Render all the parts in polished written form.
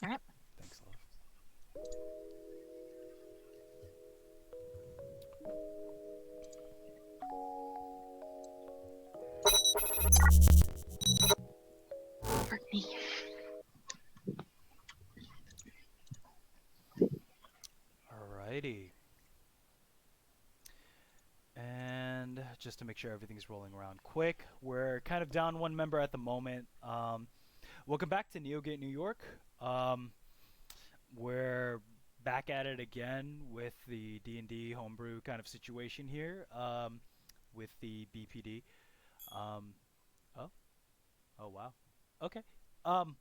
All right. Thanks, love. Pardon me. Alrighty. And just to make sure everything's rolling around quick, we're kind of down one member at the moment. Welcome back to NeoGate New York. We're back at it again with the D&D homebrew kind of situation here, with the BPD. Um, oh, oh wow. Okay. Um,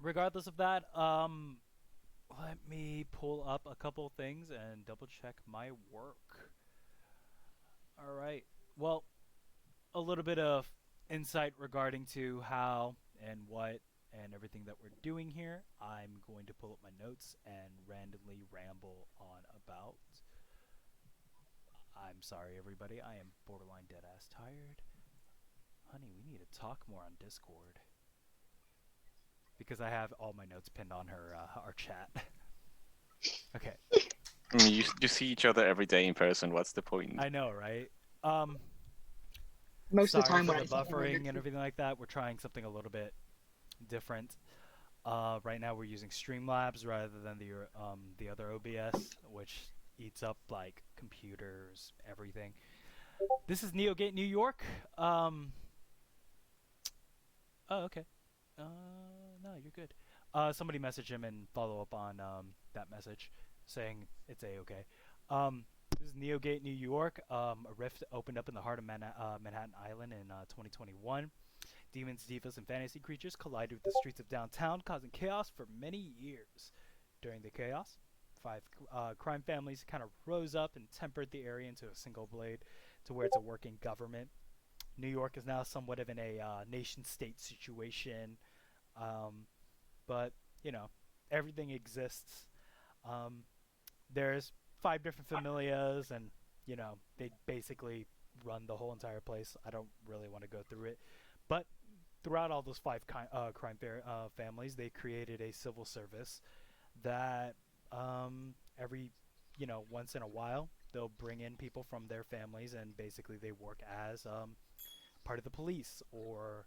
Regardless of that, let me pull up a couple things and double check my work. All right. Well, a little bit of insight regarding to how and what and everything that we're doing here. I'm going to pull up my notes and randomly ramble on about. I'm sorry, everybody. I am borderline dead ass tired. Honey, we need to talk more on Discord because I have all my notes pinned on her our chat. Okay. I mean, you see each other every day in person. What's the point? I know, right? Um, Most of the Sorry time for when the I see him, buffering and everything like that. We're trying something a little bit different. Right now we're using Streamlabs rather than the other OBS, which eats up like computers, everything. This is NeoGate New York. Oh, okay. No, you're good. Somebody message him and follow up on that message saying it's a-okay. This is NeoGate New York. A rift opened up in the heart of Manhattan Island in 2021. Demons, divas, and fantasy creatures collided with the streets of downtown, causing chaos for many years. During the chaos, five crime families kind of rose up and tempered the area into a single blade to where it's a working government. New York is now somewhat of in a nation-state situation, um, but you know, everything exists. Um, there's five different familias, and you know, they basically run the whole entire place. I don't really want to go through it, but throughout all those five families, they created a civil service that every once in a while they'll bring in people from their families and basically they work as part of the police or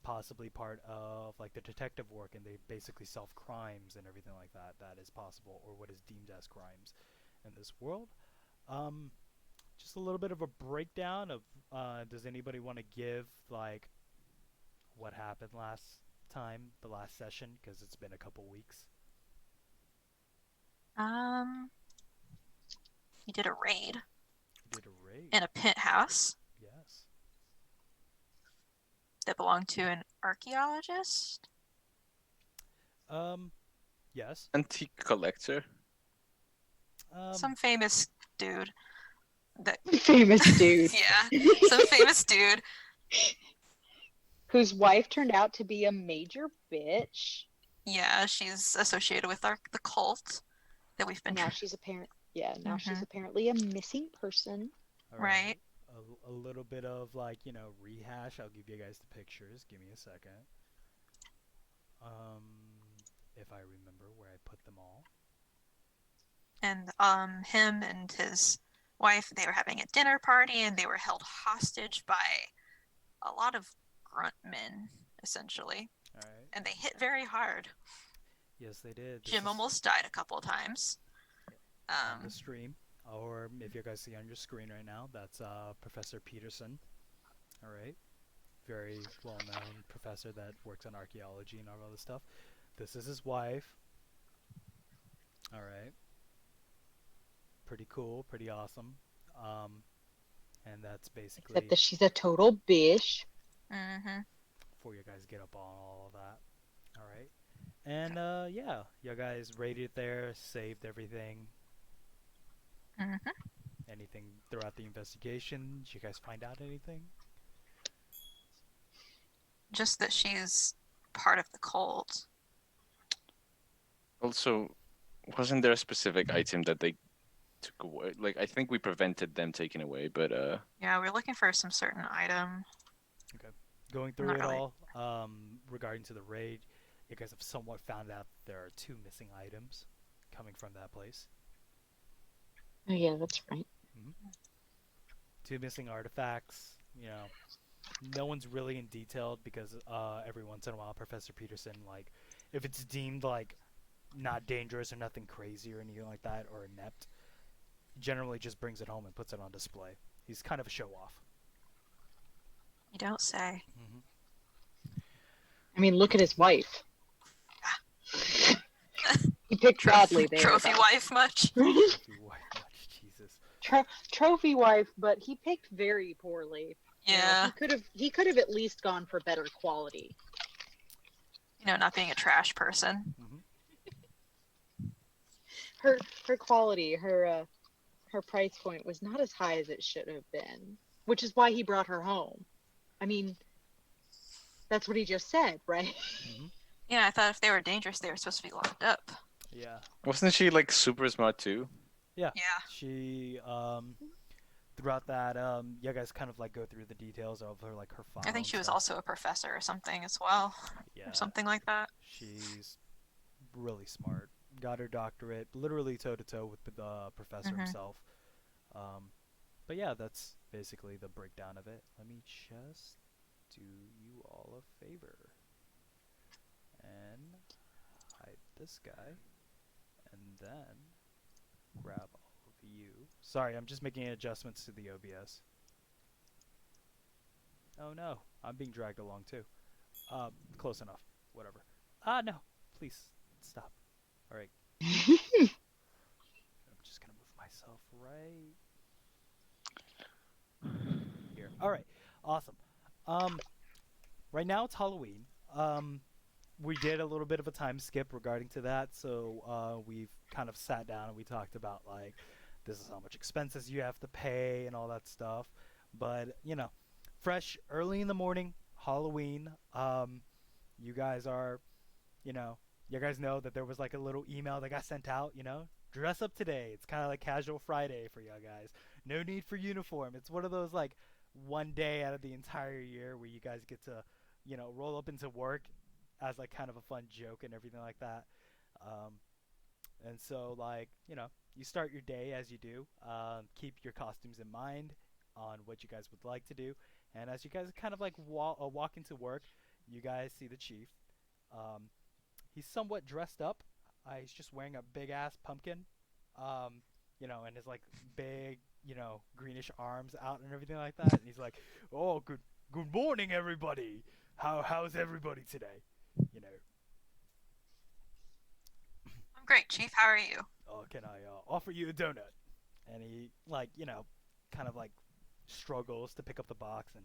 possibly part of like the detective work, and they basically solve crimes and everything like that that is possible or what is deemed as crimes in this world. um, just a little bit of a breakdown of does anybody want to give like what happened last time, the last session, because it's been a couple weeks. we did a raid You did a raid. in a penthouse Yes. that belonged to an archaeologist. Yes. Antique collector. Some famous dude. That famous dude. yeah, some famous dude. Whose wife turned out to be a major bitch. Yeah, she's associated with the cult that we've been. Now she's she's apparently a missing person. All Right. A little bit of like rehash. I'll give you guys the pictures. Give me a second. Um, if I remember where I put them all. And him and his wife, they were having a dinner party and they were held hostage by a lot of grunt men, essentially. All right. And they hit very hard. Yes, they did. Jim almost died a couple of times. On the stream, or if you guys see on your screen right now, that's Professor Peterson. All right, very well-known professor that works on archaeology and all this stuff. This is his wife. All right, pretty cool, pretty awesome. And that's basically Except that she's a total bitch. before you guys get up on all of that. All right, and yeah, you guys raided there, saved everything. Anything throughout the investigation? Did you guys find out anything? Just that she's part of the cult. Also, wasn't there a specific item that they took away? Like, I think we prevented them taking away, but Yeah, we're looking for some certain item. Okay. Going through Not it really. all, regarding to the raid, You guys have somewhat found out there are 2 missing items coming from that place. Oh, yeah, that's right. Mm-hmm. 2 missing artifacts. No one's really in detailed because every once in a while, Professor Peterson, like, if it's deemed like not dangerous or nothing crazy or anything like that or inept, generally just brings it home and puts it on display. He's kind of a show off. You don't say. Mm-hmm. I mean, look at his wife. He picked badly there, Trophy though. wife much? Trophy wife much, Jesus. Trophy wife, but he picked very poorly. Yeah. He could have at least gone for better quality. Not being a trash person. Mm-hmm. Her quality, her price point was not as high as it should have been, which is why he brought her home. I mean, that's what he just said, right? Mm-hmm. Yeah, I thought if they were dangerous, they were supposed to be locked up. Yeah. Wasn't she like super smart too? Yeah. Yeah. She throughout that you guys kind of like go through the details of her like her file. I think and she was stuff. also a professor or something as well. Yeah. Or something like that. She's really smart. Got her doctorate, literally toe to toe with the professor himself. But yeah, that's basically the breakdown of it. Let me just do you all a favor and hide this guy, and then grab all of you. Sorry, I'm just making adjustments to the OBS. Oh no, I'm being dragged along too. Close enough. Whatever. No. Please stop. All right. I'm just gonna move myself right here. All right. Awesome. Right now it's Halloween. We did a little bit of a time skip regarding to that, so we've kind of sat down and we talked about like this is how much expenses you have to pay and all that stuff. But fresh early in the morning, Halloween. You guys are, you guys know that there was like a little email that got sent out. Dress up today. It's kind of like casual Friday for y'all guys. No need for uniform. It's one of those like one day out of the entire year where you guys get to, roll up into work as like kind of a fun joke and everything like that. And so like, you start your day as you do. Keep your costumes in mind on what you guys would like to do. And as you guys kind of like walk into work, you guys see the chief. He's somewhat dressed up. He's just wearing a big ass pumpkin, and his like big, greenish arms out and everything like that. And he's like, "Oh, good morning, everybody. How's everybody today?" I'm great, Chief. How are you? Oh, can I offer you a donut? And he like, kind of like struggles to pick up the box and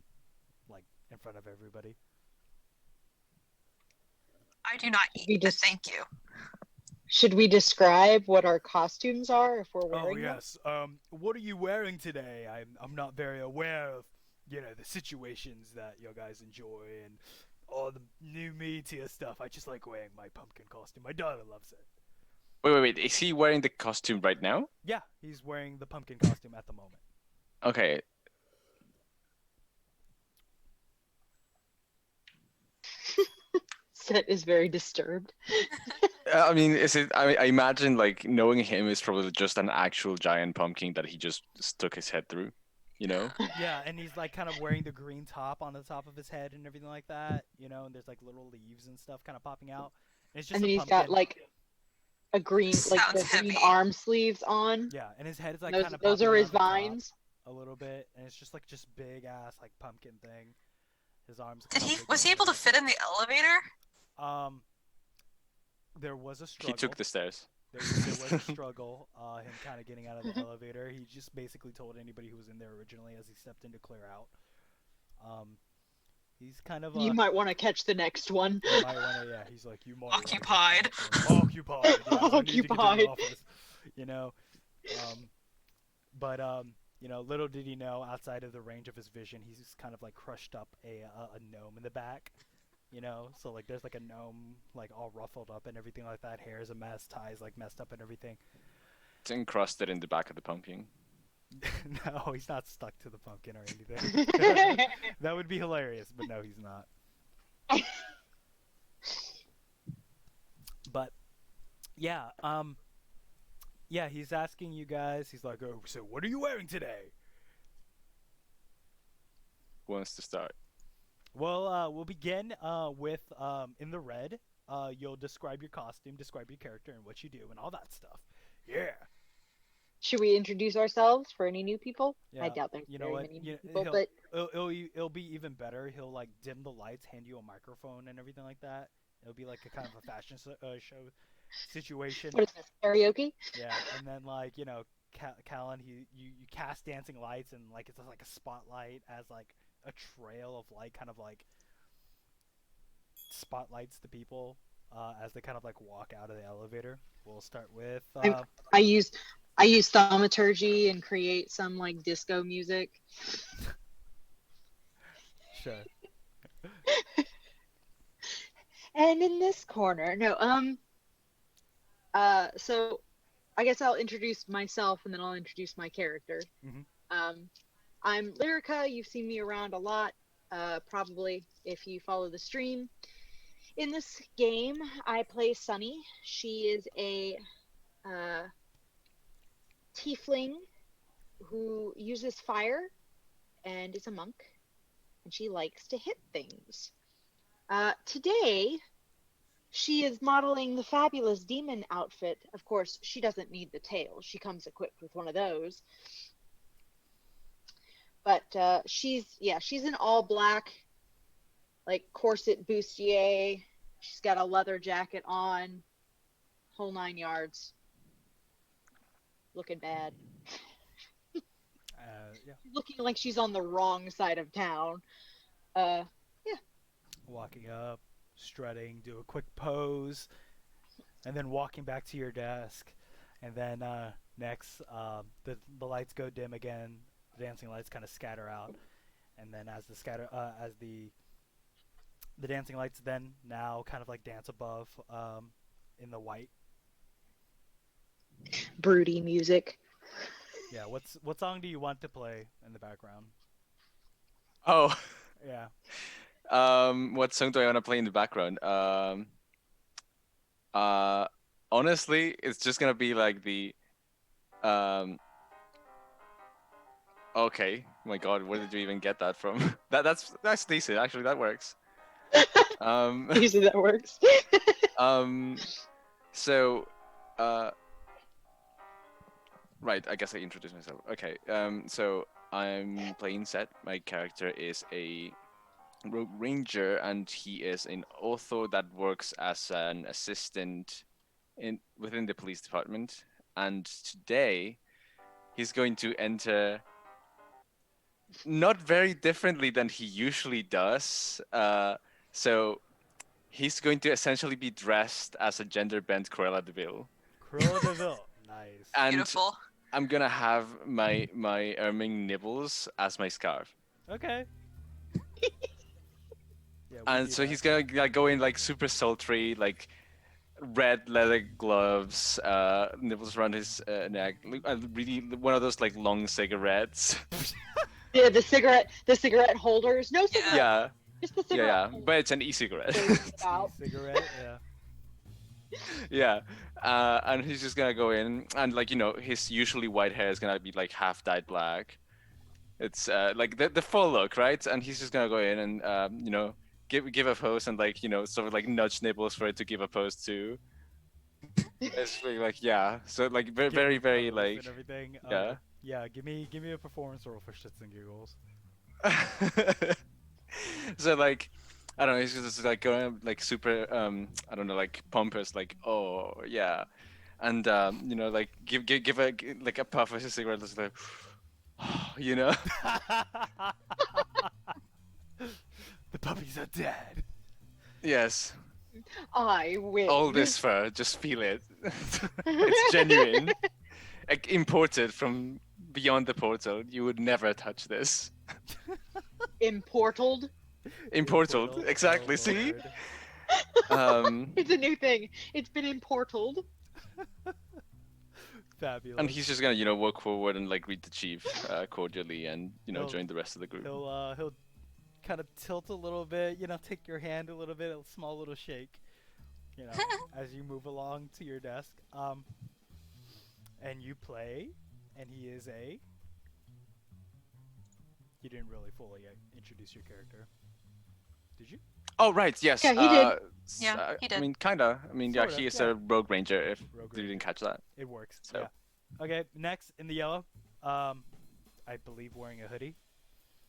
like in front of everybody. I do not eat, but thank you. Should we describe what our costumes are if we're wearing them? Oh yes. What are you wearing today? I'm not very aware of, the situations that you guys enjoy and all the new media stuff. I just like wearing my pumpkin costume. My daughter loves it. Wait. Is he wearing the costume right now? Yeah, he's wearing the pumpkin costume at the moment. Okay. Set is very disturbed. I mean, is it? I imagine like knowing him is probably just an actual giant pumpkin that he just stuck his head through. Yeah, and he's like kind of wearing the green top on the top of his head and everything like that. And there's like little leaves and stuff kind of popping out. And it's just And then a he's pumpkin. got like a green, like the Sounds green heavy. arm sleeves on. Yeah, and his head is like Those, kind of those popping are out his the top vines. a little bit, and it's just big ass like pumpkin thing. His arms. Was he able to fit in the elevator? There was a He struggle. took the stairs. There was a struggle. Him kind of getting out of the elevator. He just basically told anybody who was in there originally as he stepped in to clear out. He's kind of. You might want to catch the next one. You might want to. Yeah, he's like you might. Occupied. Occupied. Yes, I need to get to the Occupied. office. But little did he know, outside of the range of his vision, he's kind of like crushed up a gnome in the back. So like there's like a gnome like all ruffled up and everything like that. Hair's a mess, ties like messed up and everything. It's encrusted in the back of the pumpkin. No, he's not stuck to the pumpkin or anything. That would be hilarious, but no, he's not. But yeah, yeah, he's asking you guys. He's like, "Oh, so what are you wearing today?" Who wants to start? Well, we'll begin with in the red. You'll describe your costume, describe your character, and what you do, and all that stuff. Yeah, Should we introduce ourselves for any new people? I yeah. doubt there's You know very what? many new You people, he'll but it'll be even better. He'll like dim the lights, hand you a microphone, and everything like that. It'll be like a kind of a fashion show situation. what is this, karaoke? Yeah, and then like Callan, you cast dancing lights, and like it's like a spotlight as like a trail of light, kind of like spotlights the people as they kind of like walk out of the elevator. We'll start with I, I use I use thaumaturgy and create some like disco music. sure. And in this corner, no, so I guess I'll introduce myself and then I'll introduce my character. Hmm. Um, I'm Lyrica. You've seen me around a lot, probably if you follow the stream. In this game, I play Sunny. She is a uh, tiefling who uses fire and is a monk, and she likes to hit things. Today, she is modeling the fabulous demon outfit. Of course, she doesn't need the tail. She comes equipped with one of those. But she's in all black, like corset bustier. She's got a leather jacket on, whole 9 yards. Looking bad. Yeah, Looking like she's on the wrong side of town. Uh, yeah. walking up, strutting, do a quick pose, and then walking back to your desk, and then next the lights go dim again. The dancing lights kind of scatter out, and then as the dancing lights then now kind of like dance above in the white. Broody music. Yeah, what song do you want to play in the background? Oh, Yeah. what song do I want to play in the background? Uh, Honestly, it's just gonna be like the um. Okay, my God, where did you even get that from? That's decent. Actually, that works. Um, Usually that works. um. So, uh, right. I guess I introduced myself. Okay. So I'm playing Set. My character is a rogue ranger, and he is an author that works as an assistant in within the police department. And today, he's going to enter not very differently than he usually does. So he's going to essentially be dressed as a gender bent Cruella de Vil, Cruella de Vil. Nice. and Beautiful. I'm gonna have my ermine nibbles as my scarf. Okay. Yeah, we And do so that. he's gonna like go in like super sultry, like red leather gloves, nibbles around his neck, really one of those like long cigarettes. Yeah, the cigarette holders. No Yeah. cigarette, Yeah, just the yeah, cigarette yeah, holder. but it's an e-cigarette. Out. E-cigarette. Yeah. Yeah, and he's just gonna go in, and like his usually white hair is gonna be like half dyed black. It's like the full look, right? And he's just gonna go in and give a pose and like sort of like nudge nibbles for it to give a pose too. It's really like yeah, so like very Give very a very pose like and everything. yeah. Yeah. Give me a performance roll for shits and giggles. So like I don't know, he's just like going like super I don't know like pompous like oh yeah, and like like a puff of his cigarette, just like you know. The puppies are dead. Yes, I all win. this fur, just feel it. It's genuine, like imported from beyond the portal. You would never touch this. Imported. Imported, Portal. Oh exactly. See, lord. um, It's a new thing. It's been imported. and Fabulous. he's just gonna walk forward and like greet the chief cordially, and He'll join the rest of the group. he'll kind of tilt a little bit. You know, take your hand a little bit, a small little shake. you know, as you move along to your desk. And you play, and he is a. You didn't really fully introduce your character, did you? Oh right, yes. Yeah, he did. Yeah, he I did. mean, kinda. I mean, yeah, Sort of, he is yeah. a rogue ranger. If Rogue you didn't Ranger. catch that, It works. Yeah. so Okay. Next in the yellow, um, I believe wearing a hoodie.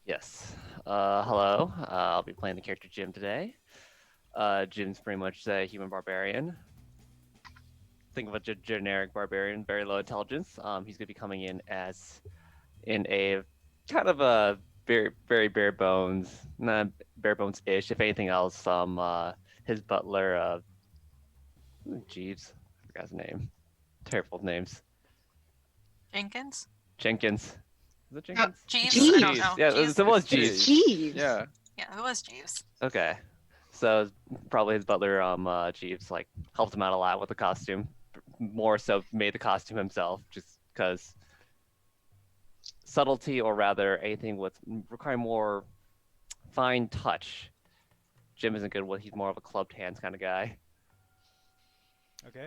Yes. Hello. I'll be playing the character Jim today. Jim's pretty much a human barbarian. Think of a generic barbarian, very low intelligence. He's going to be coming in as in a kind of a very bare bones, not bare bones ish. If anything else, his butler, Jeeves, I forgot his name. Terrible names. Jenkins? Jenkins. Is it No, Jenkins? Jeeves? I don't Jeeves. know. Yeah, Jeeves? it was it's It's Jeeves. Jeeves. Jeeves. Yeah. Yeah, it was Jeeves. Okay. So probably his butler, Jeeves, like helped him out a lot with the costume. More so made the costume himself, just because subtlety, or rather anything with requiring more fine touch. Jim isn't good with. He's more of a clubbed hands kind of guy. Okay.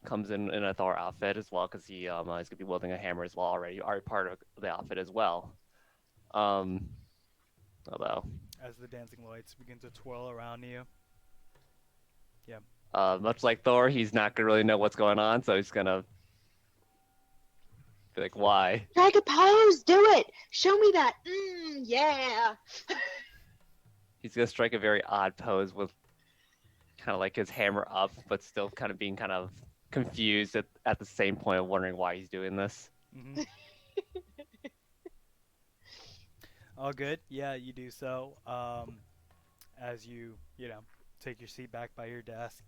Comes in a Thor outfit as well because he's gonna be wielding a hammer as well already part of the outfit as well. Um, although As the dancing lights begin to twirl around you. Yeah. much like Thor, he's not gonna really know what's going on, so he's gonna be like, "Why?" Strike a pose. Do it. Show me that. Yeah. He's gonna strike a very odd pose with kind of like his hammer up, but still kind of being kind of confused at the same point of wondering why he's doing this. Mm-hmm. All good. Yeah, you do so. As you know, take your seat back by your desk.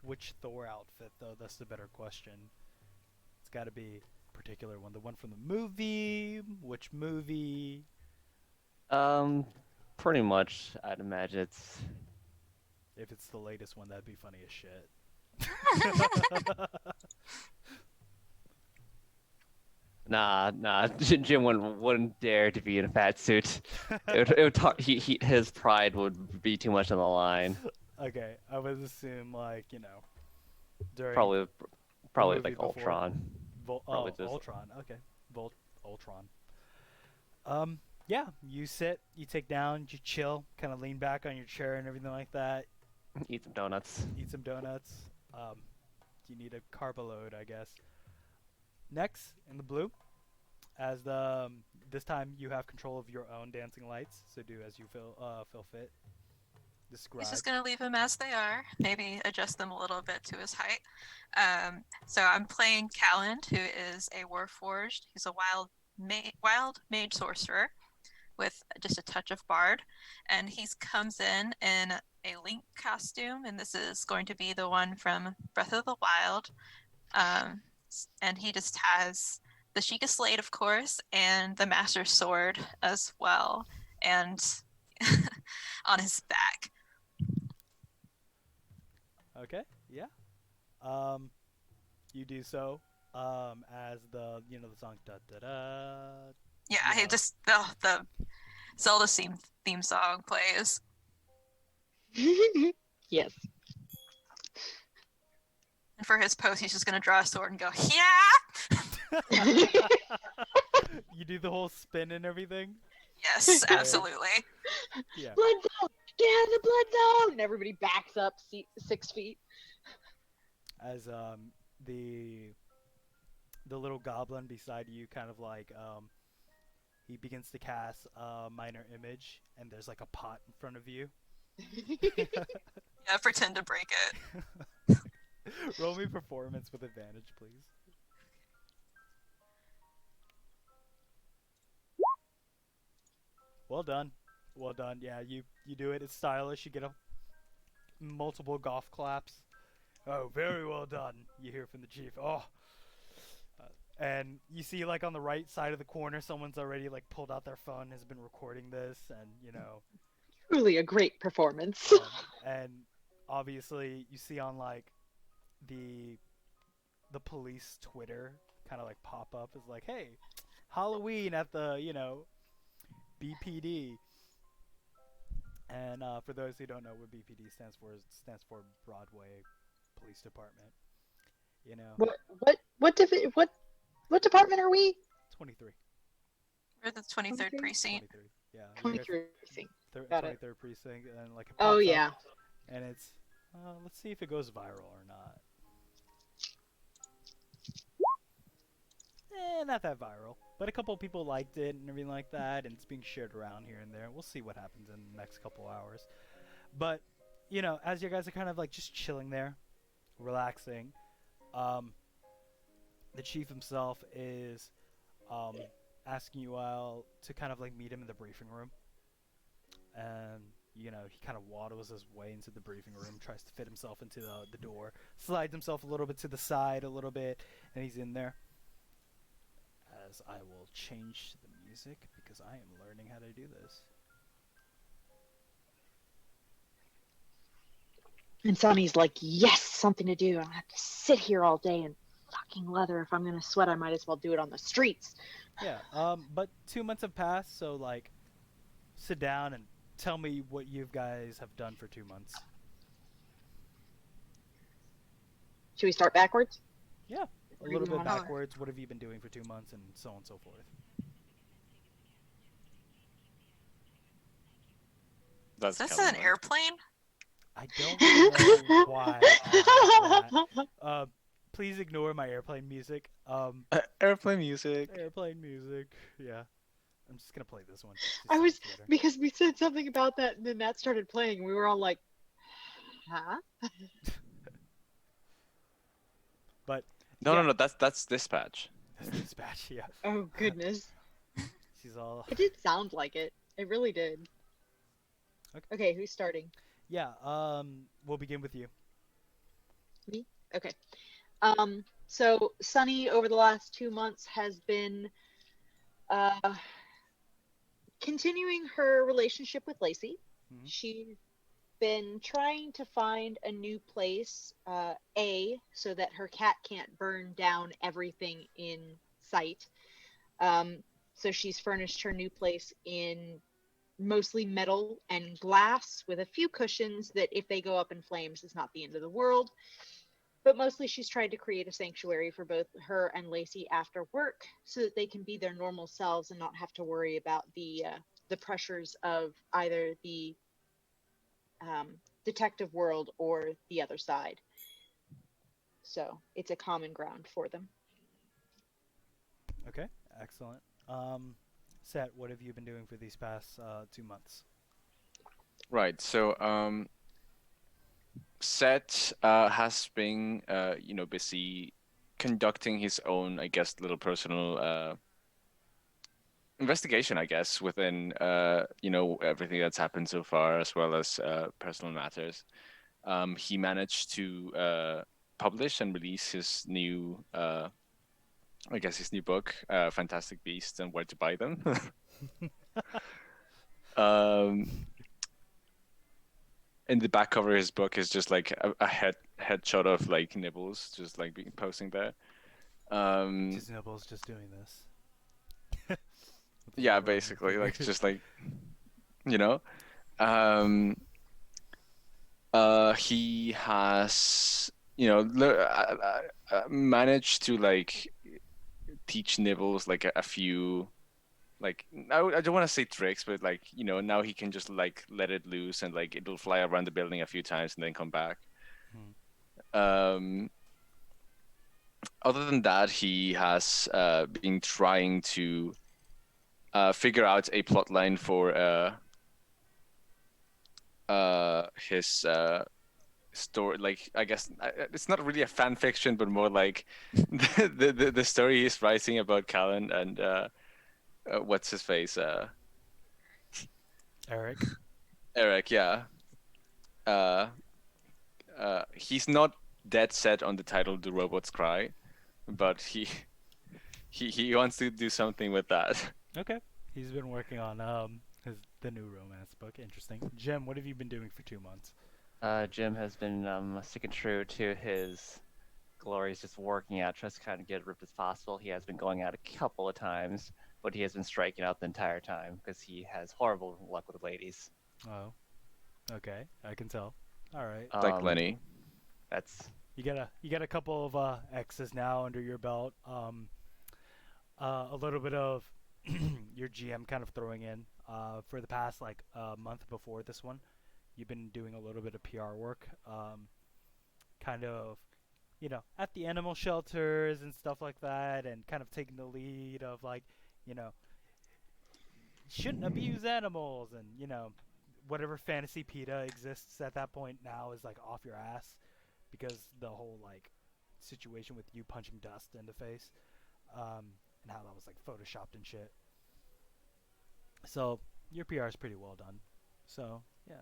Which Thor outfit though? That's the better question. It's got to be a particular one. The one from the movie. Which movie? Um, Pretty much, I'd imagine it's If it's the latest one, that'd be funny as shit. nah. Jim wouldn't dare to be in a fat suit. His pride would be too much on the line. Okay, I would assume during Probably the probably movie like before. Ultron. Probably just Ultron. Okay, Ultron. Yeah, you sit, you take down, you chill, kind of lean back on your chair and everything like that. eat some donuts. Eat some donuts. You need a carb load, I guess. Next, in the blue, as this time you have control of your own dancing lights, so do as you feel fit. Describe. He's just gonna leave them as they are. Maybe adjust them a little bit to his height. So I'm playing Calland, who is a Warforged. He's a wild mage sorcerer with just a touch of bard, and he comes in a Link costume, and this is going to be the one from Breath of the Wild. And he just has the Sheikah Slate, of course, and the Master Sword as well, and on his back. Okay. Yeah. You do so. As the song da da da. Yeah, You I know. just the Zelda theme song plays. Yes. And for his pose, he's just gonna draw a sword and go, yeah. You do the whole spin and everything. Yes, absolutely. Yeah. Blood zone. Get out of the blood zone. And everybody backs up 6 feet. As the little goblin beside you kind of he begins to cast a minor image, and there's like a pot in front of you. Yeah, pretend to break it. Roll me performance with advantage, please. Well done. Well done. Yeah, you do it. It's stylish. You get multiple golf claps. Oh, very well done. You hear from the chief. Oh. And you see on the right side of the corner, someone's already pulled out their phone, has been recording this, and Truly a great performance. and obviously you see on the police Twitter kind of pop up as hey, Halloween at the BPD. And for those who don't know what BPD stands for, it stands for Broadway Police Department. You know, What department are we? 23. We're the 23rd 23? precinct. 23. Yeah, you guys 23. Got it. 23rd precinct, and like it Oh pops up, yeah. and it's let's see if it goes viral or not. Not that viral, but a couple of people liked it and everything like that, and it's being shared around here and there. We'll see what happens in the next couple hours. But you know, as you guys are kind of like just chilling there, relaxing, um, the chief himself is um, asking you all to kind of like meet him in the briefing room, and you know he kind of waddles his way into the briefing room, tries to fit himself into the door, slides himself a little bit to the side a little bit, and he's in there. As I will change the music because I am learning how to do this. And Sonny's like, yes, something to do. I don't have to sit here all day in fucking leather. If I'm gonna sweat, I might as well do it on the streets. Yeah. But 2 months have passed, so like, sit down and tell me what you guys have done for 2 months. Should we start backwards? Yeah. A Or do little we bit wanna- backwards. What have you been doing for 2 months, and so on and so forth. Is That's this Calvin, an right? airplane? I don't know why I have that. Please ignore my airplane music. Airplane music. Airplane music. Yeah. I'm just gonna play this one. It I was sounds better. because we said something about that, and then that started playing. We were all like, huh? But No, yeah, no, no. That's dispatch. that's dispatch. Yeah. Oh goodness. She's all. It did sound like it. It really did. Okay. Okay, who's starting? Yeah. We'll begin with you. Me? Okay. So Sunny over the last 2 months has been uh continuing her relationship with Lacey. Mhm. She's been trying to find a new place, so that her cat can't burn down everything in sight. Um, so she's furnished her new place in mostly metal and glass with a few cushions that if they go up in flames is not the end of the world. But mostly she's tried to create a sanctuary for both her and Lacey after work so that they can be their normal selves and not have to worry about the pressures of either the detective world or the other side. So it's a common ground for them. Okay. Excellent. Set. What have you been doing for these past 2 months? Right. So, Seth has been, busy conducting his own, I guess, little personal investigation, I guess, within, everything that's happened so far, as well as personal matters. He managed to publish and release his new, his new book, Fantastic Beasts and Where to Buy Them. um, in the back cover of his book is just like a headshot of like Nibbles just like being posing there. Just Nibbles just doing this. With a Yeah, little basically like finger. just like you know. He has managed to like teach Nibbles like a few like I don't want to say tricks, but like now he can just like let it loose and like it'll fly around the building a few times and then come back. Hmm. Um, Other than that, he has been trying to figure out a plot line for his story. Like I guess it's not really a fan fiction, but more like the story he's writing about Callan and what's his face, Eric. Eric. Yeah. Uh, he's not dead set on the title "Do Robots Cry," but he wants to do something with that. Okay. He's been working on the new romance book. Interesting. Jim, what have you been doing for 2 months? Jim has been sticking true to his glories, just working out, tries to kind of get as ripped as possible. He has been going out a couple of times, but he has been striking out the entire time because he has horrible luck with ladies. Oh. Okay, I can tell. All right. Like Lenny. That's You got a couple of X's now under your belt. A little bit of your GM kind of throwing in for the past like month before this one. You've been doing a little bit of PR work, kind of, at the animal shelters and stuff like that, and kind of taking the lead of like, you know, shouldn't abuse animals, and whatever fantasy PETA exists at that point now is like off your ass because the whole like situation with you punching dust in the face, and how that was like photoshopped and shit. So your PR is pretty well done. So yeah,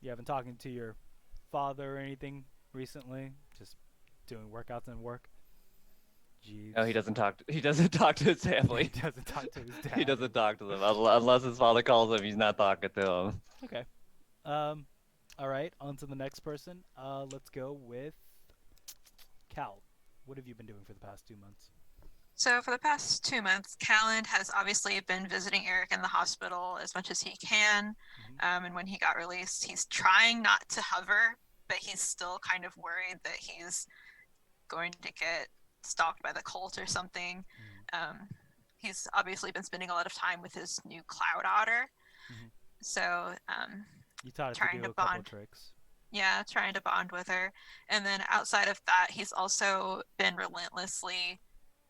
you haven't talking to your father or anything recently. Just doing workouts and work. Jeez. no, he doesn't talk. He doesn't talk to his He family. doesn't talk to his dad. He doesn't talk to them unless his father calls him. He's not talking to him. Okay. Um. All right. On to the next person. Let's go with Cal. What have you been doing for the past 2 months? So for the past 2 months, Callan has obviously been visiting Eric in the hospital as much as he can. And when he got released, he's trying not to hover, but he's still kind of worried that he's going to get stalked by the cult or something. He's obviously been spending a lot of time with his new cloud otter. Mhm. So You taught it to trying do to a couple bond. tricks. Yeah, trying to bond with her. And then outside of that, he's also been relentlessly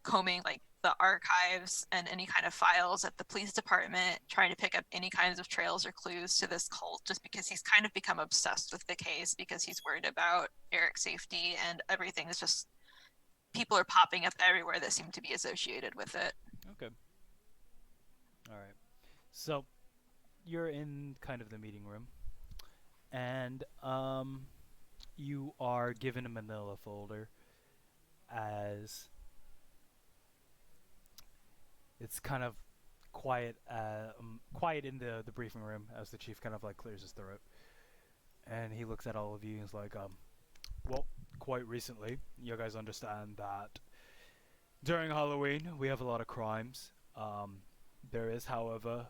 combing like the archives and any kind of files at the police department, trying to pick up any kinds of trails or clues to this cult, just because he's kind of become obsessed with the case because he's worried about Eric's safety, and everything is just people are popping up everywhere that seem to be associated with it. Okay. All right. So you're in kind of the meeting room, and you are given a manila folder as it's kind of quiet in the briefing room as the chief kind of like clears his throat, and he looks at all of you and is like, well, quite recently, you guys understand that during Halloween we have a lot of crimes. There is, however,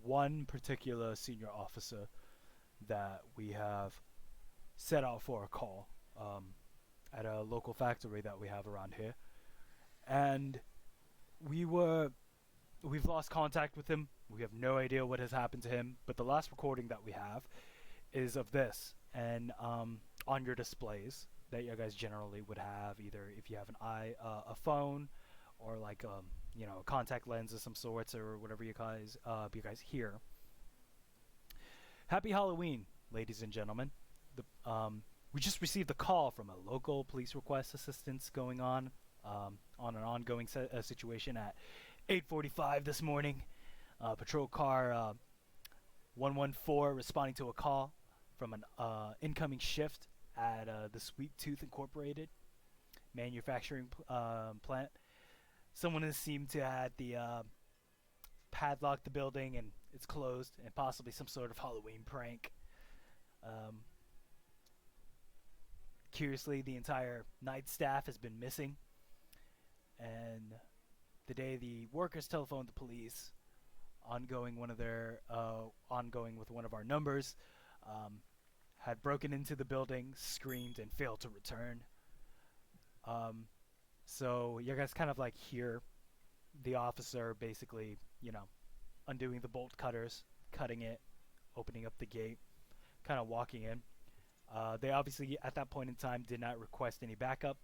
one particular senior officer that we have set out for a call at a local factory that we have around here, and we were we've lost contact with him. We have no idea what has happened to him, but the last recording that we have is of this, and on your displays that you guys generally would have, either if you have a phone, or like a contact lens of some sorts, or whatever you guys hear. Happy Halloween, ladies and gentlemen. We just received a call from a local police request assistance going on an ongoing situation at 8:45 this morning. Patrol car 114 responding to a call from an incoming shift at the Sweet Tooth Incorporated manufacturing plant. Someone has seemed to had the padlocked the building and it's closed, and possibly some sort of Halloween prank. Um, Curiously, the entire night staff has been missing, and the day the workers telephoned the police, ongoing with one of our numbers, um, had broken into the building, screamed, and failed to return. Um, so you guys kind of like hear the officer basically, undoing the bolt cutters, cutting it, opening up the gate, kind of walking in. They obviously, at that point in time, did not request any backup.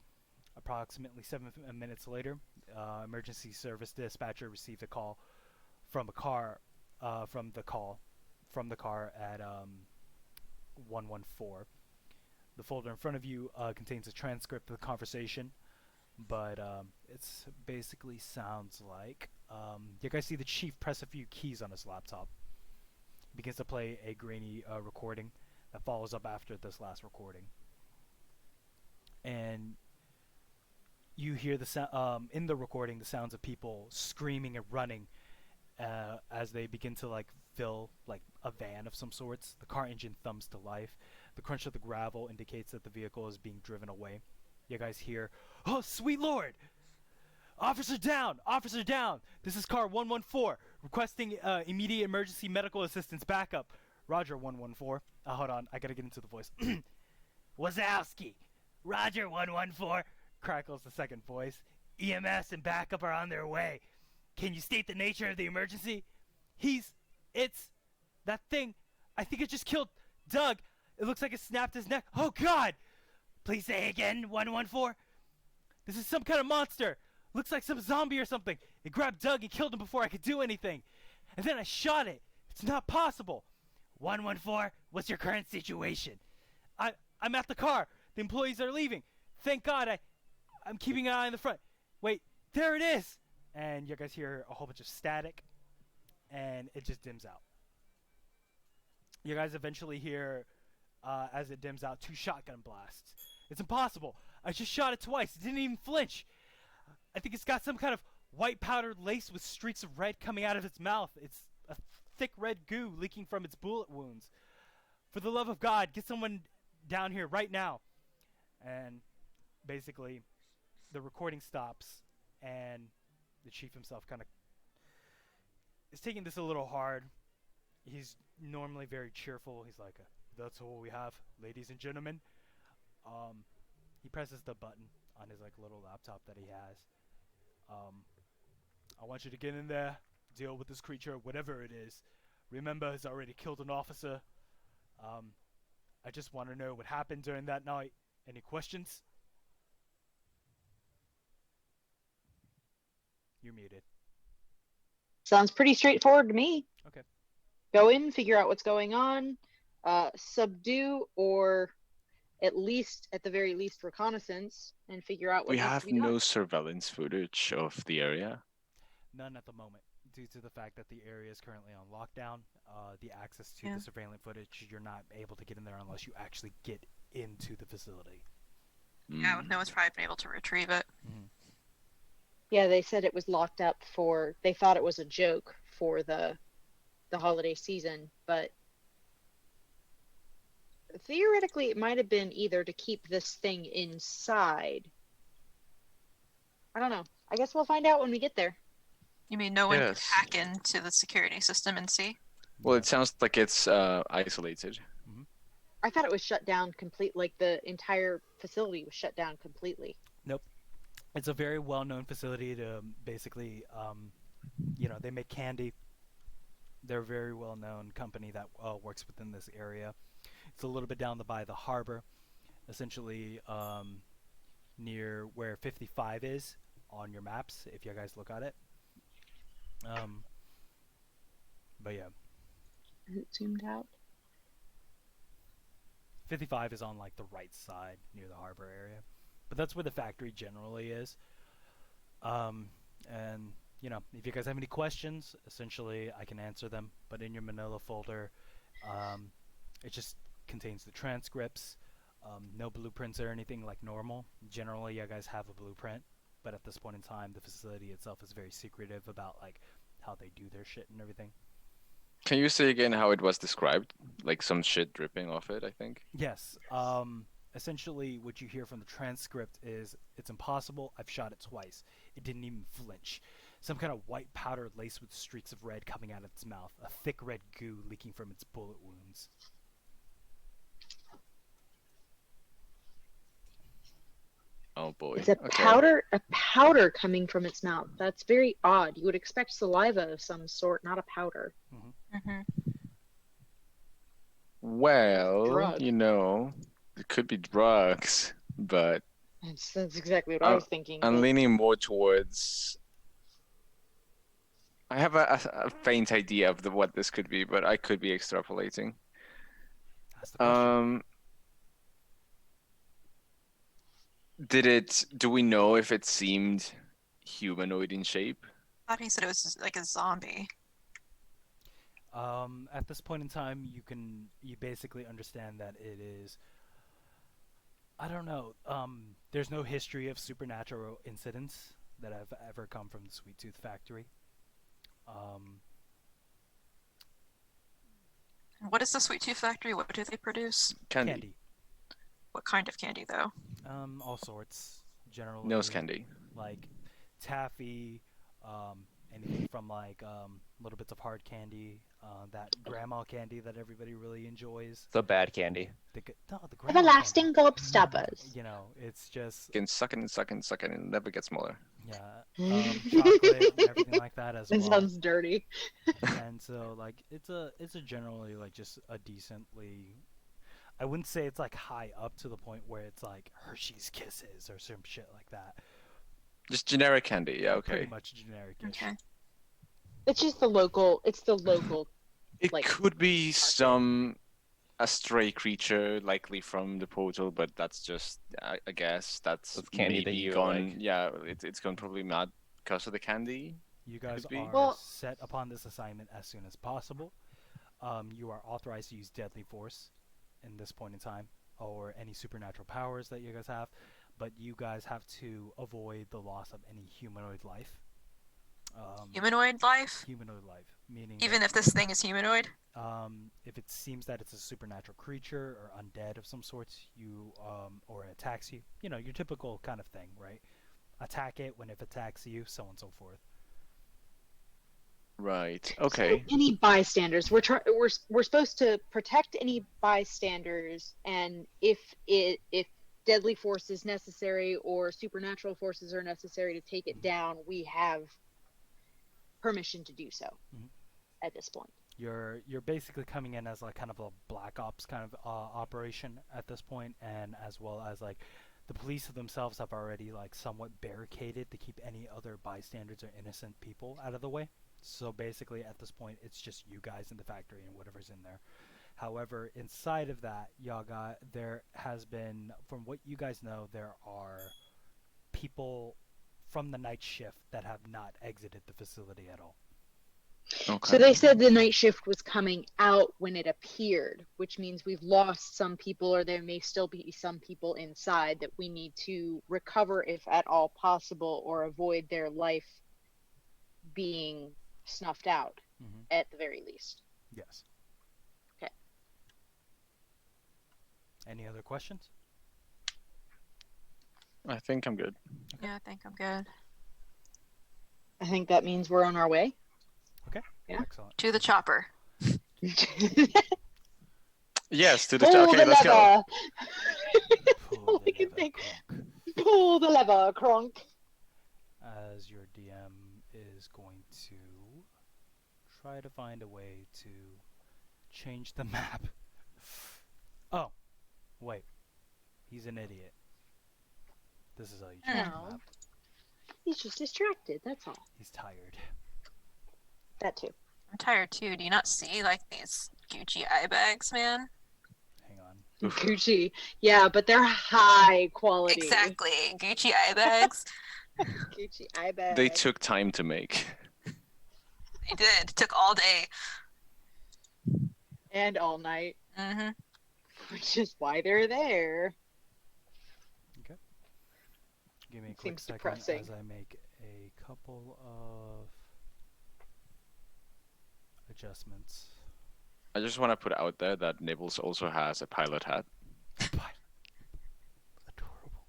Approximately 7 minutes later, emergency service dispatcher received a call from a car, from the car at 114. The folder in front of you contains a transcript of the conversation, but it's basically sounds like you guys see the chief press a few keys on his laptop. He begins to play a grainy recording that follows up after this last recording, and you hear in the recording the sounds of people screaming and running as they begin to like fill like a van of some sorts. The car engine thumbs to life. The crunch of the gravel indicates that the vehicle is being driven away. You guys hear, "Oh, sweet lord! Officer down! Officer down! This is car 114, requesting immediate emergency medical assistance backup. Roger, 114. Hold on, I gotta get into the voice. Wazowski! Roger, 114, crackles the second voice. EMS and backup are on their way. Can you state the nature of the emergency? It's that thing. I think it just killed Doug. It looks like it snapped his neck. Oh, God! Please say again, 114. This is some kind of monster. Looks like some zombie or something. It grabbed Doug and killed him before I could do anything. And then I shot it. It's not possible. 114, what's your current situation? I'm at the car. The employees are leaving. Thank God I'm keeping an eye on the front. Wait, there it is. And you guys hear a whole bunch of static, and it just dims out. You guys eventually hear, as it dims out, 2 shotgun blasts. It's impossible. I just shot it twice. It didn't even flinch. I think it's got some kind of white powdered lace with streaks of red coming out of its mouth. It's a thick red goo leaking from its bullet wounds. For the love of God, get someone down here right now. And basically, the recording stops, and the chief himself kind of is taking this a little hard. He's normally very cheerful. He's like, that's all we have, ladies and gentlemen. He presses the button on his like little laptop that he has. I want you to get in there, deal with this creature, whatever it is. Remember, it's already killed an officer. I just want to know what happened during that night. Any questions? You're muted. Sounds pretty straightforward to me. Okay. Go in, figure out what's going on, subdue, or at the very least, reconnaissance, and figure out what We needs have to be done. no surveillance footage of the area. None at the moment, due to the fact that the area is currently on lockdown. The access to Yeah. the surveillance footage, you're not able to get in there unless you actually get into the facility. Yeah, no one's probably been able to retrieve it. Yeah, they said it was locked up they thought it was a joke for the holiday season, but theoretically it might have been either to keep this thing inside. I don't know. I guess we'll find out when we get there. You mean no one could Yes. hack into the security system and see? Well, it sounds like it's isolated. I thought it was shut down like the entire facility was shut down completely. Nope. It's a very well-known facility to basically, they make candy. They're a very well-known company that works within this area. It's a little bit down by the harbor, essentially near where 55 is on your maps, if you guys look at it. But yeah. Is it zoomed out? 55 is on like the right side near the harbor area, but that's where the factory generally is. And if you guys have any questions, essentially I can answer them, but in your manila folder, it just contains the transcripts, no blueprints or anything like normal. Generally you guys have a blueprint, but at this point in time the facility itself is very secretive about like how they do their shit and everything. Can you say again how it was described? Like some shit dripping off it, I think. Yes. Essentially, what you hear from the transcript is, it's impossible. I've shot it twice. It didn't even flinch. Some kind of white powder laced with streaks of red coming out of its mouth. A thick red goo leaking from its bullet wounds. Oh boy. It's a Okay. powder coming from its mouth. That's very odd. You would expect saliva of some sort, not a powder. Mm-hmm. Well, Drug. it could be drugs, but That's exactly what I was thinking. I'm but leaning more towards. I have a faint idea of what this could be, but I could be extrapolating. That's the question. Do we know if it seemed humanoid in shape? I thought he said it was like a zombie. At this point in time, you basically understand that it is. I don't know. There's no history of supernatural incidents that have ever come from the Sweet Tooth Factory. What is the Sweet Tooth Factory? What do they produce? Candy. What kind of candy, though? All sorts. Generally. Nose candy. Like, taffy, anything from like little bits of hard candy, that grandma candy that everybody really enjoys. So bad candy. No, the grandma Everlasting candy. gobstoppers. You know, it's just Can suck it and suck it and suck it and never get smaller. yeah, chocolate and everything like that as That well. sounds dirty. And so like it's a generally like just a decently. I wouldn't say it's like high up to the point where it's like Hershey's Kisses or some shit like that. Just generic candy. Yeah, Pretty okay. much generic-ish. Okay. It's just the local. It's the local. It Like, could be a stray creature, likely from the portal, but that's just I guess that's That's candy that maybe you gone. like. Yeah, it's gone probably mad because of the candy. You guys Could be. are Well- set upon this assignment as soon as possible. You are authorized to use deadly force in this point in time, or any supernatural powers that you guys have, but you guys have to avoid the loss of any humanoid life. Humanoid life? Humanoid life, meaning Even if this thing is humanoid? if it seems that it's a supernatural creature or undead of some sort, you or it attacks you, you know, your typical kind of thing, right? Attack it when it attacks you, so on and so forth. Right. So Okay. any bystanders, we're supposed to protect any bystanders, and if deadly force is necessary or supernatural forces are necessary to take it down, we have permission to do so. Mhm. At this point. You're basically coming in as like kind of a black ops kind of operation at this point, and as well as like the police themselves have already like somewhat barricaded to keep any other bystanders or innocent people out of the way. So basically at this point it's just you guys in the factory and whatever's in there. However, inside of that, Yaga, there has been, from what you guys know, there are people from the night shift that have not exited the facility at all. Okay. So they said the night shift was coming out when it appeared, which means we've lost some people, or there may still be some people inside that we need to recover if at all possible, or avoid their life being snuffed out Mm-hmm. at the very least. Yes. Okay. Any other questions? I think I'm good. Yeah, I think I'm good. I think that means we're on our way. Yeah. Excellent. To the chopper. Yes, to the Pull okay, the let's go. lever. Pull all the I can lever, think. Kronk. Pull the lever, Kronk. As your DM is going to try to find a way to change the map. Oh, wait. He's an idiot. This is how you change No. the map. He's just distracted, that's all. He's tired. That too. I'm tired too. Do you not see like these Gucci eye bags, man? Hang on. Oof. Gucci. Yeah, but they're high quality. Exactly. Gucci eye bags. Gucci eye bag. They took time to make. They did. It took all day. And all night, Mm-hmm. which is why they're there. Give me a quick Seems second depressing. as I make a couple of adjustments. I just want to put out there that Nibbles also has a pilot hat. Adorable.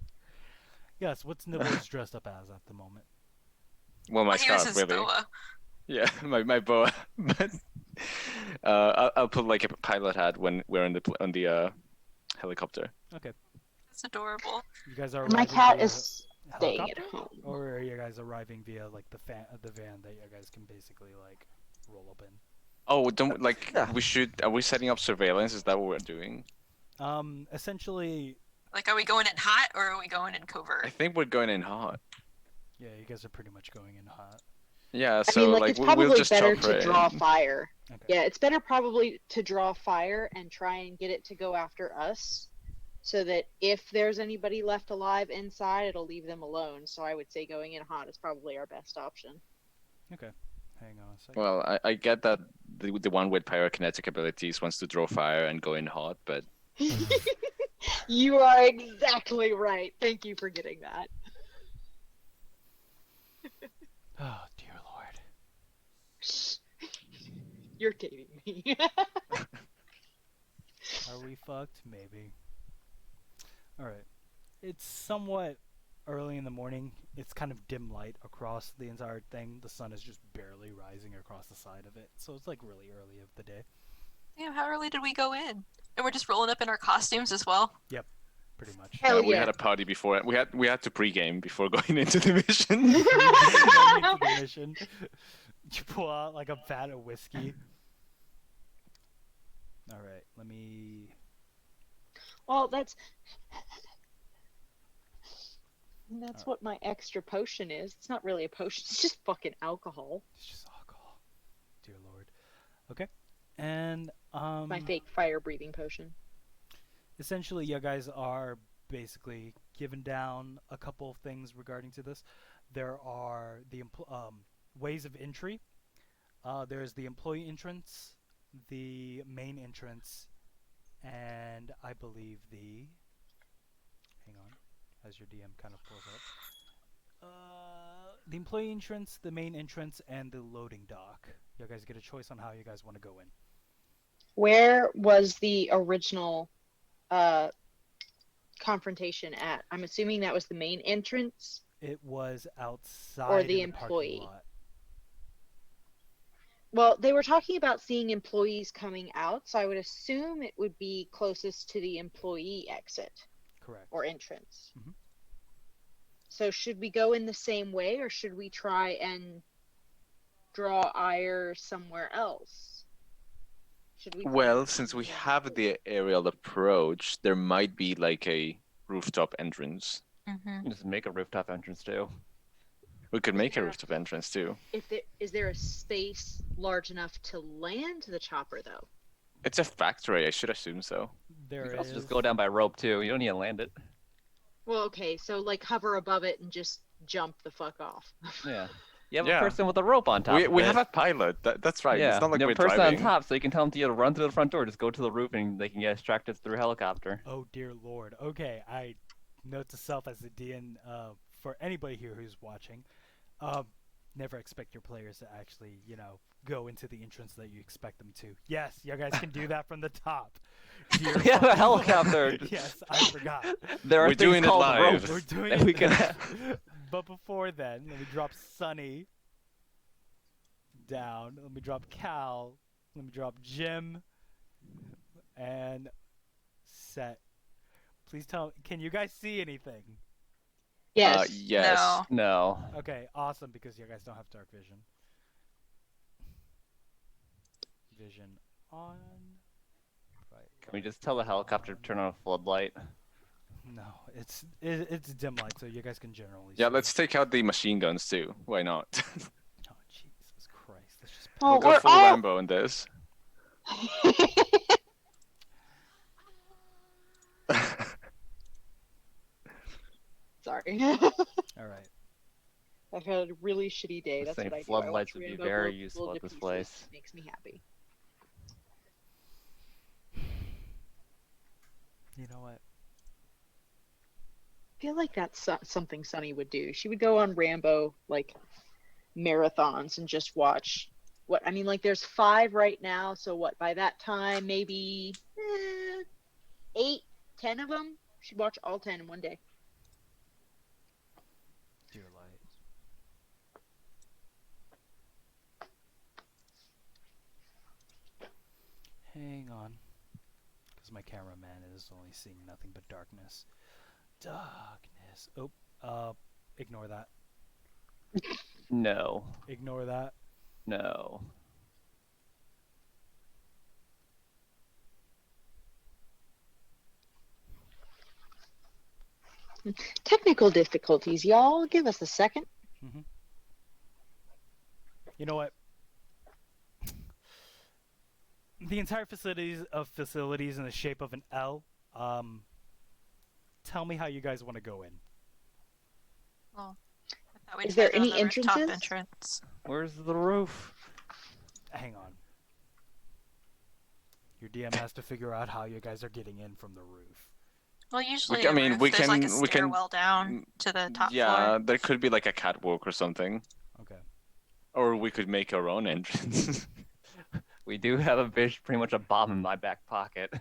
Yes, what's Nibbles dressed up as at the moment? Well, my Well, he was scarf, his really. boa. Yeah, my boa. But I'll put like a pilot hat when we're on the helicopter. Okay. It's adorable. You guys are My arriving cat via is staying at helicopter? home. Or are you guys arriving via like the van that you guys can basically like roll up in? Oh, don't like Yeah. we should. Are we setting up surveillance? Is that what we're doing? Essentially, Like, are we going in hot or are we going in I covert? think we're going in hot. yeah, you guys are pretty much going in hot. Yeah, I so mean, like, like it's we'll probably just better chopper to it draw in. fire. Okay. Yeah, it's better probably to draw fire and try and get it to go after us, so that if there's anybody left alive inside, it'll leave them alone. So I would say going in hot is probably our best option. Okay. Hang on a second. Well, I get that the one with pyrokinetic abilities wants to draw fire and go in hot, but You are exactly right. Thank you for getting that. Oh dear lord. You're dating me. Are we fucked? Maybe. Alright. It's somewhat early in the morning. It's kind of dim light across the entire thing. The sun is just barely rising across the side of it, so it's like really early of the day. Damn, how early did we go in? And we're just rolling up in our costumes as well. Yep, pretty much. Hell We yeah. had a party before. We had to pregame before going into the mission. Going into the mission, you pull out like a vat of whiskey. All right, let me. Well, that's what my extra potion is. It's not really a potion. It's just fucking alcohol. It's just alcohol. Dear Lord. Okay, and My fake fire breathing potion. essentially, you guys are basically given down a couple of things regarding to this. There are the ways of entry. There's the employee entrance, the main entrance, and I believe the. Hang on, as your DM kind of pulls up. The employee entrance, the main entrance, and the loading dock. You guys get a choice on how you guys want to go in. Where was the original confrontation at? I'm assuming that was the main entrance. It was outside Or in the parking employee. lot. Well, they were talking about seeing employees coming out, so I would assume it would be closest to the employee exit Correct. or entrance. Mhm. So should we go in the same way, or should we try and draw ire somewhere else? Should we? Well, since we have the aerial approach, there might be like a rooftop entrance. Mm-hmm. Just make a rooftop entrance too. We could make a Yeah. rooftop entrance too. Is there a space large enough to land the chopper though? It's a factory. I should assume so. There You is. can also just go down by rope too. You don't need to land it. Well, okay, so like hover above it and just jump the fuck off. Yeah. You have Yeah. a person with a rope on top. We of have it. a pilot. That's right. Yeah. It's not like you we're have a person driving. on top, so you can tell them to run through the front door. Just go to the roof, and they can get extracted through a helicopter. Oh dear Lord. Okay, I note to self as a DN for anybody here who's watching, never expect your players to actually, go into the entrance that you expect them to. Yes, you guys can do that from the top. Dear We have a fucking- helicopter. Yes, I forgot. There are We're things doing it called live. ropes We're doing that it. we can. But before then, let me drop Sunny down. Let me drop Cal. Let me drop Jim. And Set. Please tell. Can you guys see anything? Yes. Yes. No. No. Okay, awesome, because you guys don't have dark vision. Vision on. Right. Can we just tell the helicopter to turn on a floodlight? No, it's dim light, so you guys can generally. Yeah, see. let's take out the machine guns too. Why not? Oh Jesus Christ! Let's just. Well, We'll go we're full all- Rambo in this. Sorry. All right. I've had a really shitty day. The That's same what I do. floodlights I would watch be Rambo very blow useful to at this pieces. place. Makes me happy. You know what? I feel like that's something Sunny would do. She would go on Rambo like marathons and just watch. What I mean, like there's 5 right now. So what? By that time, maybe 8, 10 of them. She'd watch all 10 in one day. Dear light. Hang on. Because my cameraman is only seeing nothing but darkness. Darkness. Oh, ignore that. No. Ignore that. No. Technical difficulties, y'all. Give us a second. You know what? The entire facilities in the shape of an L. Tell me how you guys want to go in. Well, I thought we Is there tried on any the rooftop entrances? entrance. Where's the roof? Hang on. Your DM has to figure out how you guys are getting in from the roof. Well, usually I mean, there's like a we can- stairwell down to the top Yeah, floor. there could be like a catwalk or something. Okay. Or we could make our own entrance. We do have pretty much a bomb in my back pocket.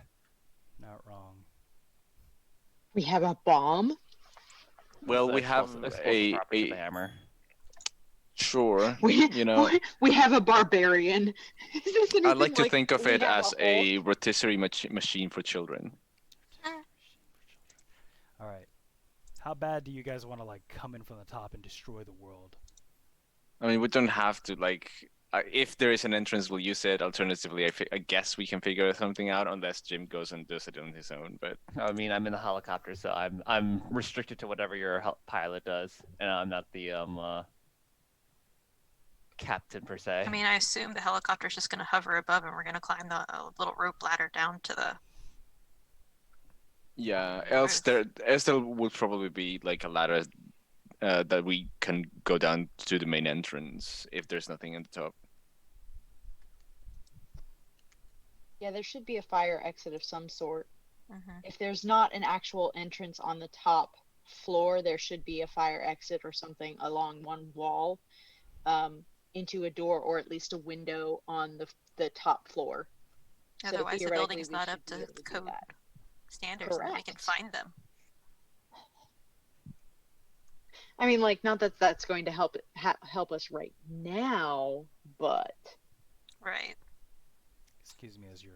Not wrong. We have a bomb. Well, we have explosive properties of the hammer. sure, We you know, we have a barbarian. Is this I anything like to like think of we it have as a Hulk? a rotisserie machine for children. All right. How bad do you guys want to like come in from the top and destroy the world? I mean, we don't have to like. If there is an entrance, we'll use it. Alternatively, I guess we can figure something out, unless Jim goes and does it on his own. But I mean, I'm in the helicopter, so I'm restricted to whatever your pilot does, and I'm not the captain per se. I mean, I assume the helicopter's just going to hover above and we're going to climb the little rope ladder down to the. yeah, Roof. else there would probably be like a ladder that we can go down to the main entrance if there's nothing at the top. Yeah, there should be a fire exit of some sort. Mhm. If there's not an actual entrance on the top floor, there should be a fire exit or something along one wall, into a door or at least a window on the top floor. So Otherwise, the theoretically, building's we not should up be to able to do code that. standards, and then we can Correct. find them. I mean, like, not that that's going to help us right now, but Right. Excuse me, as your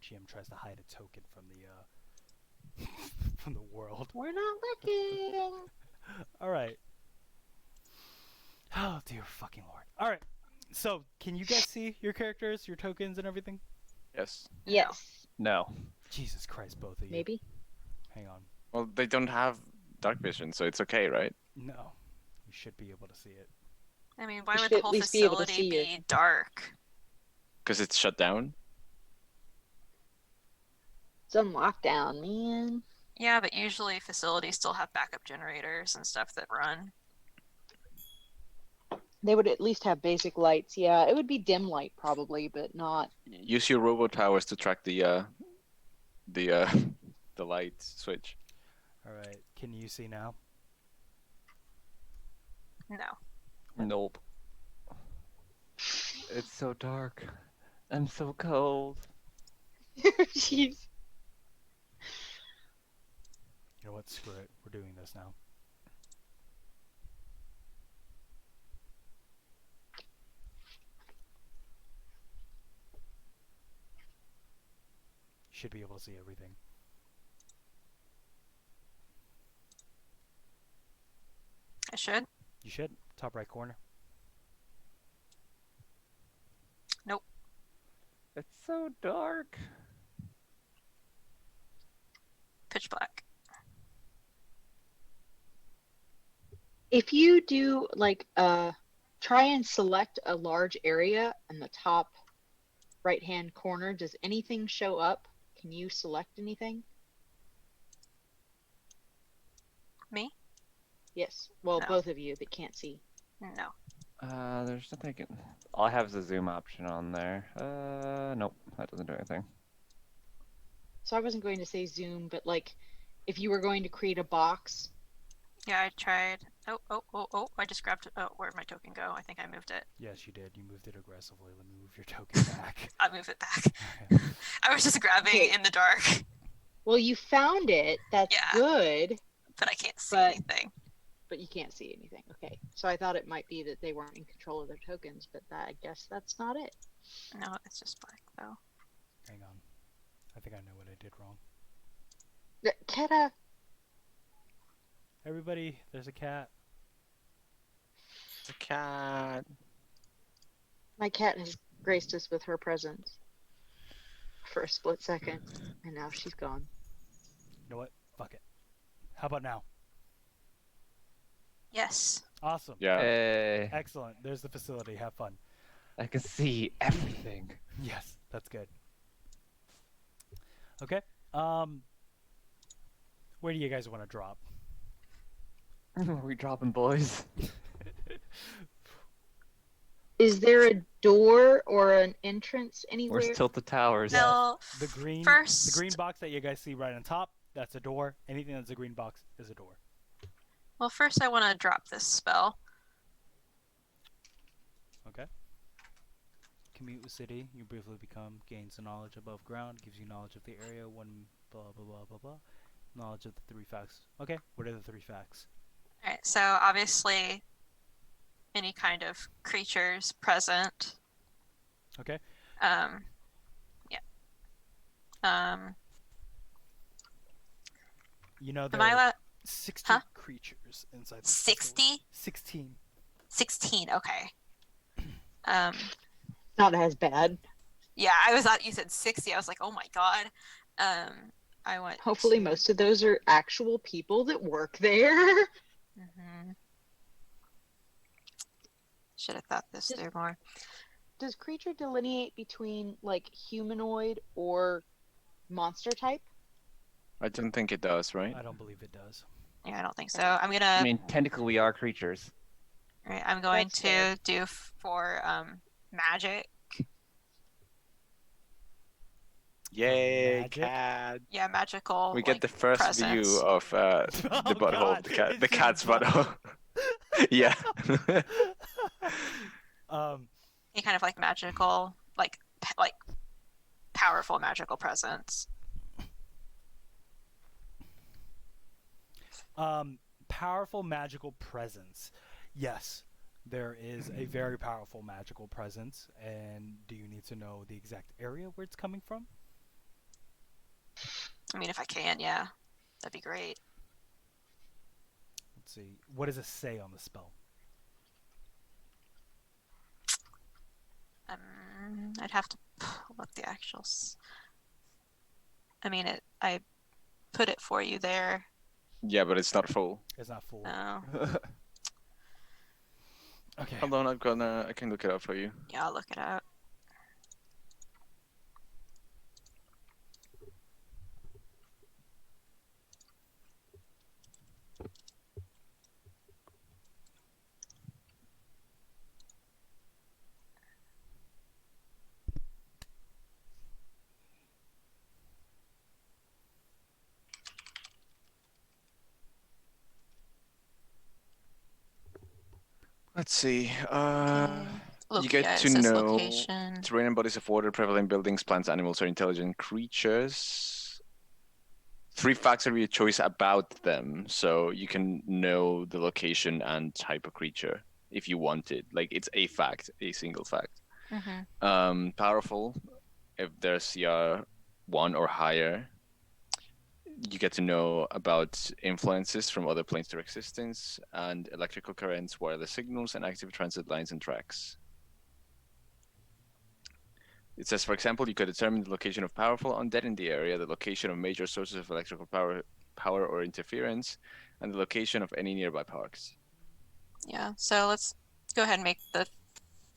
GM tries to hide a token from the from the world. we're not looking. All right. Oh dear fucking lord. All right. So, can you guys see your characters, your tokens, and everything? Yes. Yes, No. Jesus Christ, both of you. maybe. Hang on. Well, they don't have dark vision, so it's okay, right? No, you should be able to see it. I mean, why You would should the at whole least be able to facility see your- be dark? Because it's shut down. It's on lockdown, man. Yeah, but usually facilities still have backup generators and stuff that run. They would at least have basic lights. Yeah, it would be dim light probably, but not. Use your robo towers to track the the light switch. All right. Can you see now? No. Nope. It's so dark. I'm so cold. Jeez. You know what? Screw it. We're doing this now. You should be able to see everything. I should? You should. Top right corner. Nope. It's so dark. Pitch black. If you do like try and select a large area in the top right hand corner, does anything show up? Can you select anything? Me? Yes. Well, No. both of you that can't see. No. There's nothing. All I have is a zoom option on there. Nope, that doesn't do anything. So I wasn't going to say zoom, but like if you were going to create a box. Yeah, I tried. Oh, I just grabbed. Oh, where'd my token go? I think I moved it. Yes, you did. You moved it aggressively. Let me move your token back. I move it back. Okay. I was just grabbing Okay. in the dark, Well, you found it. That's Yeah. good, but I can't see But- anything. but you can't see anything. Okay. So I thought it might be that they weren't in control of their tokens, but I guess that's not it. No, it's just black though. Hang on. I think I know what I did wrong. Keta, Everybody, there's a cat. The cat. my cat has graced us with her presence for a split second, and now she's gone. You know what? Fuck it. How about now? Yes. Awesome. Yeah. Hey, Excellent. There's the facility. Have fun. I can see everything. Yes, that's good. Okay. Where do you guys want to drop? Are we dropping, boys? Is there a door or an entrance anywhere? Where's Tilt the Towers? Yes. Well, The green first. the green box that you guys see right on top, that's a door. Anything that's a green box is a door. Well, first I want to drop this spell. Okay. Commute with city. You briefly become gains the knowledge above ground. Gives you knowledge of the area. One blah blah blah blah blah. Knowledge of the 3 facts. Okay. What are the 3 facts? All right, so obviously any kind of creatures present. Okay. Yeah. You know Am there I are allowed? 60 Huh? creatures inside this facility. 60? 16. 16. Okay. Um, Not as bad. yeah, I was thought you said 60. I was like, oh my God. I want Hopefully, to. most of those are actual people that work there. Mhm. Should have thought this Does through more. does creature delineate between like humanoid or monster type? I don't think it does, right? I don't believe it does. Yeah, I don't think so. Okay, I'm I gonna. mean, technically we are creatures. Right, I'm going that's fair. to do for magic. Yay, magic? cat! Yeah, magical We get like the first view presence. of the Oh butthole god, of the cat, it's the just cat's butthole. Yeah. um Any kind of like magical, like powerful magical presence. powerful magical presence. Yes, there is a very powerful magical presence. And do you need to know the exact area where it's coming from? I mean, if I can, yeah, that'd be great. Let's see. What does it say on the spell? I'd have to pull up the actuals. I mean, I put it for you there. Yeah, but it's not full. It's not full. Oh, Okay. Hold on, I can look it up for you. yeah, I'll look it up. Let's see. You get Yeah, to it says know location. terrain and bodies of water, prevalent buildings, plants, animals, or intelligent creatures. 3 facts of your choice about them, so you can know the location and type of creature if you want it. Like it's a fact, a single fact. Powerful, if there's CR1 or higher. You get to know about influences from other planes to existence and electrical currents, wireless signals, and active transit lines and tracks. It says, for example, you could determine the location of powerful undead in the area, the location of major sources of electrical power or interference, and the location of any nearby parks. Yeah, so let's go ahead and make the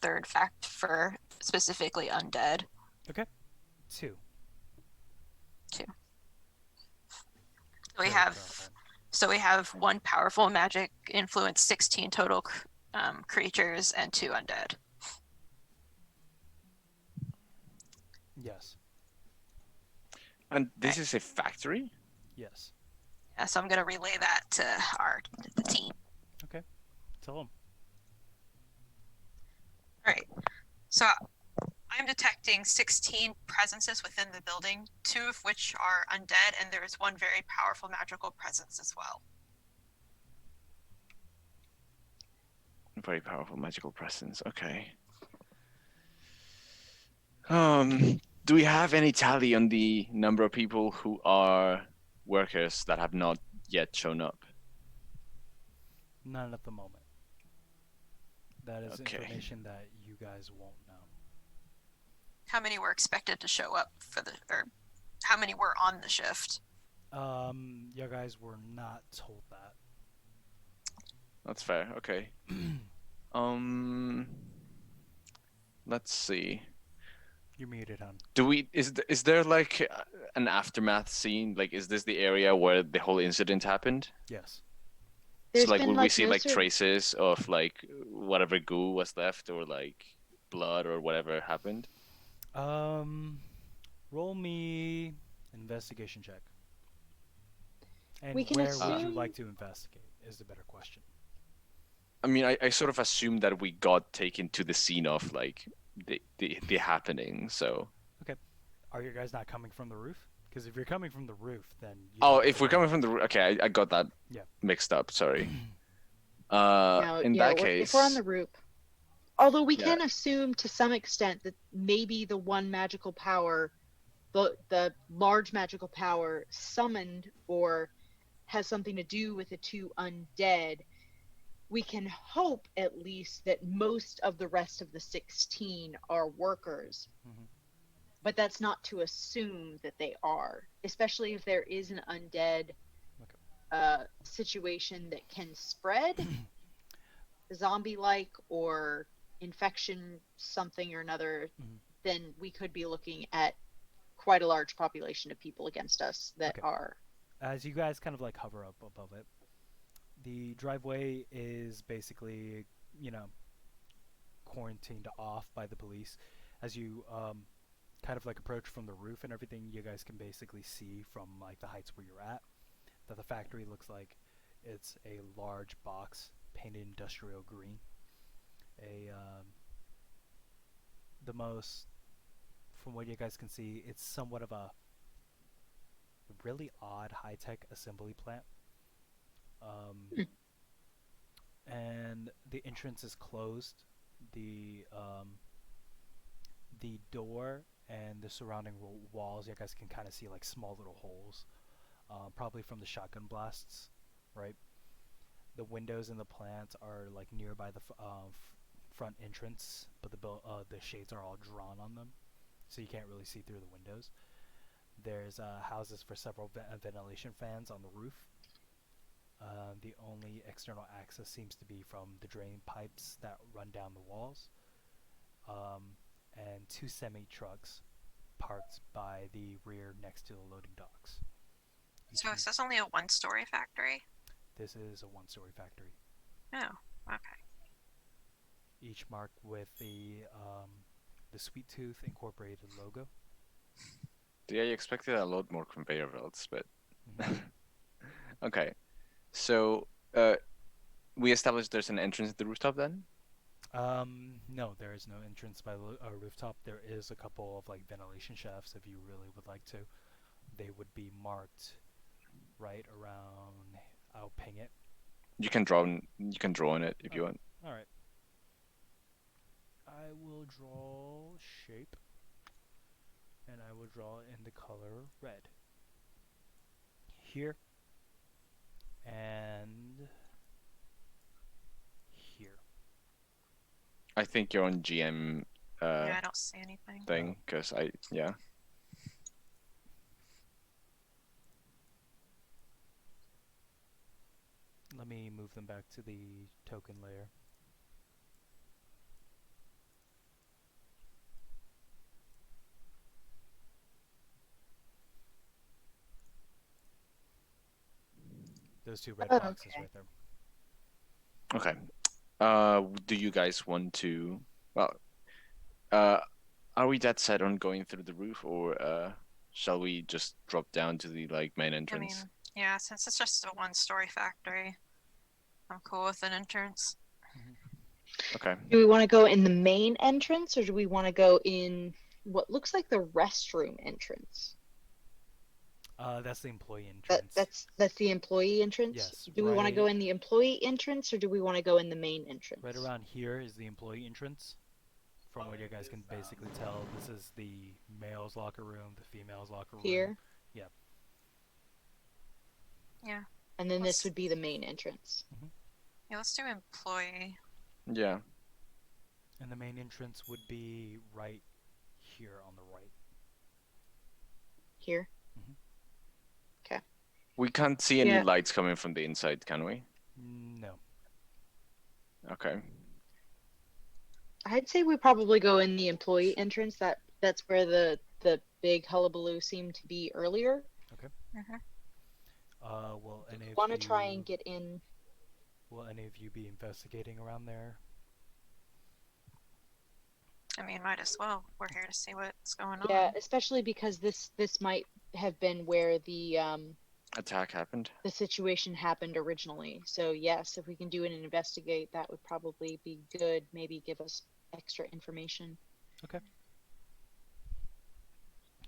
third fact for specifically undead. Okay. 2. So we Very have powerful. so we have 1 powerful magic influence, 16 total creatures, and 2 undead. Yes. And this is a factory? Yes. Yeah, so I'm gonna relay that to the team. Okay. Tell them. All right. So I'm detecting 16 presences within the building, 2 of which are undead, and there is 1 very powerful magical presence as well. Very powerful magical presence. Okay. Do we have any tally on the number of people who are workers that have not yet shown up? None at the moment. That is Okay. information that you guys won't know. How many were expected to show up or how many were on the shift? You guys were not told that. That's fair. Okay. Let's see. You're muted, hon. Is there like an aftermath scene? Like, is this the area where the whole incident happened? Yes. There's So like, been would we like see no like sort. traces of like whatever goo was left or like blood or whatever happened? Roll me investigation check. And We can where would you assume. like to investigate is the better question. I mean, I sort of assumed that we got taken to the scene of like the happening. So. Are you guys not coming from the roof? Because if you're coming from the roof, then you Oh, don't if we're have to coming from the okay, I got that Yeah. mixed up. Sorry. Now, In yeah, that if we're on case, the roof, although we yeah, can assume to some extent that maybe the one magical power, the large magical power summoned or has something to do with the two undead, we can hope at least that most of the rest of the 16 are workers. Mhm. But that's not to assume that they are, especially if there is an undead Okay. situation that can spread zombie like or infection something or another, Mhm. then we could be looking at quite a large population of people against us that Okay. are. As you guys kind of like hover up above it, the driveway is basically, you know, quarantined off by the police. As you kind of like approach from the roof and everything, you guys can basically see from like the heights where you're at that the factory looks like it's a large box painted industrial green. A The most, from what you guys can see, it's somewhat of a really odd high tech assembly plant. Um, Hmm. and the entrance is closed. The door and the surrounding walls, you guys can kind of see like small little holes, probably from the shotgun blasts, right? The windows in the plant are like nearby the front entrance, but the shades are all drawn on them, so you can't really see through the windows. There's houses for several ventilation fans on the roof. The only external access seems to be from the drain pipes that run down the walls, um, and two semi trucks parked by the rear next to the loading docks. Each So is this only a one-story factory? This is a one-story factory, Oh, okay. each marked with the Sweet Tooth Incorporated logo. yeah, you expected a lot more conveyor belts, but Mhm. okay. So, uh, we established there's an entrance to the rooftop then? No, there is no entrance by the rooftop. There is a couple of like ventilation shafts if you really would like to. They would be marked right around. I'll ping it. You can draw on it if you Oh, want. all right. I will draw shape, and I will draw in the color red here and here. I think you're on GM Yeah, I don't see anything. Oh, thing, because yeah. let me move them back to the token layer. Those two red Oh, boxes okay. right there. Okay. Do you guys want to? Well, uh, are we that set on going through the roof, or shall we just drop down to the like main I entrance? mean, yeah, since it's just a one-story factory, I'm cool with an entrance. Mhm. Okay. Do we want to go in the main entrance or do we want to go in what looks like the restroom entrance? That's the employee That entrance. that's the employee entrance. Yes, Do we want to go in the employee entrance or do we want to go in the main right entrance? around here is the employee entrance. From what you guys can basically tell, this is the male's locker room, the female's locker room. Here, Yeah. Yeah, and then this let's would be the main entrance. Hmm. yeah, let's do employee. Yeah. And the main entrance would be right here on the right. Here. Mhm. Okay. We can't see any Yeah, lights coming from the inside, can we? No. Okay. I'd say we probably go in the employee entrance. That's where the big hullabaloo seemed to be earlier. Okay. Hmm. Will Do any we of want to try and you get in? be investigating around there? I mean, might as well. We're here to see what's going Yeah, on. especially because this might have been where Attack happened. the situation happened originally. So yes, if we can do an investigate, that would probably be good. Maybe give us extra information. Okay.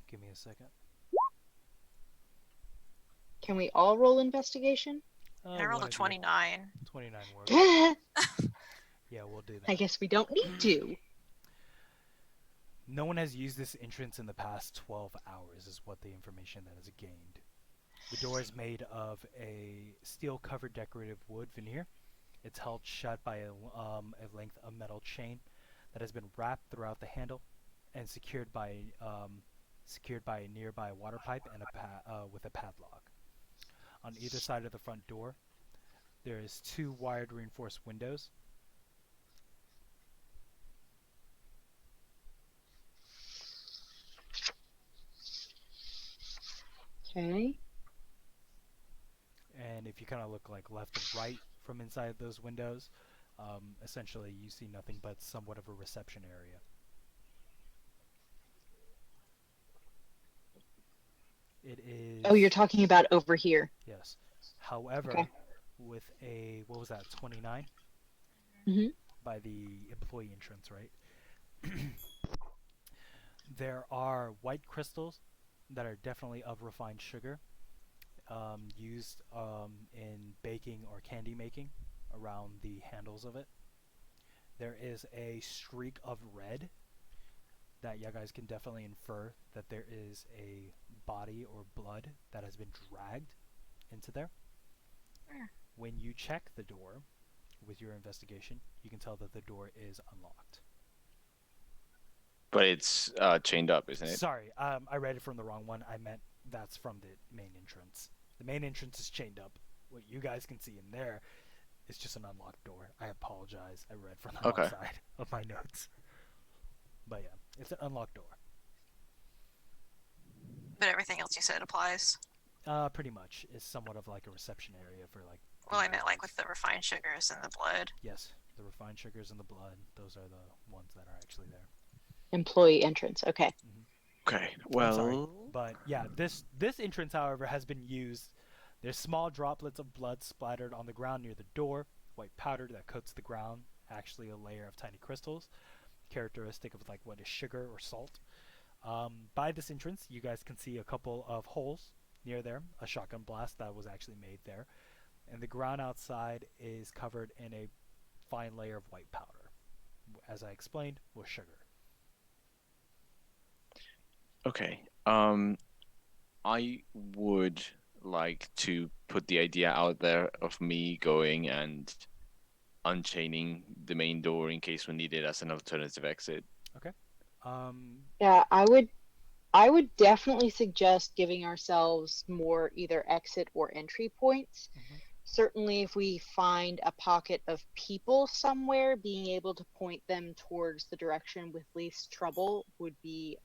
Give me a second. Can we all roll investigation? And I rolled One a of you. 29. 29 works. I Yeah, we'll do that. guess we don't need to. No one has used this entrance in the past 12 hours, is what the information that is gained. The door is made of a steel-covered decorative wood veneer. It's held shut by a length of metal chain that has been wrapped throughout the handle and secured by a nearby water pipe and with a padlock. On either side of the front door, there is two wired reinforced windows. Okay. And if you kind of look like left and right from inside those windows, essentially you see nothing but somewhat of a reception area. It Oh, you're is, talking about over here. yes. However, Okay. with a, what was that, 29 Hmm. by the employee entrance, right? There are white crystals that are definitely of refined sugar, used in baking or candy making around the handles of it. There is a streak of red that you guys can definitely infer that there is a body or blood that has been dragged into there. Hmm. When you check the door with your investigation, you can tell that the door is unlocked. But it's chained up, isn't it? Sorry, I read it from the wrong one. I meant that's from the main entrance. The main entrance is chained up. What you guys can see in there is just an unlocked door. I apologize. I read from the wrong Okay. side of my notes. But yeah, it's an unlocked door. But everything else you said applies. Pretty much. It's somewhat of like a reception area for like. Well, I meant like with the refined sugars and the blood. Yes, the refined sugars in the blood. Those are the ones that are actually there. Employee entrance. Okay. Okay. I'm sorry, Well. but yeah, this entrance, however, has been used. There's small droplets of blood splattered on the ground near the door. White powder that coats the ground, actually a layer of tiny crystals, characteristic of like what is sugar or salt. By this entrance, you guys can see a couple of holes near there, a shotgun blast that was actually made there, and the ground outside is covered in a fine layer of white powder. As I explained, was sugar. Okay. I would like to put the idea out there of me going and unchaining the main door in case we need it as an alternative exit. Okay. Um, Yeah, I would definitely suggest giving ourselves more either exit or entry points. mhm. Certainly, if we find a pocket of people somewhere, being able to point them towards the direction with least trouble would be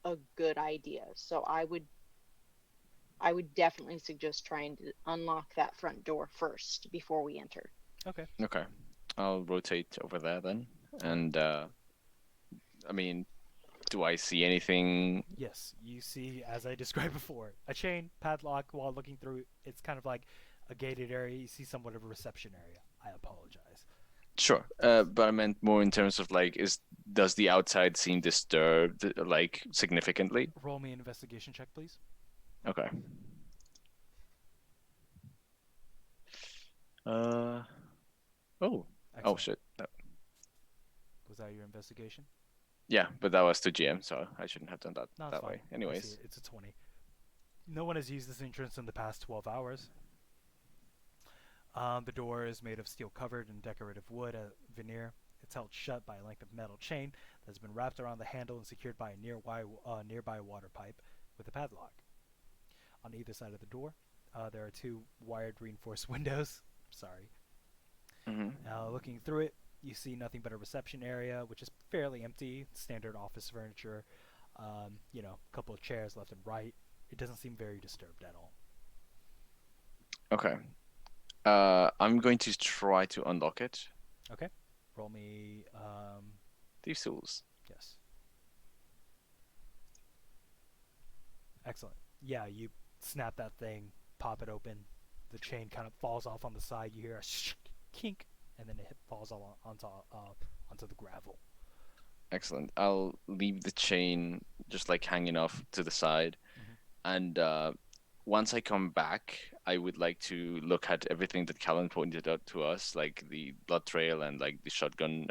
a good idea. So I would definitely suggest trying to unlock that front door first before we enter. Okay. Okay. I'll rotate over there then. All right. And I mean, do I see anything? Yes, you see, as I described before, a chain padlock. While looking through, it's kind of like a gated area. You see somewhat of a reception area. I apologize. Sure. But I meant more in terms of like, does the outside seem disturbed like significantly? Roll me an investigation check, please. Okay. Uh. Oh. Oh Excellent. shit. Was that your investigation? Yeah, but that was to GM, so I shouldn't have done that No, it's that fine. way. I see Anyways. it. It's a 20. No one has used this entrance in the past 12 hours. The door is made of steel covered and decorative wood veneer. It's held shut by a length of metal chain that has been wrapped around the handle and secured by a nearby water pipe with a padlock. On either side of the door, there are two wired reinforced windows. Sorry. Hmm. Looking through it, you see nothing but a reception area, which is fairly empty. Standard office furniture. A couple of chairs left and right. It doesn't seem very disturbed at all. Okay. I'm going to try to unlock it. Okay. Roll me. These tools. Yes. Excellent. Yeah, you snap that thing, pop it open. The chain kind of falls off on the side. You hear a kink, and then it falls onto the gravel. Excellent. I'll leave the chain just like hanging off to the side, Mhm. and once I come back, I would like to look at everything that Callan pointed out to us, like the blood trail and like the shotgun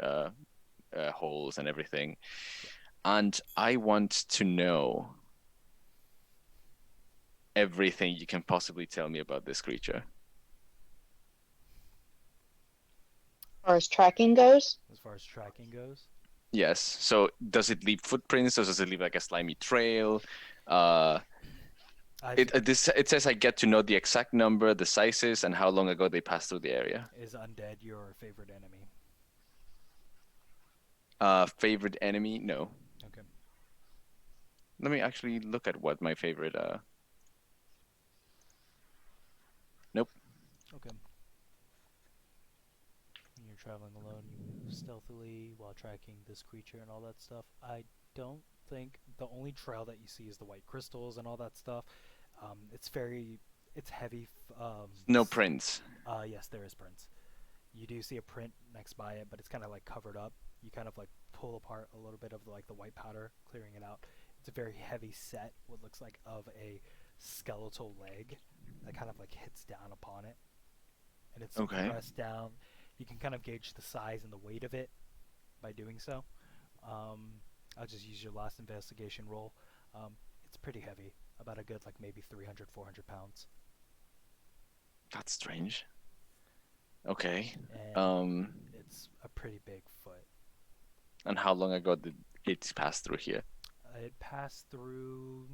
holes and everything. Yeah. And I want to know everything you can possibly tell me about this creature. As far as tracking goes, As far as tracking goes, Yes. So does it leave footprints? Or does it leave like a slimy trail? Uh, I've it says I get to know the exact number, the sizes, and how long ago they passed through the area. is undead your favorite enemy? Favorite enemy? No. Okay. Let me actually look at what my favorite. Nope. Okay. When you're traveling alone, you move stealthily while tracking this creature and all that stuff. I don't think the only trail that you see is the white crystals and all that stuff. It's heavy. No prints. Yes, there is prints. You do see a print next by it, but it's kind of like covered up. You kind of like pull apart a little bit of like the white powder, clearing it out. It's a very heavy set, what looks like of a skeletal leg that kind of like hits down upon it, and it's Okay. pressed down. You can kind of gauge the size and the weight of it by doing so. I'll just use your last investigation roll. It's pretty heavy, about a good like maybe 300, 400 pounds. That's strange. Okay. And it's a pretty big foot. And how long ago did it pass through here? It passed through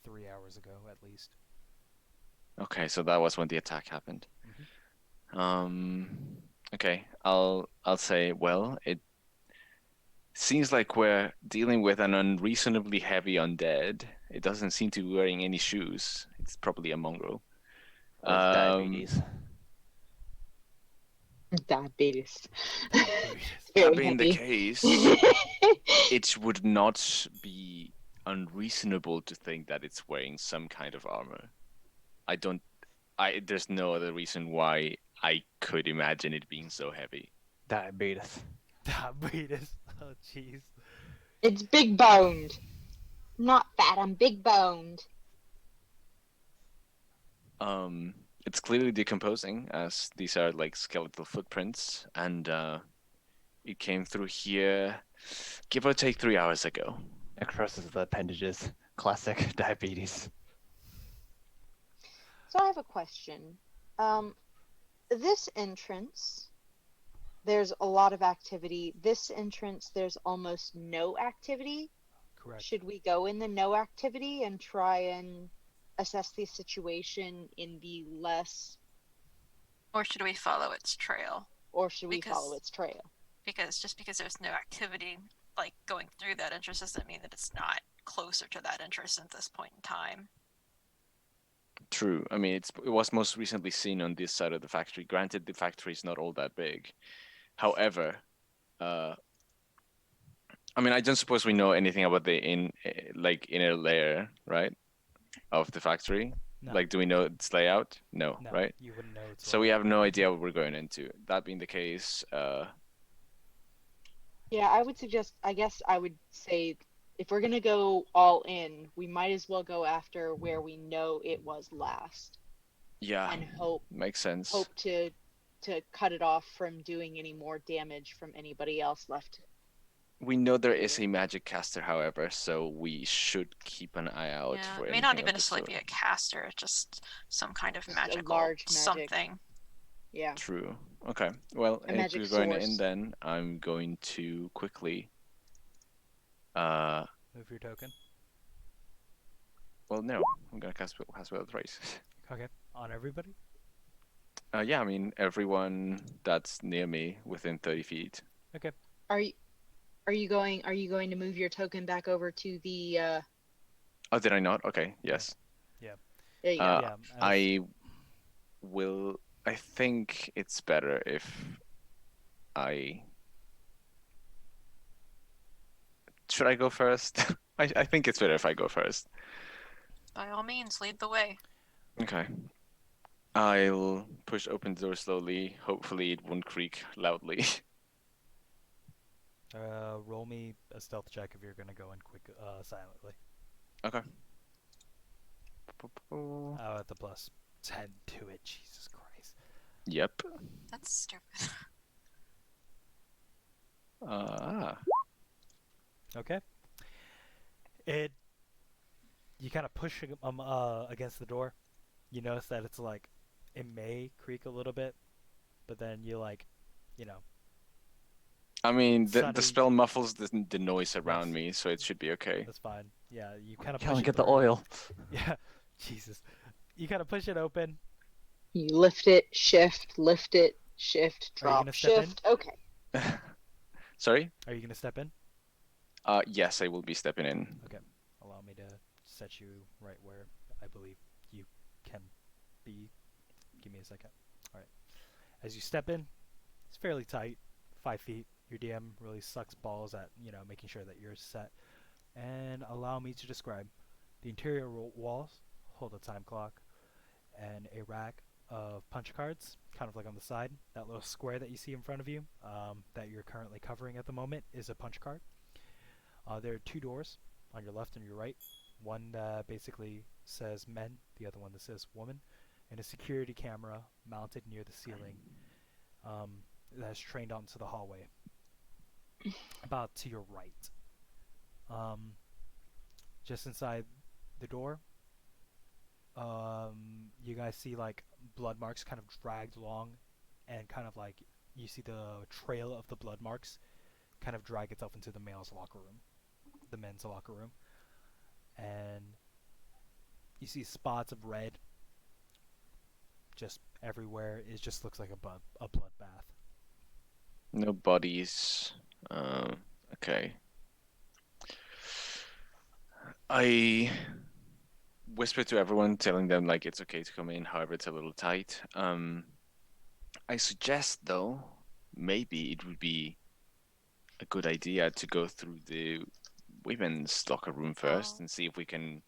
3 hours ago at least. Okay, so that was when the attack happened. Mm-hmm. Okay, I'll say, well, it seems like we're dealing with an unreasonably heavy undead. It doesn't seem to be wearing any shoes. It's probably a mongrel. Or it's diabetes. diabetes. Diabetes. That Very being the heavy. case, it would not be unreasonable to think that it's wearing some kind of armor. There's no other reason why I could imagine it being so heavy. Diabetes. Diabetes. Oh, jeez. It's big boned. I'm not fat, I'm big boned. It's clearly decomposing, as these are like skeletal footprints, and it came through here, give or take 3 hours ago. Necrosis of the appendages. Classic diabetes. So I have a question. This entrance, there's a lot of activity. This entrance, there's almost no activity. Correct. Should we go in the no activity and try and assess the situation in the less, Or should we follow its trail? or should we Because- follow its trail? Because just because there's no activity, like going through that entrance doesn't mean that it's not closer to that entrance at this point in time. True. I mean, it was most recently seen on this side of the factory. Granted, the factory is not all that big. However, I mean, I don't suppose we know anything about the inner layer, right, of the factory. No. Like, do we know its layout? No, No, right? you wouldn't know it's So we have no idea what we're going into. That being the case, Yeah, I would suggest, I guess I would say, if we're gonna go all in, we might as well go after where we know it was last, yeah, and hope makes sense. to cut it off from doing any more damage from anybody else left. We know there is a magic caster, however, so we should keep an eye out Yeah, for it may anything not of even the necessarily sort. be a caster, it's just some kind of Just a magical large magic. something. Yeah. True. Okay. Well, A if magic we're going in, source. then I'm going to quickly. Well, Move your token. no, I'm gonna cast Will Trace. Okay. On everybody? Yeah, I mean everyone that's near me within 30 feet. Okay. Are you going to move your token back over to the Oh, did I not? Okay. Yes. there you go. Yeah. I will. I think it's better if I. Should I go first? I think it's better if I go first. By all means, lead the way. Okay. I'll push open the door slowly. Hopefully, it won't creak loudly. Roll me a stealth check if you're gonna go in quick, silently. Okay. Oh. At the +10 to it. Jesus Christ. Yep. That's stupid. Ah. Okay. It. You kind of push against the door. You notice that it's like it may creak a little bit, but then you like, you know, I mean, the suddenly spell muffles the noise around yes, me, so it should be okay. that's fine. Yeah, you kind of push Callan, it get the through. oil. Yeah, Jesus. You kind of push it open. You lift it, shift, Are you drop, gonna step in? shift. Okay. Sorry? Are you gonna step in? Yes, I will be stepping in. Okay. Allow me to set you right where I believe you can be. Give me a second. All right. As you step in, it's fairly tight, 5 feet. Your DM really sucks balls at making sure that you're set. And allow me to describe the interior walls hold a time clock and a rack of punch cards, kind of like on the side. That little square that you see in front of you, that you're currently covering at the moment, is a punch card. There are two doors on your left and your right. One that basically says men, the other one that says woman, and a security camera mounted near the ceiling that's trained onto the hallway. About to your right. Just inside the door, you guys see like blood marks kind of dragged along, and kind of like you see the trail of the blood marks kind of drag itself into the men's locker room, and you see spots of red just everywhere. It just looks like a bloodbath. No bodies. Okay. I whisper to everyone, telling them like it's okay to come in, however it's a little tight. I suggest though, maybe it would be a good idea to go through the women's locker room first Well, and see if we can.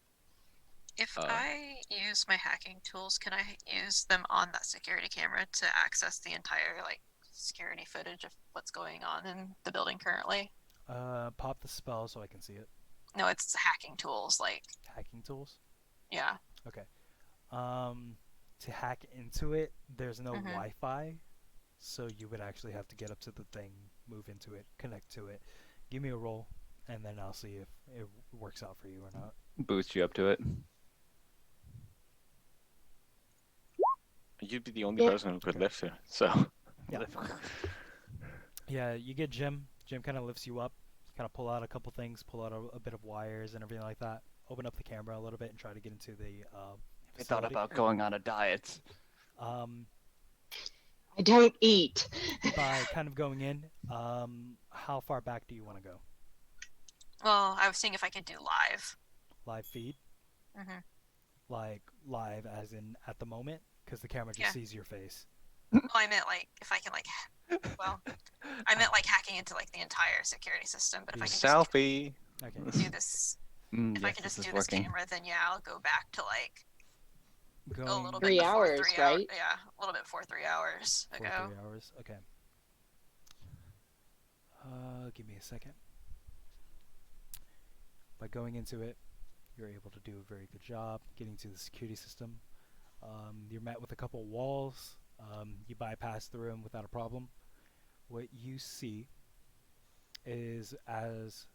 if Uh, I use my hacking tools, can I use them on that security camera to access the entire like security footage of what's going on in the building currently? Pop the spell so I can see it. No, it's hacking tools. Like, Hacking tools. yeah. Okay. To hack into it, there's no Mhm. Wi-Fi, so you would actually have to get up to the thing, move into it, connect to it. Give me a roll, and then I'll see if it works out for you or not. Boost you up to it. you'd be the only Yeah. person who could Okay. lift her, so. Yeah. Yeah, you get Jim. Jim kind of lifts you up. Kind of pull out a couple things, pull out a bit of wires and everything like that. Open up the camera a little bit and try to get into the I thought facility. about going on a diet. Um, I don't eat. by kind of going in, how far back do you want to go? Well, I was seeing if I could do live. Live feed? Mhm. Like live as in at the moment? Because the camera just Yeah. sees your face. Well, I meant like if I can like, well, I meant like hacking into like the entire security system. But if I can just Selfie. Okay. do this, if I Yes, can this just is do this working. camera, then yeah, I'll go back to like a Going little bit 3 before hours, 3 hours. right? Yeah, a little bit before 3 hours for ago. 3 hours. Okay. Give me a second. By going into it, you're able to do a very good job getting to the security system. You're met with a couple walls. You bypass through them without a problem. What you see is as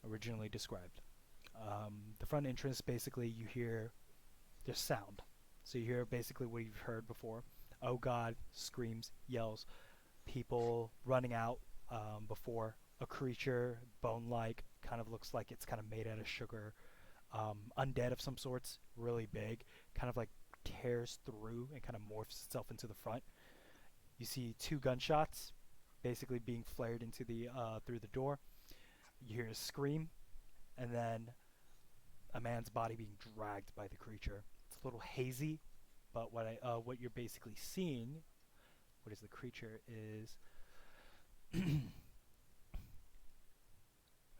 originally described. The front entrance, basically, you hear just sound. So you hear basically what you've heard before. Oh God, screams, yells, people running out before a creature, bone-like, kind of looks like it's kind of made out of sugar, undead of some sorts, really big, kind of like tears through and kind of morphs itself into the front. You see two gunshots, basically being flared into the through the door. You hear a scream, and then a man's body being dragged by the creature. It's a little hazy, but what you're basically seeing, what is the creature is a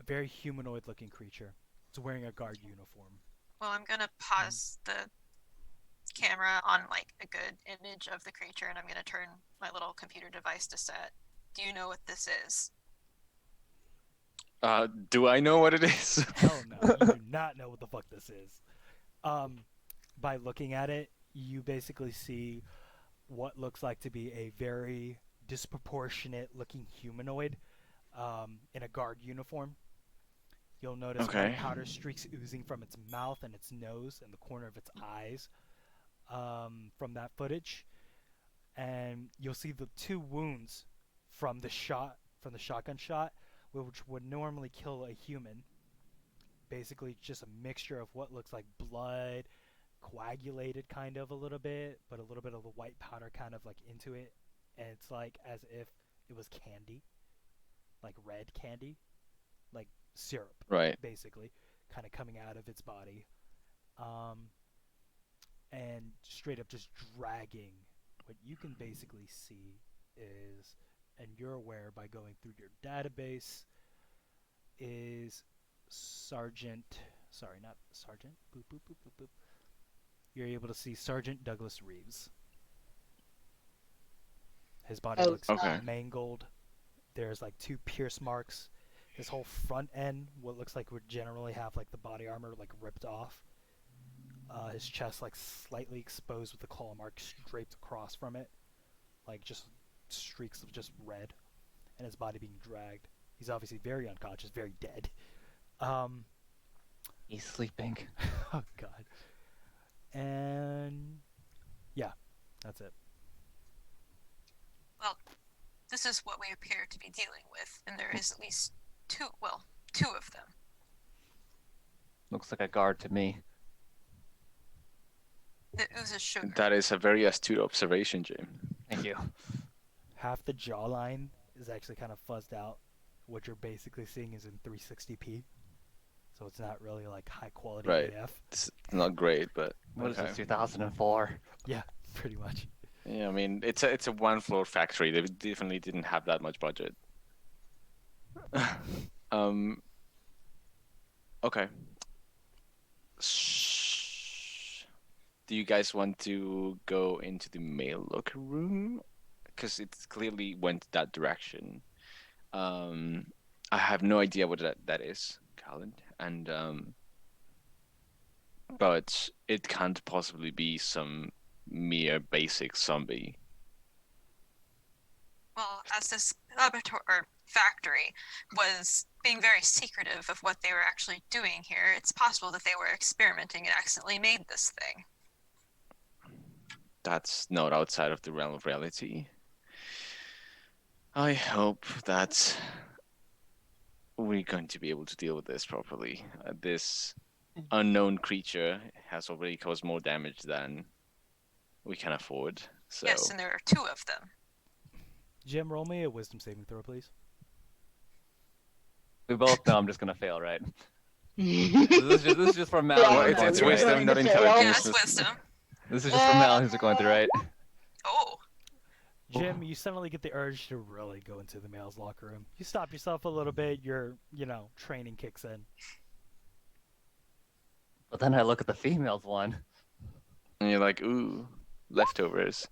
very humanoid-looking creature. It's wearing a guard uniform. Well, I'm gonna pause the camera on like a good image of the creature, and I'm gonna turn my little computer device to set. Do you know what this is? Do I know what it is? Hell no, you do not know what the fuck this is. by looking at it, you basically see what looks like to be a very disproportionate looking humanoid in a guard uniform. You'll notice white Okay. powder streaks oozing from its mouth and its nose and the corner of its eyes from that footage. And you'll see the two wounds from the shotgun shot, which would normally kill a human. Basically, just a mixture of what looks like blood, coagulated kind of a little bit, but a little bit of the white powder kind of like into it, and it's like as if it was candy, like red candy, like syrup, Right. basically, kind of coming out of its body, um, and straight up just dragging. What you can basically see is, and you're aware by going through your database, is Sergeant. Sorry, not Sergeant. Boop boop boop boop boop. You're able to see Sergeant Douglas Reeves. His body Oh, looks Okay. mangled. There's like two pierce marks. His whole front end, what looks like would generally have like the body armor like ripped off. His chest like slightly exposed with the claw marks draped across from it, like just streaks of just red, and his body being dragged. He's obviously very unconscious, very dead. Um, He's sleeping. oh god. And yeah, that's it. Well, this is what we appear to be dealing with, and there is at least two, well, two of them. Looks like a guard to me. It oozes sugar. That is a very astute observation, Jim. Thank you. Half the jawline is actually kind of fuzzed out. What you're basically seeing is in 360p, so it's not really like high quality Right. AF. It's not great, but What is okay. this, 2004? Yeah, pretty much. Yeah, I mean, it's a one floor factory. They definitely didn't have that much budget. um. Okay. Do you guys want to go into the male locker room? Because it clearly went that direction. Um, I have no idea what that is, Callan, and but it can't possibly be some mere basic zombie. Well, as this laboratory or factory was being very secretive of what they were actually doing here, it's possible that they were experimenting and accidentally made this thing. That's not outside of the realm of reality. I hope that we're going to be able to deal with this properly. This unknown creature has already caused more damage than we can afford. So Yes, and there are two of them. Jim, roll me a wisdom saving throw, please. We both know I'm just gonna fail, right? yeah, This is just from Mal. Well, who's going it's through it. wisdom, not Yeah, intelligence. it's wisdom. This is just from Mal who's going through, right? Oh, Jim, you suddenly get the urge to really go into the male's locker room. You stop yourself a little bit. Your, training kicks in. But then I look at the females one. And you're like, ooh, leftovers.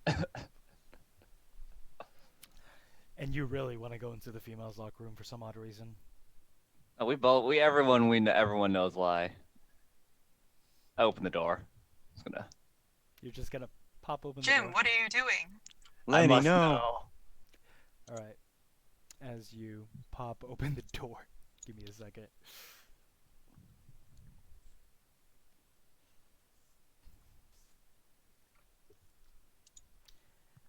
And you really want to go into the female's locker room for some odd reason. Oh, everyone knows why. I open the door. Just gonna. You're just gonna pop open the Jim, door. what are you doing? I Lenny, must no. know. All right. As you pop open the door, give me a second.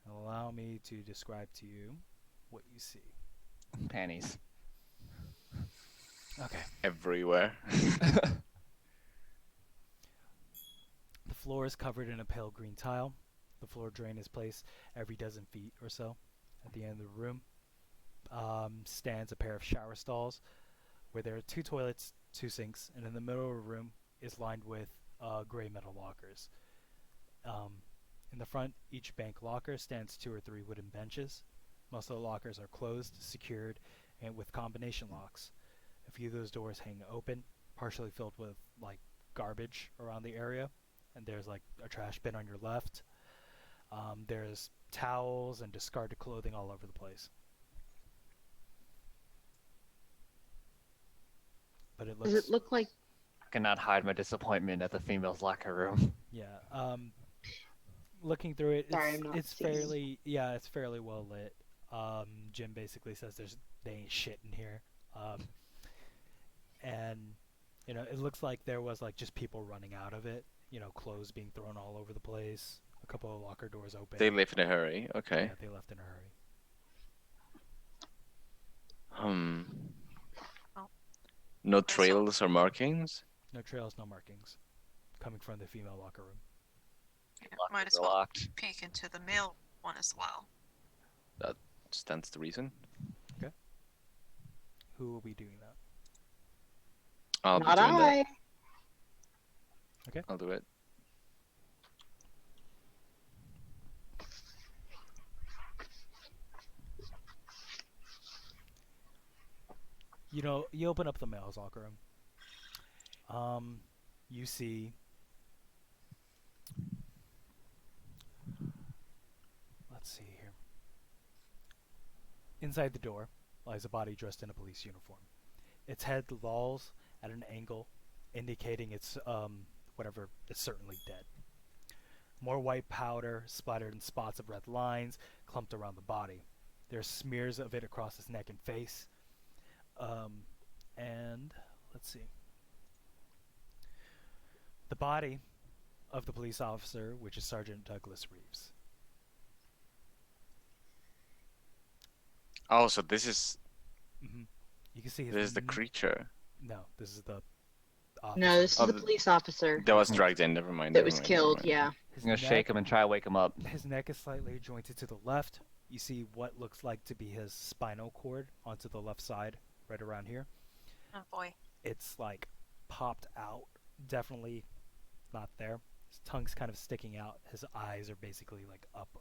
Allow me to describe to you what you see. Panties. Okay. Everywhere. The floor is covered in a pale green tile. The floor drain is placed every dozen feet or so. At the end of the room stands a pair of shower stalls where there are two toilets, two sinks, and in the middle of the room is lined with gray metal lockers. In the front, each bank locker stands 2 or 3 wooden benches. Most of the lockers are closed, secured, and with combination locks. A few of those doors hang open, partially filled with like garbage around the area, and there's like a trash bin on your left. There's towels and discarded clothing all over the place. But it looks Does it look like cannot hide my disappointment at the females' locker room. Yeah. Looking through it, Sorry, I'm not it's seeing. it's fairly well lit. Jim basically says they ain't shit in here. And it looks like there was like just people running out of it. Clothes being thrown all over the place. A couple of locker doors open. They live in a hurry. Okay. Yeah, they left in a hurry. Hmm. Oh. No Okay, so- trails or markings. No trails, no markings. Coming from the female locker room. Might as Lockers are well locked. peek into the male one as well. That stands to reason. Who will be doing that? I'll be Not doing that. I. I'll do it. You open up the male's locker room. You see. Let's see here. Inside the door lies a body dressed in a police uniform. Its head lolls at an angle, indicating it's whatever is certainly dead. More white powder splattered in spots of red lines clumped around the body. There are smears of it across his neck and face. And let's see. The body of the police officer, which is Sergeant Douglas Reeves. Oh, so this is You can see his. this is the creature No, this is the officer. No, this is Of the the- police officer that was dragged in. Never mind. that never was mind, never killed. mind. Yeah. His I'm gonna shake him and try to wake him up. His neck is slightly jointed to the left. You see what looks like to be his spinal cord onto the left side, right around here. Oh boy. It's like popped out. Definitely not there. His tongue's kind of sticking out. His eyes are basically like up,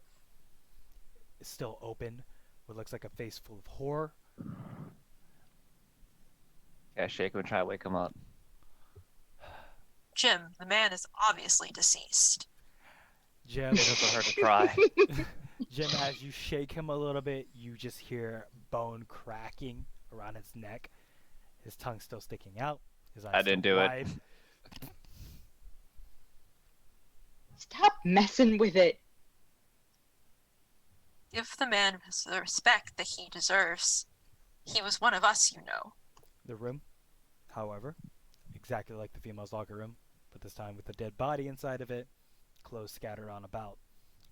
still open. What looks like a face full of horror. Yeah, shake him and try to wake him up. Jim, the man is obviously deceased. Jim, It doesn't hurt to try. Jim, as you shake him a little bit, you just hear bone cracking around his neck. His tongue still sticking out. His eyes I didn't still do it. wide. Stop messing with it. Give the man the respect that he deserves. He was one of us, you know. The room, however, exactly like the female's locker room, but this time with a dead body inside of it, clothes scattered on about,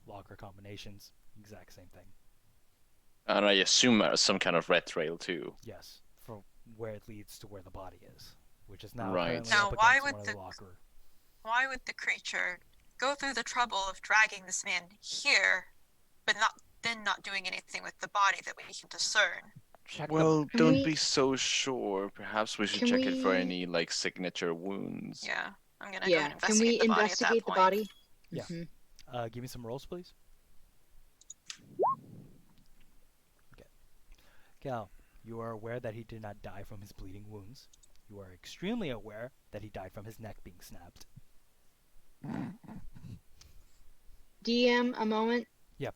locker combinations, exact same thing. And I assume some kind of red trail too. Yes, for where it leads to where the body is, which is now Right. currently Now, up why against would one of the- the locker. Why would the creature go through the trouble of dragging this man here, but not doing anything with the body that we can discern? Check Well, Can don't we- be so sure. Perhaps we should Can check it for we- any like signature wounds. Yeah, I'm gonna go Yeah. and Can we investigate the body at that investigate the point. body? Yeah. Mhm. Give me some rolls, please. Okay. Cal, you are aware that he did not die from his bleeding wounds. You are extremely aware that he died from his neck being snapped. DM, a moment. Yep.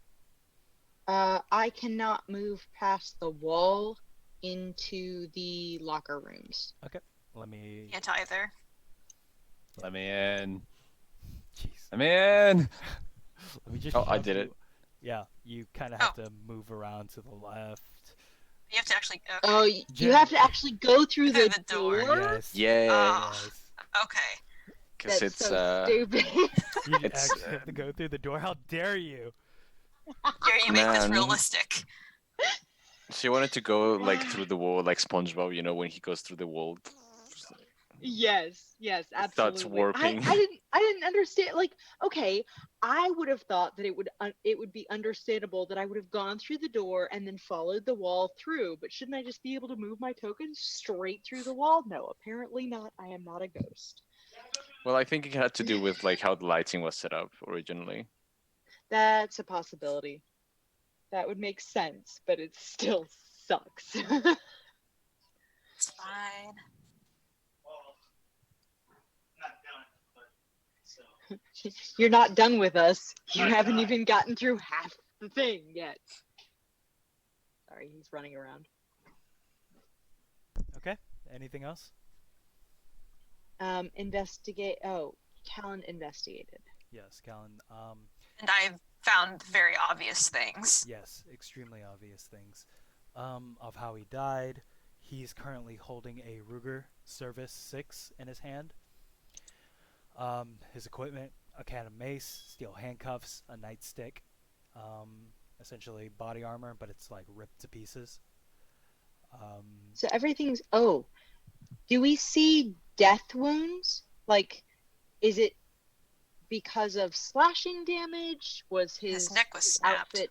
I cannot move past the wall into the locker rooms. Let me. Can't either. Let me in. Jeez. I'm in. Let me just. Oh, I shove did you- it. Yeah, you kind of have to move around to the left. You have to actually. Okay. Oh, you Jen- have to actually go through Through the the door. door? Yes. Yeah, Ah. Yes. Okay. because That's it's so stupid. You It's, actually have to go through the door. How dare you? Here, you make this Man. realistic. she wanted to go like through the wall, like SpongeBob. You know when he goes through the wall. Yes, absolutely. Starts warping. I didn't understand. Like, okay, I would have thought that it would be understandable that I would have gone through the door and then followed the wall through. But shouldn't I just be able to move my tokens straight through the wall? No, apparently not. I am not a ghost. Well, I think it had to do with like how the lighting was set up originally. That's a possibility. That would make sense, but it still sucks. It's fine. You're not done with us. You haven't even gotten through half the thing yet. Sorry, he's running around. Okay. Anything else? Investigate. Oh, Callan investigated. Yes, Callan. And I've found very obvious things. Yes, extremely obvious things. Of how he died. He's currently holding a Ruger Service 6 in his hand. His equipment, a can of mace, steel handcuffs, a nightstick, essentially body armor, but it's like ripped to pieces. So everything's. Oh, do we see death wounds? Like, is it because of slashing damage? Was His neck was snapped. outfit?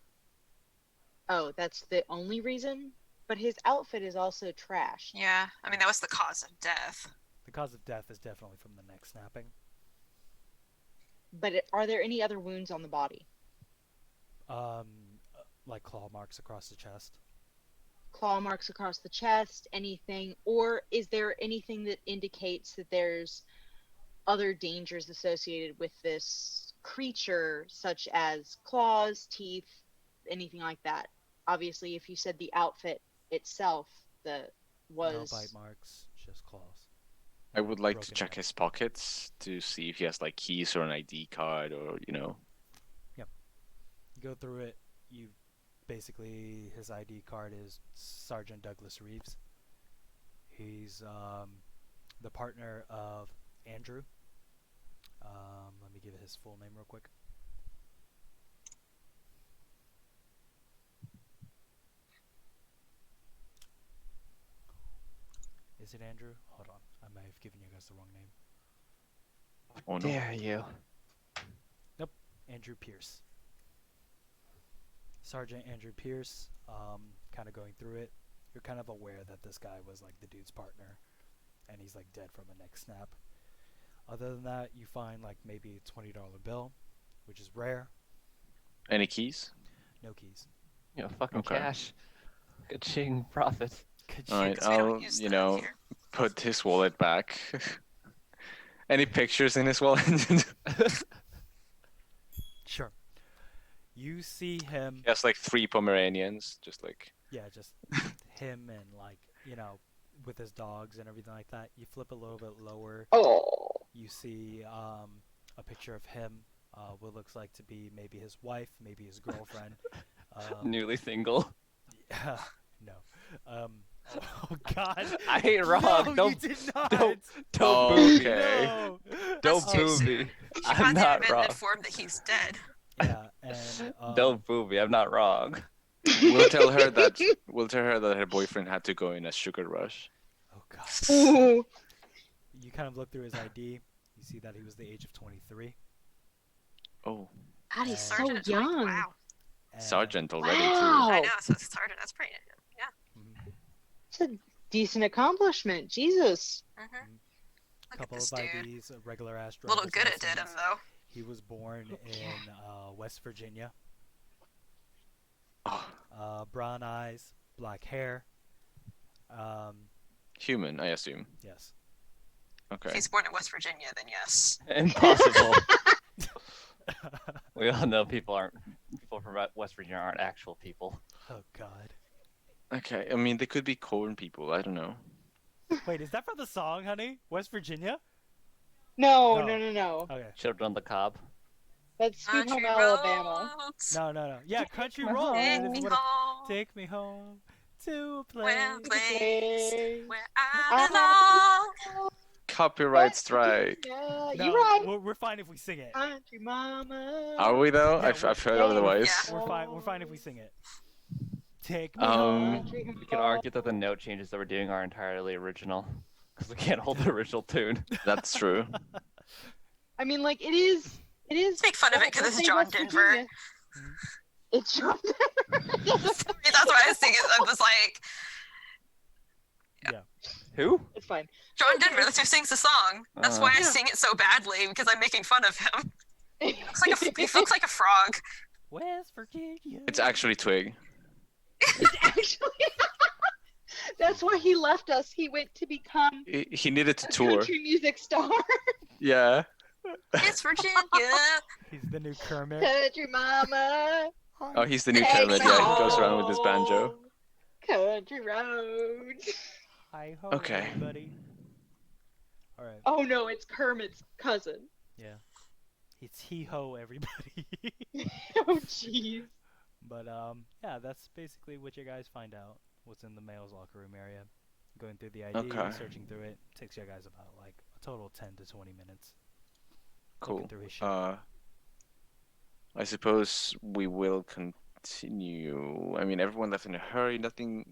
Oh, that's the only reason? But his outfit is also trashed. Yeah, I mean, that was the cause of death. The cause of death is definitely from the neck snapping. But are there any other wounds on the body? Like claw marks across the chest. Claw marks across the chest, anything? Or is there anything that indicates that there's other dangers associated with this creature, such as claws, teeth, anything like that? Obviously, if you said the outfit itself was No bite marks, just claws. I would like to Broken check neck. his pockets to see if he has like keys or an ID card or You go through it. You basically, his ID card is Sergeant Douglas Reeves. He's the partner of Andrew. Let me give his full name real quick. Is it Andrew? Hold on. I may have given you guys the wrong name. Oh no. Dare you? Andrew Pierce. Sergeant Andrew Pierce, kind of going through it. You're kind of aware that this guy was like the dude's partner, and he's like dead from a neck snap. Other than that, you find like maybe a $20 bill, which is rare. Any keys? No keys. You know, fucking Okay. cash. Ka-ching, profit. Good All right, shit. 'Cause we don't I'll use that here. put his wallet back. Any pictures in his wallet? Sure. You see him. He has like 3 Pomeranians, just like. Yeah, just him and like, you know, with his dogs and everything like that. You flip a little bit lower. Oh. You see a picture of him. What looks like to be maybe his wife, maybe his girlfriend. Newly single. Yeah, no. Oh God. I ain't wrong. No, don't you did not. don't Oh, boo me. okay. No. Don't That's too boo soon. me. You I'm hadn't not even wrong. informed that he's dead. Yeah, and Don't boo me. I'm not wrong. We'll tell her that her boyfriend had to go in a sugar rush. oh God. Ooh. You kind of look through his ID. You see that he was the age of 23. Oh, God, he's so Sergeant, young. wow. And, sergeant already Wow. I know, so it's Sergeant. That's pretty. Yeah. mhm, It's a decent accomplishment. Jesus. Mm-hmm. Look at couple this of dude. IDs, a regular ass A little driver's good at did him license. though. He was born Okay. in West Virginia. too. Brown eyes, black hair. Human, I assume. Yes. If Okay. he's born in West Virginia, then yes. Impossible. We all know people from West Virginia aren't actual people. Oh God. Okay. I mean, they could be corn people. I don't know. Wait, is that from the song, honey? West Virginia? No, No. no, no, no. Okay. Children on the Cob. That's Sweet Home Country Alabama. roads, No. Yeah, Country me Road. home. take Is me what home, take me home to a place. where To the place place where I I belong. Copyright West strike. Virginia. No, You're right. we're fine if we sing it. Country mama. Are we though? Yeah, I've heard yeah. otherwise. Yeah. We're fine if we sing it. Take me Um, home. Country We can argue that the note changes that we're doing are entirely original, because we can't hold the original tune. That's true. I mean, like, it is. Let's make fun of it because let's it's say John West Denver. Virginia. It's John Denver. That's why I was thinking. I was like, Who? It's fine. John Denver. That's who sings the song. That's why I Yeah. sing it so badly because I'm making fun of him. He looks like a frog. West Virginia. It's actually Twig. It's actually. That's why he left us. He went to become He needed to a tour. country music star. Yeah. It's Virginia. He's the new Kermit. Country mama. Oh, he's the new Take Kermit. me Yeah, he goes around with his banjo. home. Country roads. Hi ho, Okay. everybody. All right. Oh no, it's Kermit's cousin. Yeah. It's hee ho, everybody. Oh jeez. But yeah, that's basically what you guys find out. What's in the male's locker room area. Going through the ID, Okay. searching through it, takes you guys about like a total of 10 to 20 minutes. Looking Cool. through his shit. I suppose we will continue. I mean, everyone left in a hurry. Nothing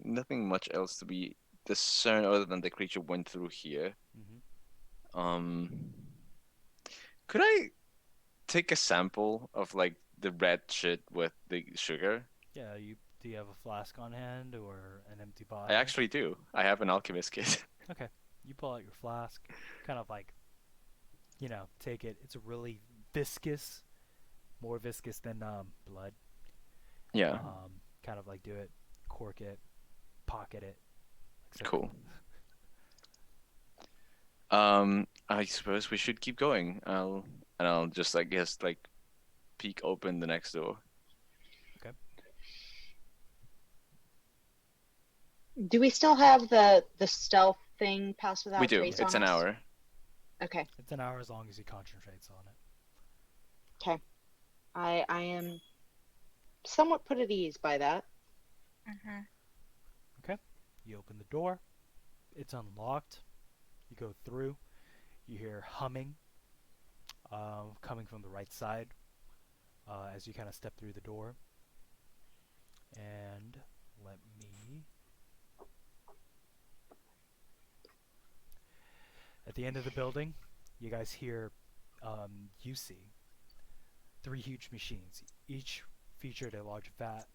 much else to be discerned other than the creature went through here. Um, could I take a sample of like the red shit with the sugar? Yeah, do you have a flask on hand or an empty I bottle? actually do. I have an alchemist kit. Okay. You pull out your flask, kind of like, take it. It's really viscous, more viscous than blood. Yeah, Kind of like do it, cork it, pocket it. Like so. cool. I suppose we should keep going. I'll just I guess like peek open the next door. Okay. Do we still have the stealth thing pass without We do. trace It's on an us? hour. Okay. It's an hour as long as he concentrates on it. Okay. I am somewhat put at ease by that. Mm-hmm. Okay. You open the door. It's unlocked. You go through. You hear humming coming from the right side as you kind of step through the door. And let me... At the end of the building, you guys hear, you see, 3 huge machines. Each featured a large vat,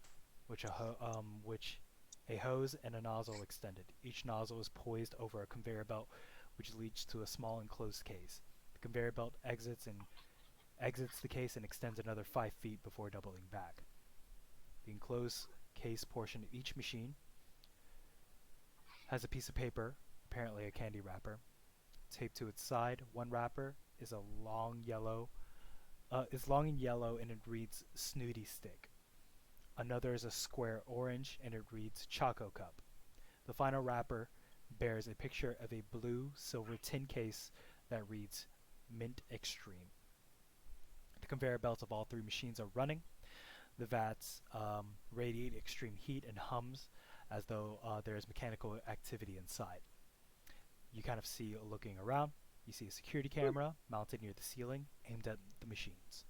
which a hose and a nozzle extended. Each nozzle is poised over a conveyor belt, which leads to a small enclosed case. The conveyor belt exits the case and extends another 5 feet before doubling back. The enclosed case portion of each machine has a piece of paper, apparently a candy wrapper, taped to its side. One wrapper is long and yellow, and it reads Snooty Stick. Another is a square orange, and it reads Choco Cup. The final wrapper bears a picture of a blue silver tin case that reads Mint Extreme. The conveyor belts of all 3 machines are running. The vats radiate extreme heat and hums as though there is mechanical activity inside. You kind of see, looking around, you see a security camera mounted near the ceiling aimed at the machines.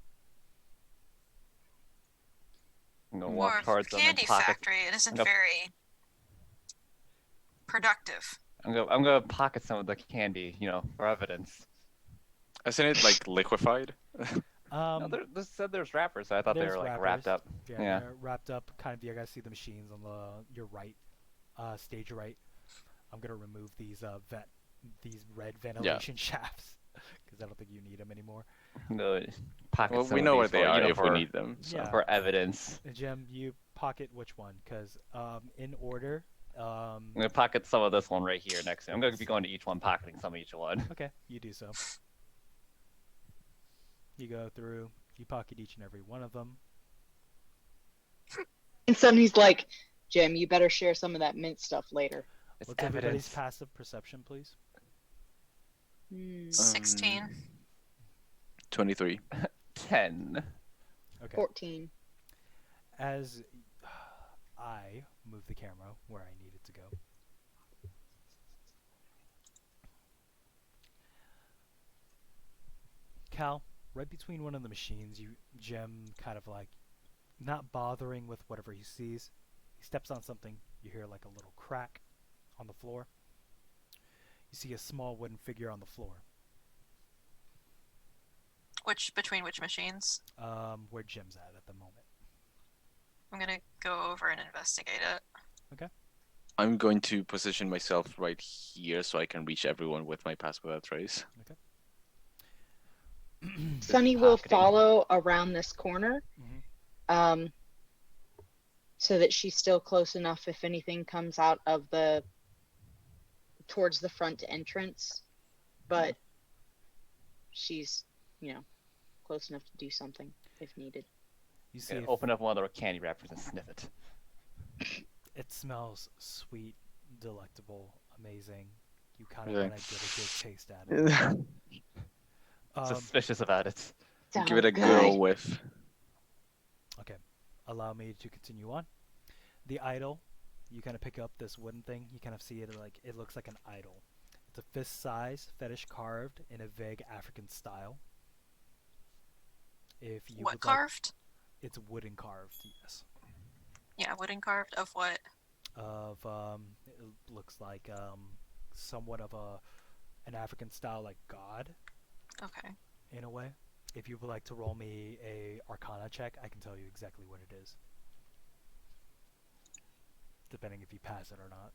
I'm gonna More walk of a towards them and candy pocket. factory. It isn't Yep. very productive. I'm gonna pocket some of the candy, for evidence. Isn't it like liquefied? No, this said there's wrappers, so I thought they There's were like wrappers. wrapped up. Yeah, Yeah. they're wrapped up. Kind of, you guys see the machines on your right, stage right. I'm gonna remove these red ventilation shafts because I don't think you need them anymore. No, pocket Well, some we of know these where they for, are if we for, need them. So. Yeah. for evidence. Jim, you pocket which one? Because in order. I'm gonna pocket some of this one right here next to me. I'm gonna be going to each one, pocketing some of each one. Okay, you do so. You go through. You pocket each and every one of them. And Sonny's like, Jim, you better share some of that mint stuff later. It's What's everybody's evidence. passive perception, please? 16. 23. 10. Okay. 14. As I move the camera where I need it to go. Cal, right between one of the machines, Jim kind of like not bothering with whatever he sees. He steps on something. You hear like a little crack on the floor. You see a small wooden figure on the floor. Between which machines? Where Jim's at the moment. I'm gonna go over and investigate it. Okay. I'm going to position myself right here so I can reach everyone with my pass without trace. Okay. Sonny will pocketing. follow around this corner, Mhm. so that she's still close enough if anything comes out of towards the front entrance, but she's, close enough to do something if needed. You see Open up one of the candy wrappers and sniff it. it smells sweet, delectable, amazing. You kind of Okay. want to get a good taste at it. Suspicious about it. Give it Sounds a good good. old whiff. Okay, allow me to continue on. The idol, you kind of pick up this wooden thing. You kind of see it like it looks like an idol. It's a fist-size fetish carved in a vague African style. If you What would like, carved? it's wooden carved. Yes. Yeah, wooden carved of what? Of it looks like somewhat of an African style like god Okay. in a way. If you would like to roll me a Arcana check, I can tell you exactly what it is, depending if you pass it or not.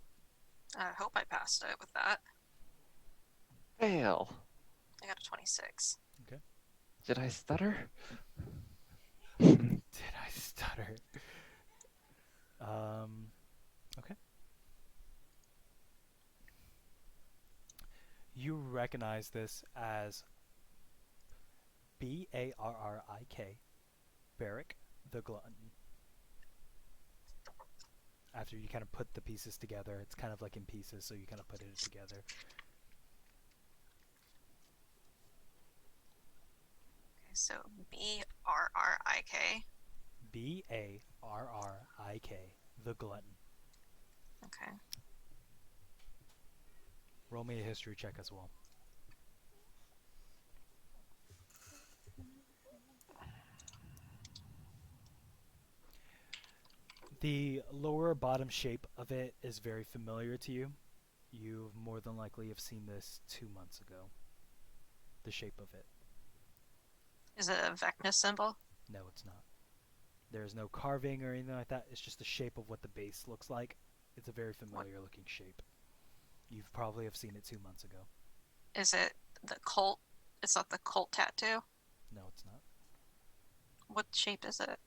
I hope I passed it with that. Fail. I got a 26. Did I stutter? Did I stutter? Okay. You recognize this as Barrik, Barrick the Glutton. After you kind of put the pieces together, it's kind of like in pieces, so you kind of put it together. Okay, so Barrik. Barrik, the Glutton. Okay. Roll me a history check as well. The lower bottom shape of it is very familiar to you. You more than likely have seen this 2 months ago. The shape of it. Is it a Vecna symbol? No, it's not. There's no carving or anything like that. It's just the shape of what the base looks like. It's a very familiar looking shape. You've probably have seen it 2 months ago. Is it the cult? It's not the cult tattoo? No, it's not. What shape is it?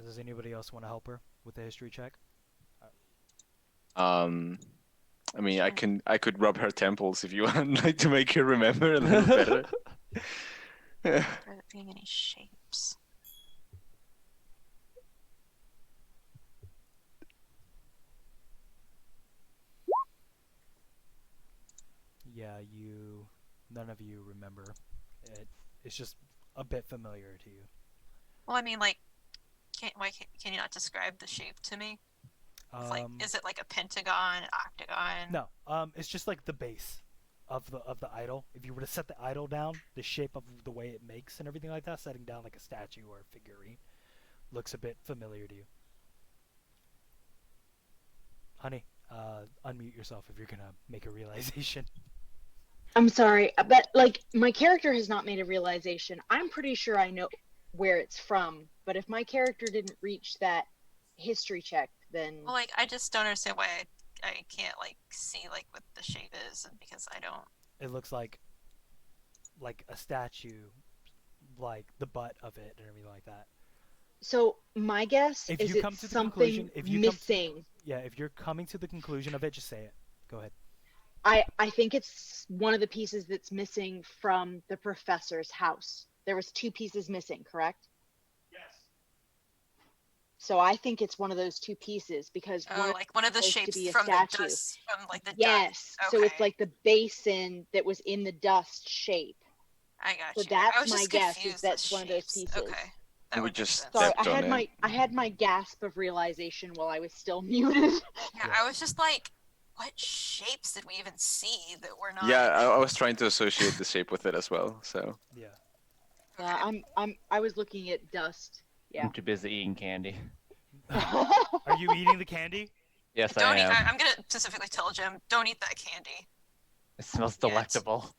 Does anybody else want to help her with the history check? I mean, I could rub her temples if you want, like to make her remember a little better. Are there being any shapes? Yeah, none of you remember. It's just a bit familiar to you. Well, I mean, like, can you not describe the shape to me? Like, is it like a pentagon, an octagon? No, it's just like the base of the idol. If you were to set the idol down, the shape of the way it makes and everything like that, setting down like a statue or a figurine, looks a bit familiar to you. Honey, unmute yourself if you're gonna make a realization. I'm sorry, but like my character has not made a realization. I'm pretty sure I know where it's from, but if my character didn't reach that history check, then Well, like, I just don't understand why I can't like see like what the shape is, and because I don't. It looks like a statue, like the butt of it and everything like that. So my guess If is you come it's to the something conclusion, missing. Yeah, if you're coming to the conclusion of it, just say it. Go ahead. I think it's one of the pieces that's missing from the professor's house. There was 2 pieces missing, correct? Yes. So I think it's one of those 2 pieces because Oh, like one of the supposed to shapes be a from the statue. dust, from like the dust. Yes. So it's Okay. like the basin that was in the dust shape. I got So you. that's I was my just guess, confused is that's with one of those shapes. pieces. Okay. We That would make just sense. Sorry, stepped on it. I had my gasp of realization while I was still muted. Yeah, I was just like, what shapes did we even see that were not? Yeah, I was trying to associate the shape with it as well. So Yeah. Yeah, I was looking at dust. Yeah. I'm too busy eating candy. Are you eating the candy? Yes, I Don't eat. am. I'm gonna specifically tell Jim, don't eat that candy. It smells Yeah, delectable.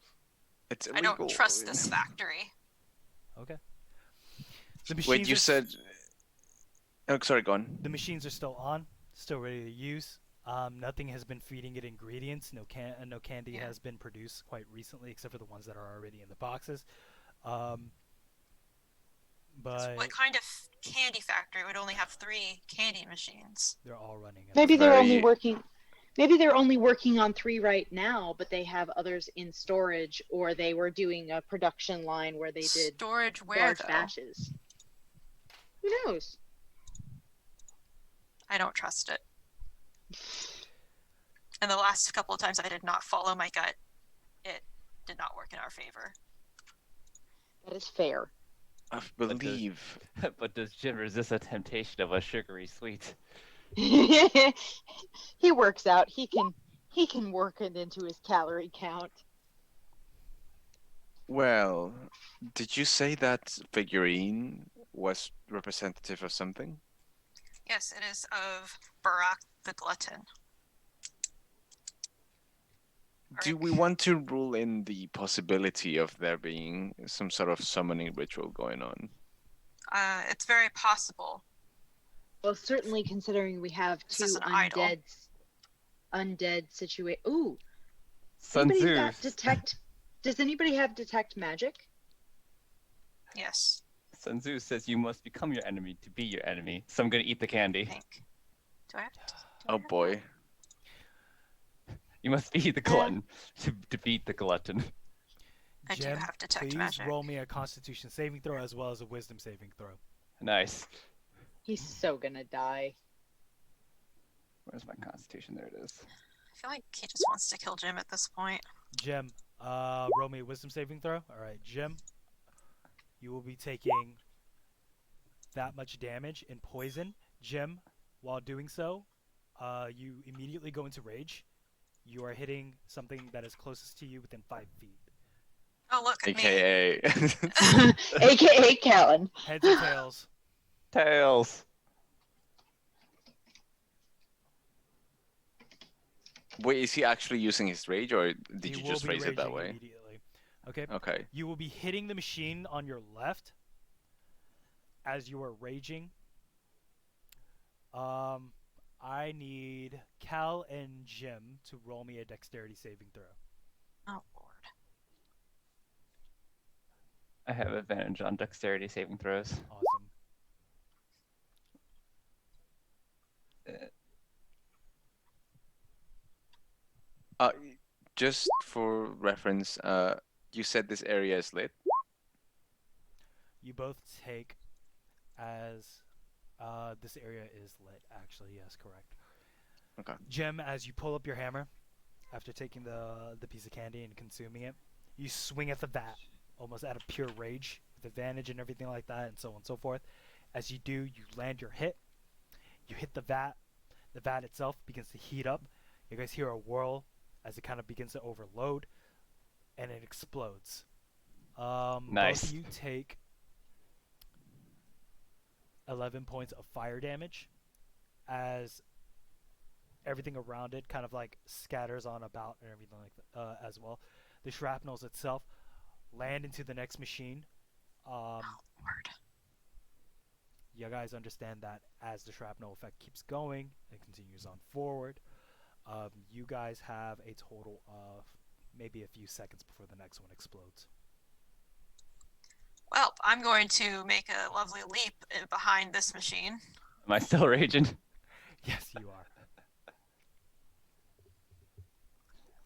it's I illegal. don't trust this factory. Okay. The machines Wait, you are said? Oh, sorry, go on. the machines are still on, still ready to use. Nothing has been feeding it ingredients. No candy Yeah. has been produced quite recently, except for the ones that are already in the boxes. But What kind of candy factory would only have 3 candy machines? they're all running. Maybe It's they're only very- working. Maybe they're only working on 3 right now, but they have others in storage, or they were doing a production line where they did Storage where large though? batches. Who knows? I don't trust it. And the last couple of times I did not follow my gut, it did not work in our favor. That is fair. I But does believe. but does Jim resist the temptation of a sugary sweet? He works out. He can work it into his calorie count. Well, did you say that figurine was representative of something? Yes, it is of Barack the Glutton. Do we want to rule in the possibility of there being some sort of summoning ritual going on? It's very possible. Well, certainly considering we have This is two an idol. undead situation. Ooh, Sun anybody's Tzu. got detect? Does anybody have detect magic? Yes, Sun Tzu says you must become your enemy to be your enemy. So I'm gonna eat the I candy. think. Do I have to? Oh boy. You must be the glutton to defeat the glutton. I do Jim, have detect please magic. roll me a Constitution saving throw as well as a Wisdom saving throw. Nice. He's so gonna die. Where's my constitution? There it is. I feel like he just wants to kill Jim at this point. Jim, roll me a Wisdom saving throw. All right, Jim, you will be taking that much damage and poison. Jim, while doing so, you immediately go into rage. You are hitting something that is closest to you within 5 feet. Oh, look at me. AKA. AKA Callan. Heads or tails? Tails. Wait, is he actually using his rage, or did He you will just be phrase it that raging way? immediately. Okay. Okay. You will be hitting the machine on your left as you are raging. I need Cal and Jim to roll me a dexterity saving throw. Oh, Lord. I have advantage on dexterity saving throws. Awesome. Uh, just for reference, you said this area is lit. You both take as this area is lit. Actually, yes, correct. Okay. Jim, as you pull up your hammer after taking the piece of candy and consuming it, you swing at the vat almost out of pure rage with advantage and everything like that, and so on and so forth. As you do, you land your hit. You hit the vat. The vat itself begins to heat up. You guys hear a whirl as it kind of begins to overload, and it explodes. Nice. Both of you take 11 points of fire damage as everything around it kind of like scatters on about and everything like that as well. The shrapnels itself land into the next machine. Oh, Lord. You guys understand that as the shrapnel effect keeps going and continues on forward, you guys have a total of maybe a few seconds before the next one explodes. Well, I'm going to make a lovely leap behind this machine. Am I still raging? Yes, you are.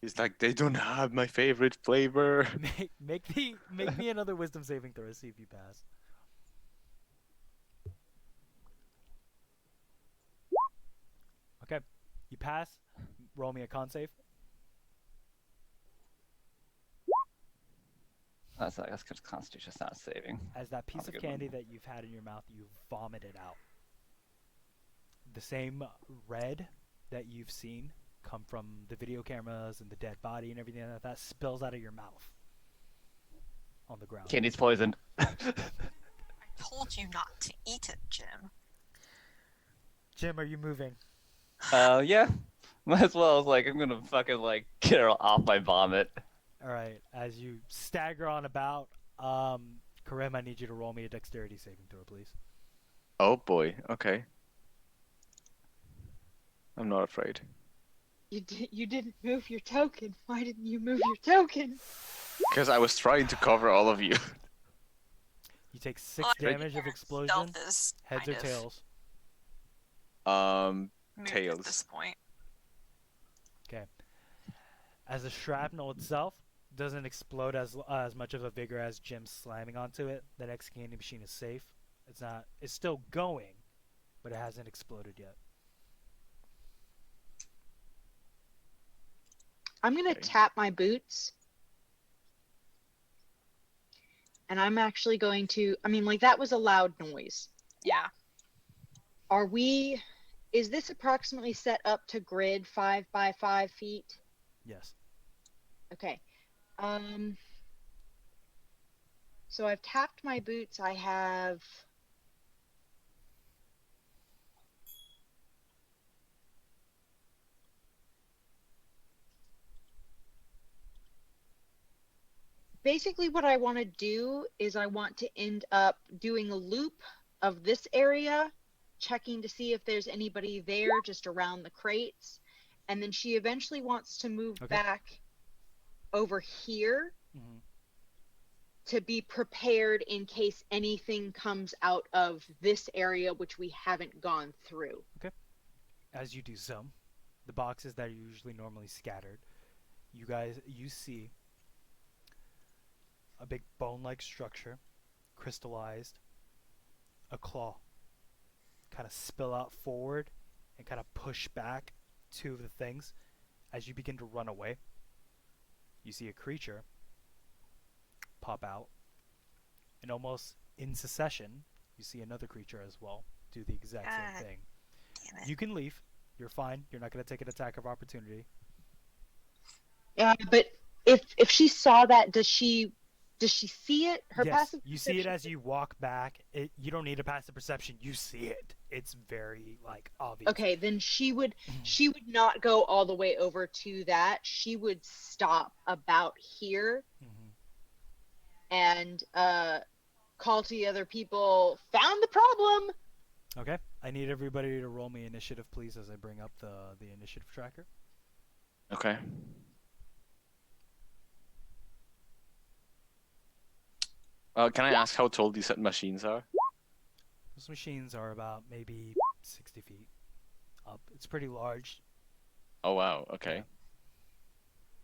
He's like, they don't have my favorite flavor. Make me another wisdom saving throw to see if you pass. Okay, you pass. Roll me a con save. That's because Constitution's not saving. As that piece That's a of good candy one. that you've had in your mouth, you vomit it out. The same red that you've seen come from the video cameras and the dead body and everything like that spills out of your mouth on the ground. Candy's poisoned. I told you not to eat it, Jim. Jim, are you moving? Yeah. Might as well. I was like, I'm gonna fucking like get her off my vomit. All right. As you stagger on about, Karim, I need you to roll me a dexterity saving throw, please. Oh boy. Okay. I'm not afraid. You didn't move your token. Why didn't you move your token? Because I was trying to cover all of you. You take 6 Well, damage of explosion. Stealth is Heads kind or of tails? moot Tails. at this point. Okay. As the shrapnel itself doesn't explode as much of a vigor as Jim slamming onto it, the next candy machine is safe. It's still going, but it hasn't exploded yet. I'm gonna Okay. tap my boots, and I'm actually going to. I mean, like that was a loud noise. Yeah. Are we? Is this approximately set up to grid 5 by 5 feet? Yes. Okay. Um. So I've tapped my boots. I have. Basically, what I want to do is I want to end up doing a loop of this area, checking to see if there's anybody there just around the crates. And then she eventually wants to move Okay. back over here Hmm. to be prepared in case anything comes out of this area, which we haven't gone through. As you do so, the boxes that are usually normally scattered, you see a big bone-like structure, crystallized, a claw, kind of spill out forward and kind of push back two of the things. As you begin to run away, you see a creature pop out, and almost in succession, you see another creature as well do the exact same God thing. damn it. You can leave. You're fine. You're not going to take an attack of opportunity. But if she saw that, does she see it? Her Yes, passive you see it perception. as you walk back. You don't need a passive perception. You see it. It's very obvious. Okay, then she would not go all the way over to that. She would stop about here Mhm. and call to the other people, found the problem. Okay, I need everybody to roll me initiative, please, as I bring up the initiative tracker. Okay. Can I ask how tall these machines are? Those machines are about maybe 60 feet up. It's pretty large. Oh wow. Okay. Yeah.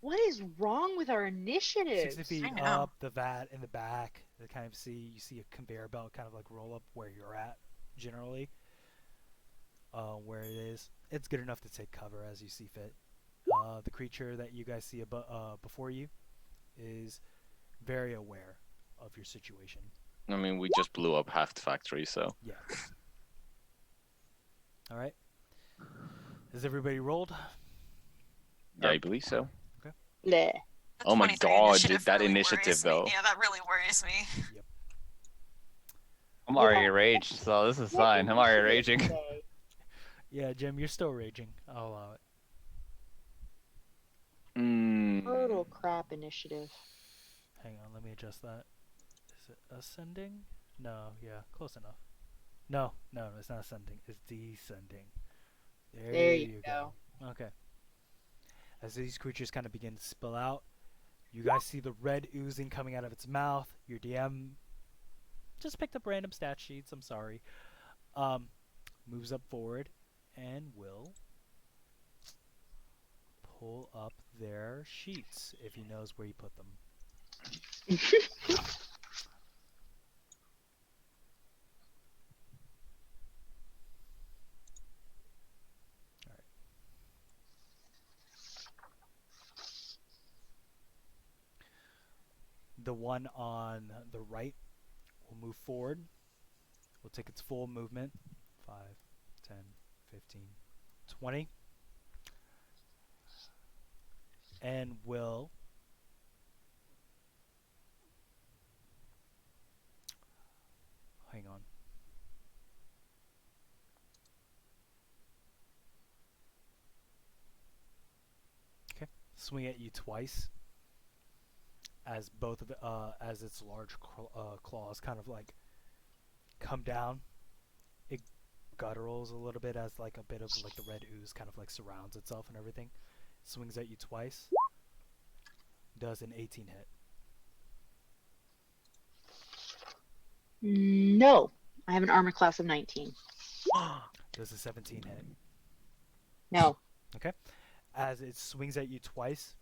What is wrong with our 60 initiatives? I feet know. up, the vat in the back. You see a conveyor belt kind of roll up where you're at generally. Where it is. It's good enough to take cover as you see fit. The creature that you guys see before you is very aware of your situation. I mean, we just blew up half the factory, so. Yeah. All right. Has everybody rolled? Yeah, I believe so. Bleh. The Oh my 23 god, initiative that really initiative worries me. though. Yeah, that really worries me. Yep. I'm Yeah. already raged, so this is What fine. I'm already initiative raging. say? Yeah, Jim, you're still raging. I'll allow it. Total crap initiative. Hang on, let me adjust that. Is it ascending? No, yeah, close enough. No, it's not ascending. It's descending. There There you you go. go. Okay. As these creatures kind of begin to spill out, you guys see the red oozing coming out of its mouth. Your DM just picked up random stat sheets. I'm sorry. Moves up forward and will pull up their sheets if he knows where he put them. All right. The one on the right will move forward. Will take its full movement. 5, 10, 15, 20. And will hang on. Okay. Swing at you twice as both of as its large claws kind of come down. It gutturals a little bit as a bit of the red ooze kind of surrounds itself and everything. Swings at you twice. Does an 18 hit. No, I have an armor class of 19. Does a 17 hit. No. Okay. As it swings at you twice.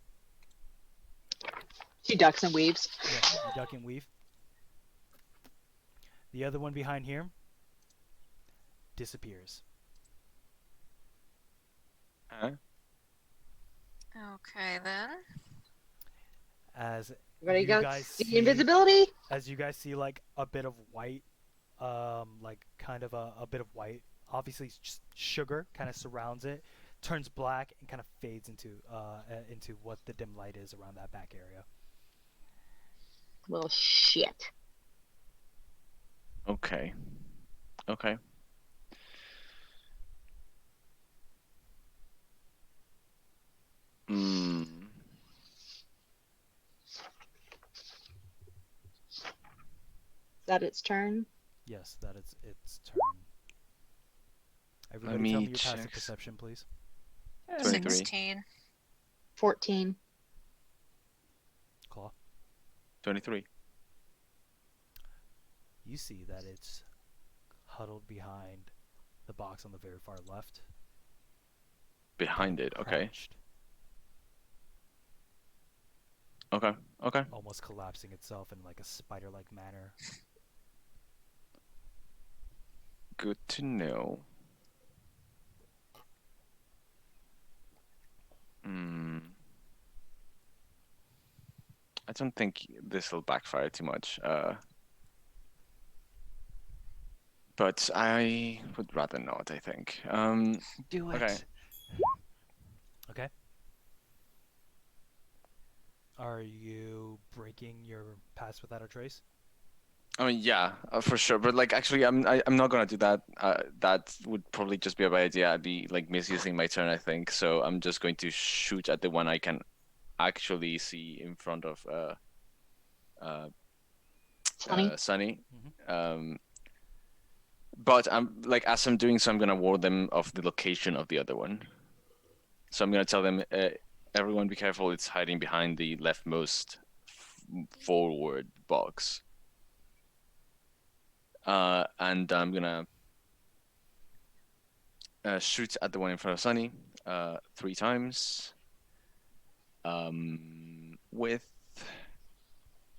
She ducks and weaves. Yeah, you duck and weave. The other one behind here disappears. Huh? Okay then. As Everybody you got guys the see, invisibility. like a bit of white, like kind of a bit of white, obviously it's just sugar, kind of surrounds it, turns black and kind of fades into what the dim light is around that back area. Well, shit. Okay. Okay. Hmm. Is that its turn? Yes, that is its turn. Let Everybody tell me me your passive check. perception, please. 23. 16. 14. Claw. 23. You see that it's huddled behind the box on the very far left. Behind kind it. of Okay. crouched, Okay. Okay. almost collapsing itself in like a spider-like manner. Good to know. Hmm. I don't think this will backfire too much. But I would rather not, I think. Do Okay. it. Okay. Are you breaking your pass without a trace? I mean, yeah, for sure. But like, actually, I'm not gonna do that. That would probably just be a bad idea. I'd be like misusing my turn, I think. So I'm just going to shoot at the one I can actually see in front of uh Sunny. Sunny. Mm-hmm. But I'm like, as I'm doing so, I'm gonna warn them of the location of the other one. So I'm gonna tell them, everyone, be careful. It's hiding behind the leftmost forward box. And I'm gonna shoot at the one in front of Sunny 3 times with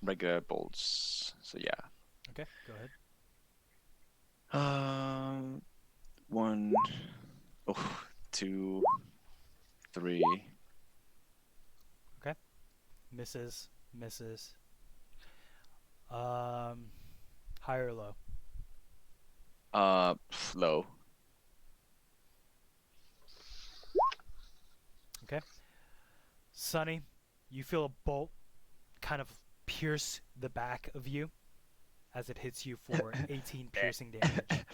regular bolts. So yeah. Okay, go ahead. One, oh, 2, 3. Okay. Misses. High or low? Low. Okay. Sunny, you feel a bolt kind of pierce the back of you as it hits you for 18 piercing damage.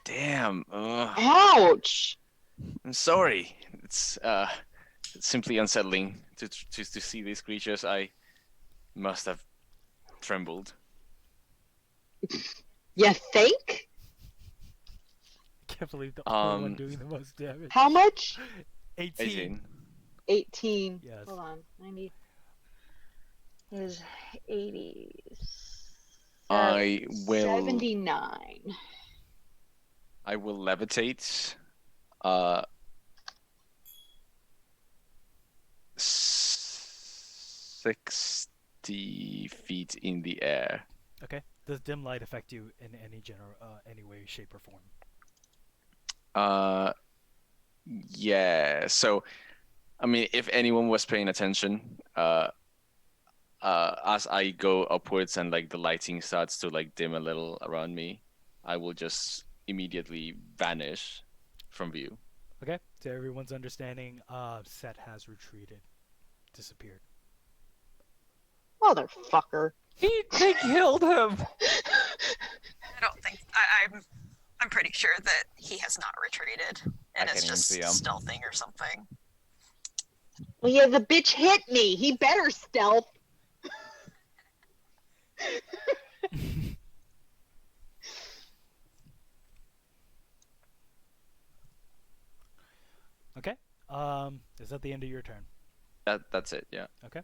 Damn. Ouch! I'm sorry. It's simply unsettling to see these creatures. I must have trembled. You think? I can't believe the only one doing the most damage. How much? 18. 18. 18. Yes. Hold on. 90 is 80. I will 79. levitate 60 feet in the air. Okay. Does dim light affect you in any way, shape, or form? Yeah. So, I mean, if anyone was paying attention, as I go upwards and like the lighting starts to like dim a little around me, I will just immediately vanish from view. Okay. To everyone's understanding, Set has retreated, disappeared. Motherfucker. They killed him. I don't think I'm pretty sure that he has not retreated and I it's can't even just see him. stealthing or something. Well, yeah, the bitch hit me. He better stealth. Okay. Is that the end of your turn? That's it. Yeah. Okay.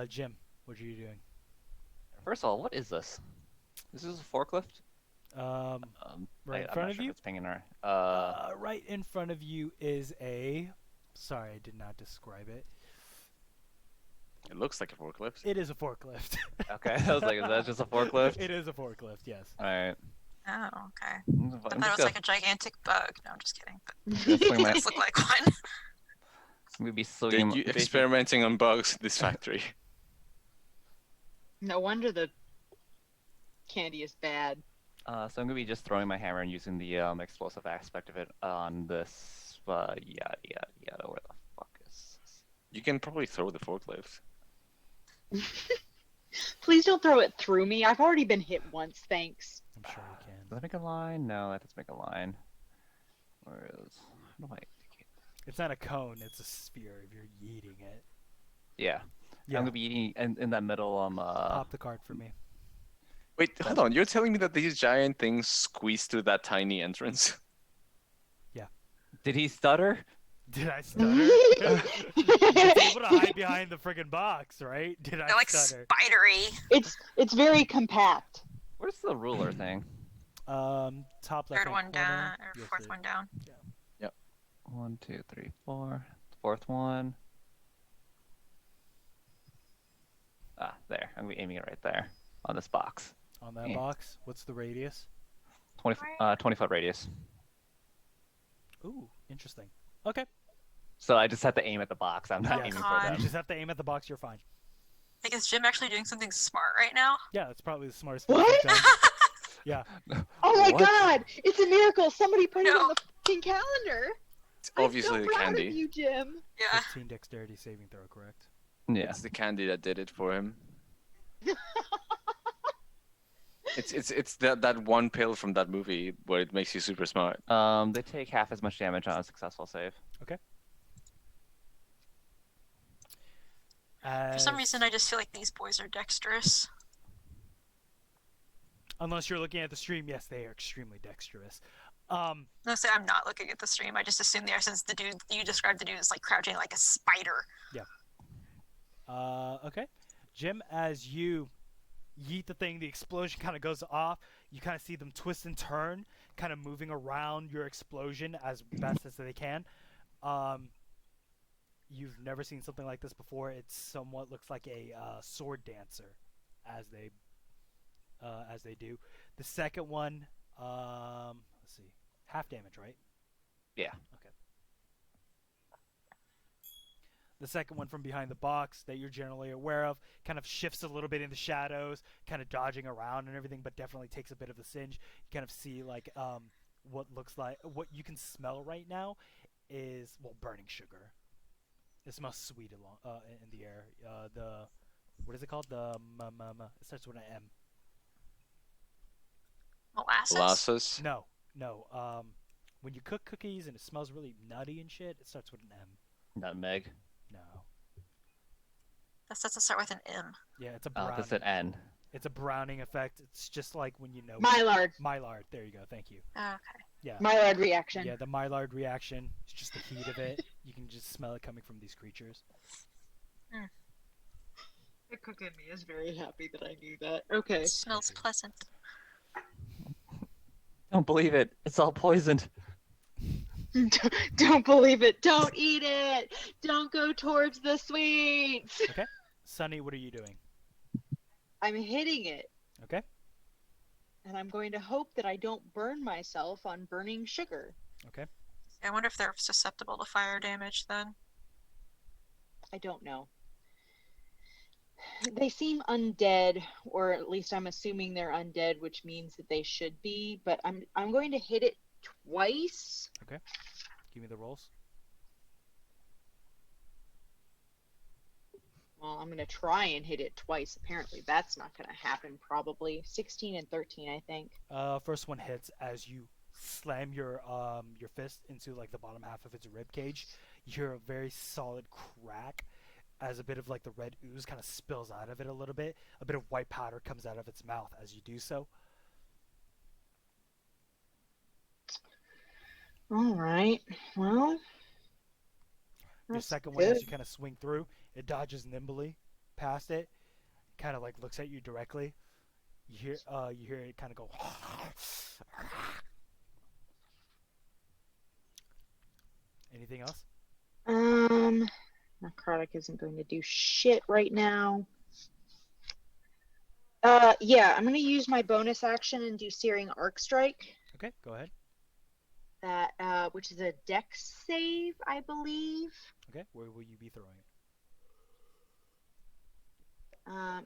Jim, what are you doing? First of all, what is this? This is a forklift. Right in I'm front not of sure you. if it's pinging or. Right in front of you is a. Sorry, I did not describe it. It looks like a forklift. It is a forklift. Okay, I was like, is that just a forklift? It is a forklift. Yes. All right. Oh, okay. I'm I just thought it gonna, was like a gigantic bug. No, I'm just kidding. But gonna swing it my. does look like one. We'd be They're swinging. basically- experimenting on bugs in this factory. No wonder the candy is bad. So I'm gonna be just throwing my hammer and using the explosive aspect of it on this. Yada yada yada. Where the fuck is this? You can probably throw the forklift. Please don't throw it through me. I've already been hit once, thanks. I'm sure you can. Does that make a line? No, that doesn't make a line. Where is? How do I indicate? It's not a cone, it's a sphere if you're yeeting it. Yeah. Yeah. I'm gonna be eating in that middle. Pop the card for me. Wait, hold on. You're telling me that these giant things squeeze through that tiny entrance? Did he stutter? Did I stutter? It's able to hide behind the friggin' box, right? Did I They're like stutter? spidery. It's very compact. Where's the ruler thing? Top left Third one down, or Yes, fourth sir. one down. 1, 2, 3, 4. Fourth one. Ah, there. I'm gonna be aiming it right there on this box. On that Yeah. box, what's the radius? 20-foot radius. Ooh, interesting. Okay. So I just have to aim at the box. I'm not Yes. aiming God. for You them. just have to aim at the box, you're fine. Like, is Jim actually doing something smart right now? Yeah, that's probably the smartest thing What? he's done. Yeah. Oh my What? God! It's a miracle. Somebody put it No. on the fucking calendar. It's obviously I'm the so proud candy. of you, Jim. Yeah. 15 dexterity saving throw, correct? Yeah. It's the candy that did it for him. It's that one pill from that movie where it makes you super smart. They take half as much damage on a successful save. For some reason, I just feel like these boys are dexterous. Unless you're looking at the stream, yes, they are extremely dexterous. No, say I'm not looking at the stream. I just assume they are, since the dude you described the dude is like crouching like a spider. Okay. Jim, as you yeet the thing, the explosion kind of goes off. You kind of see them twist and turn, kind of moving around your explosion as best as they can. You've never seen something like this before. It somewhat looks like a sword dancer as they do. The second one, let's see, half damage, right? Yeah. Okay. The second one from behind the box that you're generally aware of kind of shifts a little bit in the shadows, kind of dodging around and everything, but definitely takes a bit of a singe. You kind of see like what looks like what you can smell right now is burning sugar. It smells sweet in the air. What is it called? It starts with an M. Molasses. Molasses. No. When you cook cookies and it smells really nutty and shit, it starts with an M. Nutmeg. No. That doesn't start with an M. Yeah, it's a Oh, browning. that's an N. It's a browning effect. It's just like when you know Mylard. Mylard. There you go. Thank you. Oh, okay. Yeah. Mylard reaction. Yeah, the Mylard reaction. It's just the heat of it. You can just smell it coming from these creatures. The cook in me is very happy that I knew that. Okay. It smells pleasant. Don't believe it. It's all poisoned. Don't believe it. Don't eat it. Don't go towards the sweets. Sunny, what are you doing? I'm hitting it. Okay. And I'm going to hope that I don't burn myself on burning sugar. I wonder if they're susceptible to fire damage then. I don't know. They seem undead, or at least I'm assuming they're undead, which means that they should be, but I'm going to hit it twice. Give me the rolls. Well, I'm going to try and hit it twice. Apparently that's not going to happen, probably. 16 and 13, I think. First one hits as you slam your fist into like the bottom half of its rib cage. You hear a very solid crack as a bit of like the red ooze kind of spills out of it a little bit. A bit of white powder comes out of its mouth as you do so. All right. Well, Your that's second one, good. as you kind of swing through, it dodges nimbly past it, kind of like looks at you directly. You hear it kind of go. Anything else? Necrotic isn't going to do shit right now. Yeah, I'm going to use my bonus action and do Searing Arc Strike. Okay, go ahead. That which is a dex save, I believe. Okay, where will you be throwing it?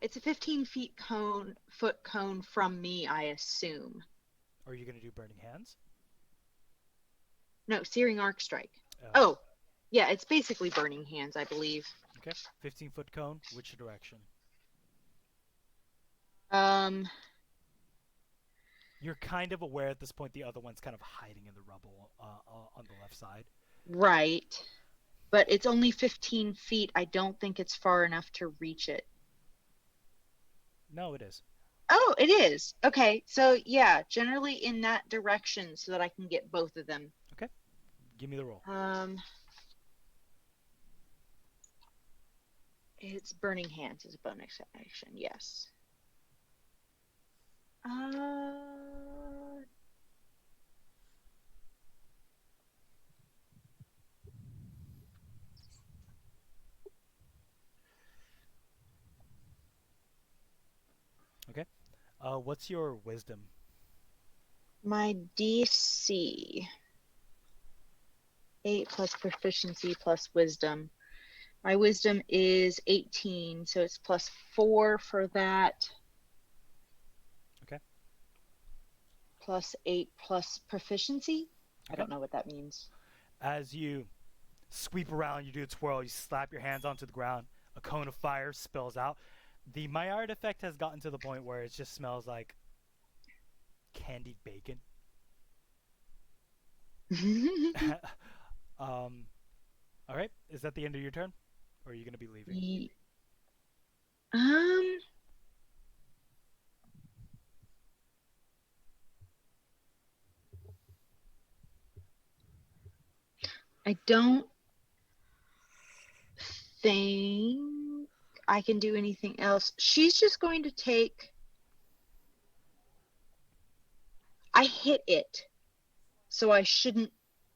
It's a 15 foot cone from me, I assume. Are you gonna do burning hands? No, searing arc strike. Oh, Oh, yeah, it's basically burning hands, I believe. okay. 15-foot cone. Which direction? Um, You're kind of aware at this point the other one's kind of hiding in the rubble on the left side. right. But it's only 15 feet. I don't think it's far enough to reach it. No, it is. Oh, it is. Okay, so yeah, generally in that direction so that I can get both of them. Okay, give me the roll. It's burning hands is a bonus action, yes. Uh, Okay. What's your wisdom? my DC 8 plus proficiency plus wisdom. My wisdom is 18, so it's plus 4 for that. Okay. Plus 8 plus proficiency. I Okay. don't know what that means. As you sweep around, you do a twirl, you slap your hands onto the ground, a cone of fire spills out. The Maillard effect has gotten to the point where it just smells like candied bacon. um, all right. Is that the end of your turn, or are you gonna be leaving? um, I don't think I can do anything else. She's just going to take. I hit it, so I shouldn't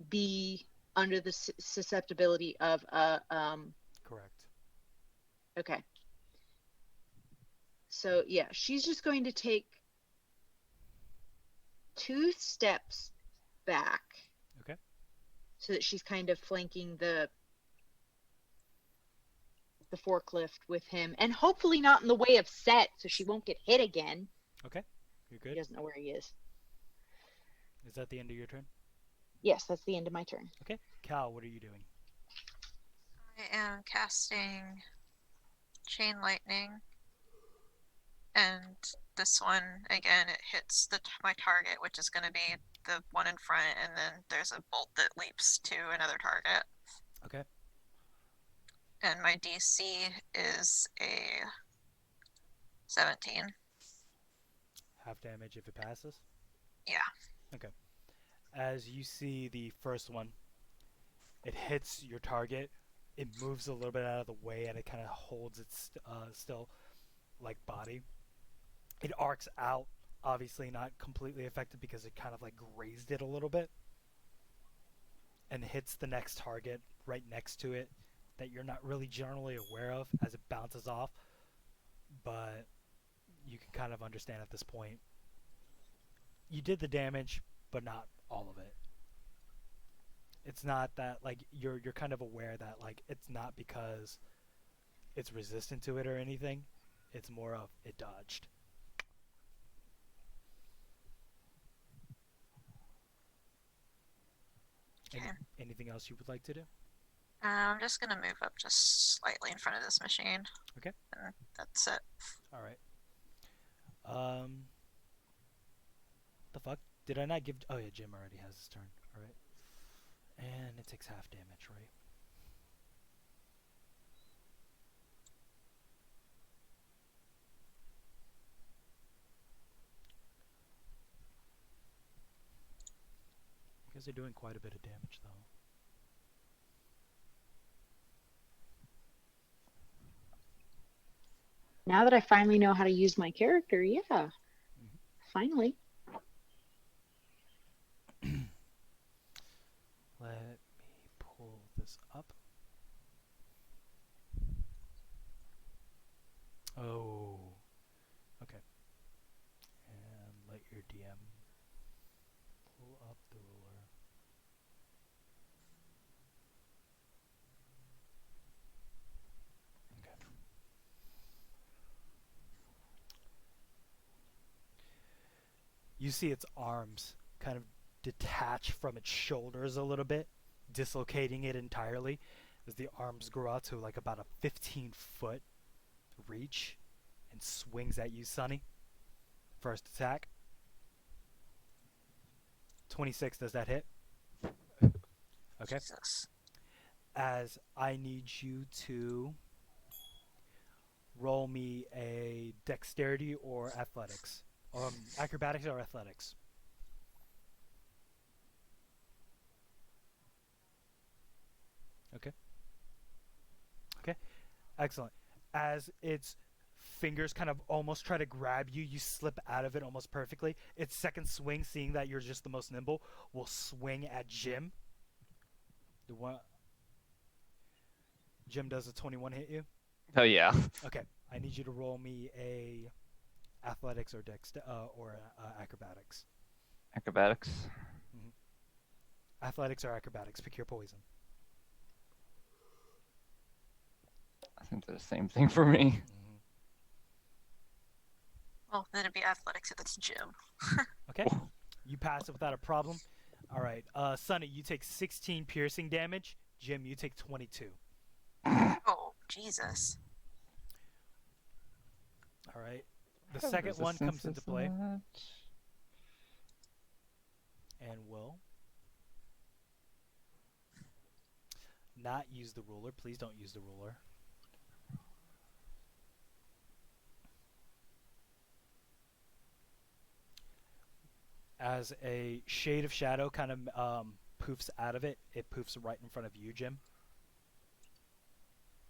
be under the susceptibility of Correct. Okay. So yeah, she's just going to take 2 steps back. Okay. So that she's kind of flanking the forklift with him, and hopefully not in the way of Set, so she won't get hit again. Okay. You're He good. doesn't know where he is. Is that the end of your turn? Yes, that's the end of my turn. Okay. Cal, what are you doing? I am casting Chain Lightning, and this one again it hits my target, which is going to be the one in front, and then there's a bolt that leaps to another target. Okay. And my DC is a 17. Half damage if it passes. Yeah. Okay. As you see the first one, it hits your target. It moves a little bit out of the way, and it kind of holds its still like body. It arcs out, obviously not completely affected because it kind of like grazed it a little bit, and hits the next target right next to it that you're not really generally aware of as it bounces off, but you can kind of understand at this point. You did the damage, but not all of it. It's not that like you're kind of aware that like it's not because it's resistant to it or anything. It's more of it dodged. Okay. Anything else you would like to do? I'm just going to move up just slightly in front of this machine. Okay. And that's it. All right. The fuck? Did I not give? Oh yeah, Jim already has his turn. All right. And it takes half damage, right? You guys are doing quite a bit of damage, though. Now that I finally know how to use my character, yeah. Finally. Let me pull this up. Oh. Okay. And let your DM pull up the ruler. You see its arms kind of detach from its shoulders a little bit, dislocating it entirely as the arms grow out to like about a 15-foot reach and swings at you, Sonny. First attack. 26, does that hit? Okay. Jesus. As I need you to roll me a dexterity or athletics. Acrobatics or athletics. Okay. Okay. Excellent. As its fingers kind of almost try to grab you, you slip out of it almost perfectly. Its second swing, seeing that you're just the most nimble, will swing at Jim. The one Jim, does a 21 hit you? Oh yeah. Okay. I need you to roll me a athletics or acrobatics. Acrobatics. Athletics or acrobatics. Pick your poison. I think they're the same thing for me. Well, then it'd be athletics if it's Jim. Okay. You pass it without a problem. All right. Sonny, you take 16 piercing damage. Jim, you take 22. Oh, Jesus. All right. The second one comes into play and will not use the ruler. Please don't use the ruler. As a shade of shadow kind of poofs out of it, it poofs right in front of you, Jim.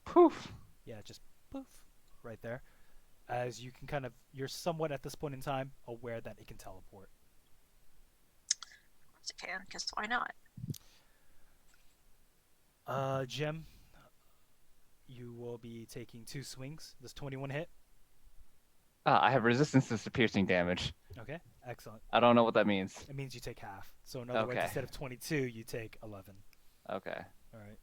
Poof. Yeah, just poof right there. As you can kind of, you're somewhat at this point in time aware that it can teleport. Of course it can, because why not? Jim, you will be taking 2 swings. Does 21 hit? I have resistance to the piercing damage. Okay, excellent. I don't know what that means. It means you take half. So in other words, Okay. instead of 22, you take 11. Okay. All right.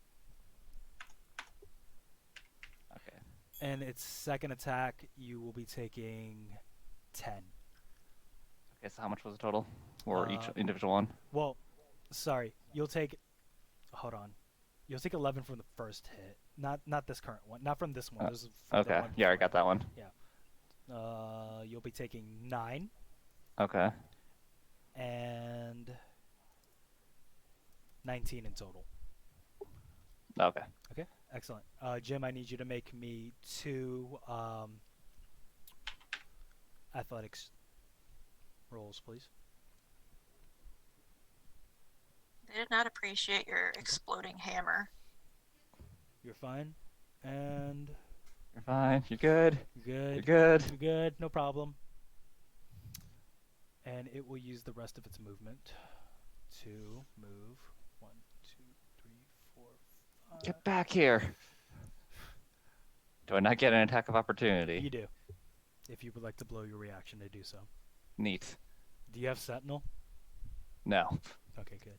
Okay. And its second attack, you will be taking 10. Okay, so how much was the total? Or each Uh, individual one? Well, sorry, you'll take. Hold on. You'll take 11 from the first hit. Not this current one. Not from this one. This is from the Okay. one Yeah, I before got that one. You'll be taking 9 Okay. and 19 in total. Okay. Okay, excellent. Jim, I need you to make me 2 athletics rolls, please. They did not appreciate your exploding hammer. You're fine. And You're fine. You're good. you're good. You're good. You're good. No problem. And it will use the rest of its movement to move. 1, 2, 3, 4, 5. Get back here. Do I not get an attack of You opportunity? do. If you would like to blow your reaction to do so. Neat. Do you have Sentinel? No. Okay, good.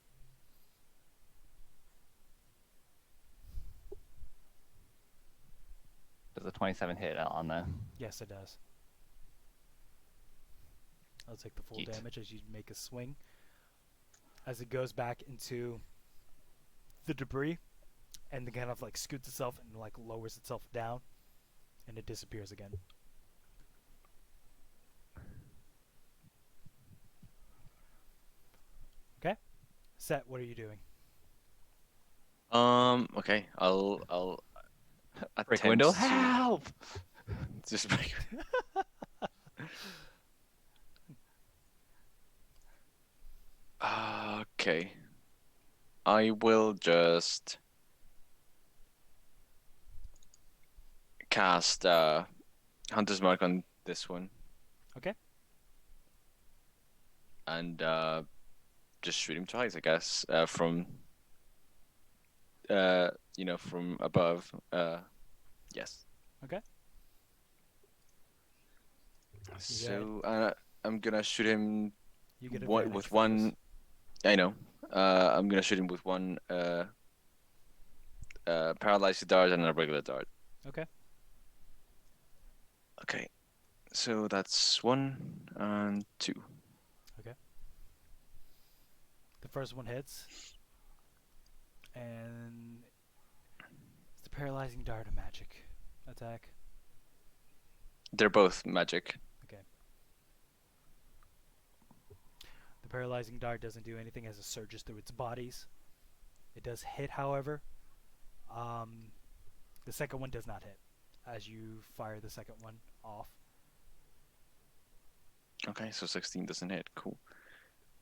Does a 27 hit on the... Yes, it does. I'll take the full Yeet. damage as you make a swing. As it goes back into the debris and then kind of like scoots itself and like lowers itself down and it disappears again. Okay? Set, what are you doing? Okay. I'll Break attempt the window. to Help! just break. Okay. I will just cast Hunter's Mark on this one. Okay. And just shoot him twice, I guess, from from above. Yes. Okay. So I'm gonna shoot him You get with advantage for one. this. I know. I'm gonna shoot him with one paralyzed dart and a regular dart. Okay. Okay. So that's 1 and 2. Okay. first one hits, and it's the paralyzing dart of magic attack. They're both magic. Okay. The paralyzing dart doesn't do anything as it surges through its bodies. It does hit, however. The second one does not hit as you fire the second one off. Okay, so 16 doesn't hit. Cool.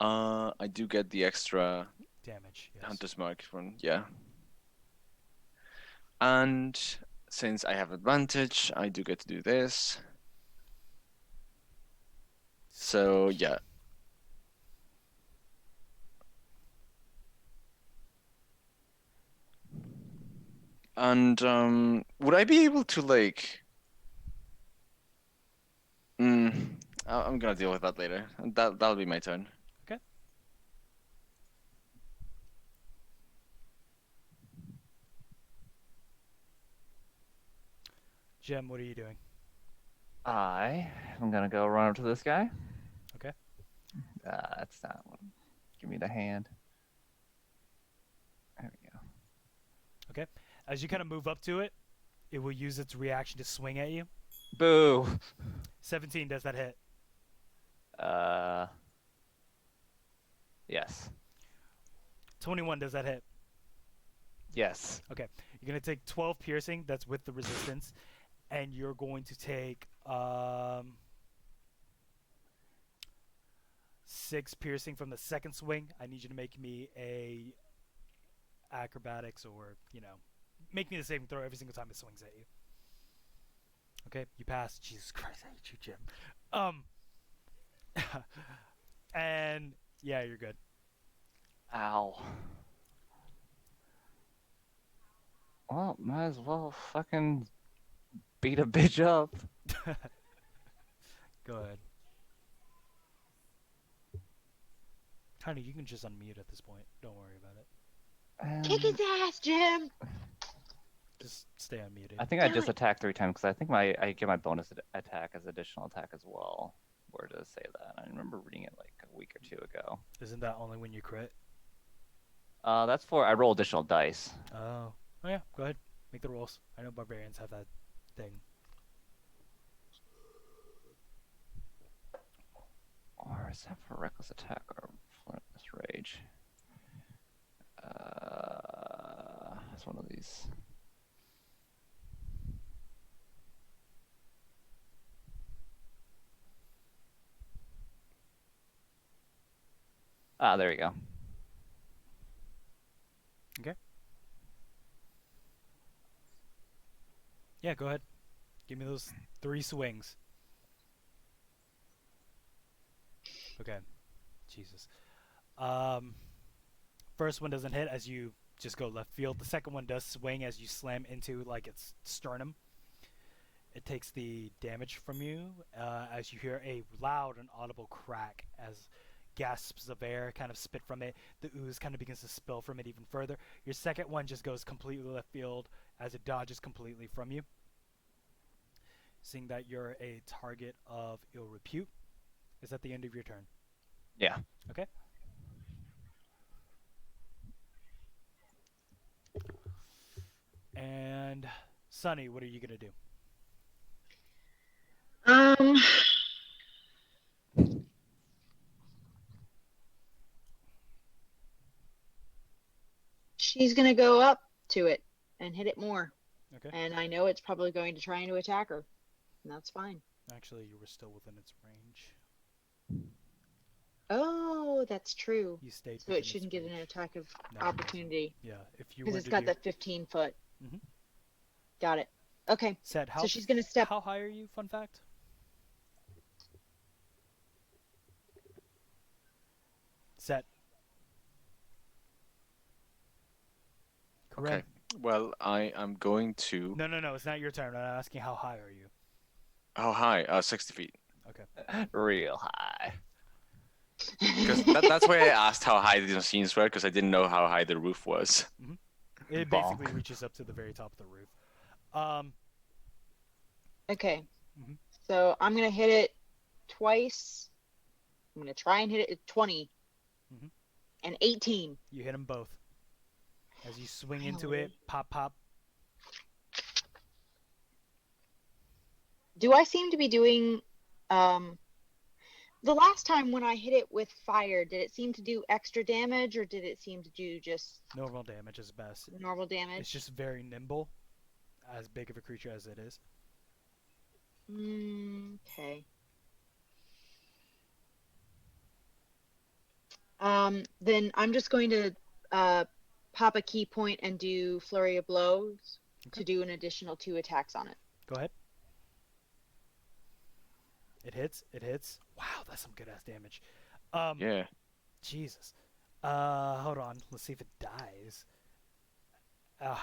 I do get the extra Damage, yes. Hunter's Mark one. Yeah. And since I have advantage, I do get to do this. So yeah. And would I be able to like? I'm gonna deal with that later. That'll be my turn. Okay. Jem, what are you doing? I am gonna go run up to this guy. Okay. That's not one. Give me the hand. There we go. Okay. As you kind of move up to it, it will use its reaction to swing at you. Boo. 17, does that hit? Yes. 21, does that hit? Yes. Okay. You're going to take 12 piercing, that's with the resistance, and you're going to take 6 piercing from the second swing. I need you to make me a acrobatics or, make me the saving throw every single time it swings at you. Okay, you pass. Jesus Christ, I hate you, Jim. And yeah, you're good. Ow. Well, might as well fucking beat a bitch up. Go ahead. Honey, you can just unmute at this point. Don't worry about it. Kick his ass, Jim. Just stay unmuted. I think I Do just it. attacked 3 times because I think I get my bonus attack as additional attack as well. Where does it say that? I remember reading it like a week or 2 ago. Isn't that only when you crit? That's for I roll additional dice. Oh yeah. Go ahead. Make the rolls. I know barbarians have that thing. Or is that for reckless attack or this rage? It's one of these. There you go. Okay. Yeah, go ahead. Give me those 3 swings. Okay. Jesus. First one doesn't hit as you just go left field. The second one does swing as you slam into like its sternum. It takes the damage from you as you hear a loud and audible crack as gasps of air kind of spit from it. The ooze kind of begins to spill from it even further. Your second one just goes completely left field as it dodges completely from you. Seeing that you're a target of ill repute, is that the end of your turn? Yeah. Okay. And Sunny, what are you gonna do? She's gonna go up to it and hit it more. Okay. And I know it's probably going to try to attack her. And that's fine. Actually, you were still within its range. Oh, that's true. You stayed. So it shouldn't get an attack of No, it doesn't. opportunity. Yeah, if you Because were it's to got do... that 15 foot. Mhm. Got it. Okay. Said, how, So she's gonna step. how high are you, fun fact? Set. Okay. Correct. Well, I am going to. No, it's not your turn. I'm asking how high are you? How high? 60 feet. Real high. Because that's why I asked how high the machines were, because I didn't know how high the roof was. It basically reaches up to the very top of the roof. Okay. Mhm. So I'm gonna hit it twice. I'm gonna try and hit it at 20. Mhm. An 18. You hit them both. As you swing into it, Finally. pop, pop. Do I seem to be doing um the last time when I hit it with fire, did it seem to do extra damage or did it seem to do just Normal damage is best. normal It's damage? just very nimble, as big of a creature as it is. Okay. Then I'm just going to pop a key point and do flurry of blows Okay. to do an additional 2 attacks on it. Go ahead. It hits. It hits. Wow, that's some good ass damage. Yeah. Jesus. Hold on. Let's see if it dies. Uh,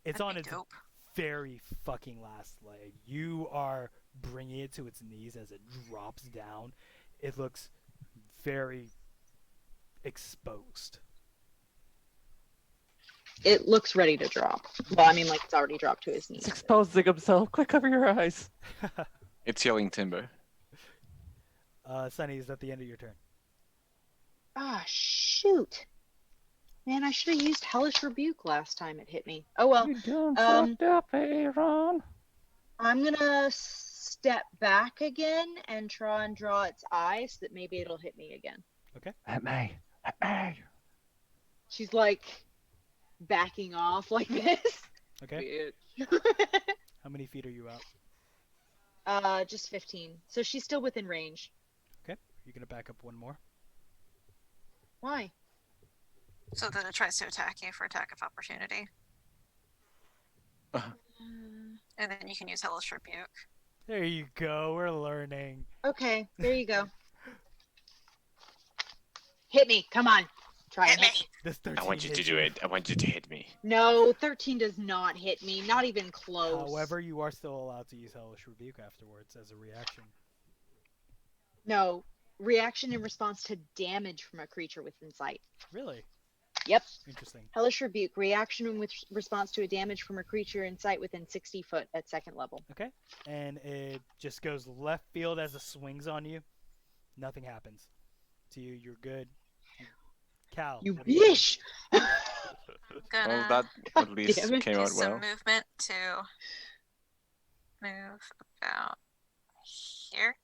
it's That'd on be its dope. very fucking last leg. You are bringing it to its knees as it drops down. It looks very exposed. It looks ready to drop. Well, I mean, like it's already dropped to his knees. It's exposing himself. Quick, cover your eyes. It's yelling timber. Sunny, is that the end of your turn? Ah, shoot. Man, I should have used Hellish Rebuke last time it hit me. Oh well. You done Um, fucked up, Aaron. I'm gonna step back again and try and draw its eye so that maybe it'll hit me again. At me. At me. She's like backing off like this. Okay. Bitch. How many feet are you out? Just 15. So she's still within range. Okay. You're gonna back up one more. Why? So that it tries to attack you for attack of opportunity. Uh, And then you can use Hellish Rebuke. There you go. We're learning. okay, there you go. Hit me. Come on. Try and Hit me! hit me. This 13 I want you to hits do it. I want you to hit me. No, 13 does not hit me. Not even close. However, you are still allowed to use Hellish Rebuke afterwards as a reaction. No. Reaction in response to damage from a creature within sight. Really? Yep. Interesting. Hellish Rebuke. Reaction with response to a damage from a creature in sight within 60 foot at second level. Okay. And it just goes left field as it swings on you. Nothing happens to you. You're good. Cal. You what do do? wish! I'm Well, gonna that at least damn it. came do out some well. movement to move about here.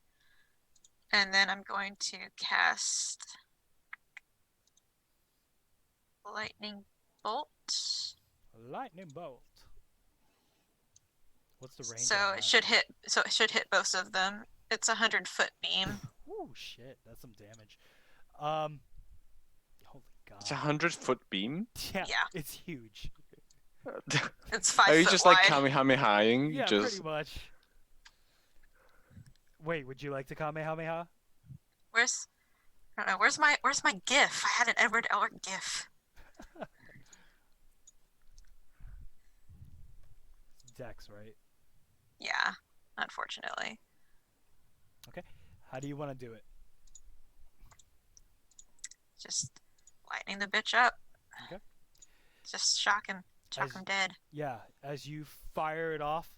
And then I'm going to cast Lightning Bolt. Lightning bolt. What's the range? So on it that? should hit. So it should hit both of them. It's 100-foot beam. Oh shit, that's some damage. Holy god. It's a 100-foot beam. Yeah, Yeah. it's huge. It's 5 Are you foot just wide. like Kamehamehaing? Yeah, Just pretty much. Wait, would you like to Kamehameha? Where's? I don't know. Where's my GIF? I had an Edward Elric GIF. It's Dex, right? Yeah, unfortunately. How do you want to do it? Just lightning the bitch up. Okay. Just shock him dead. Yeah, as you fire it off,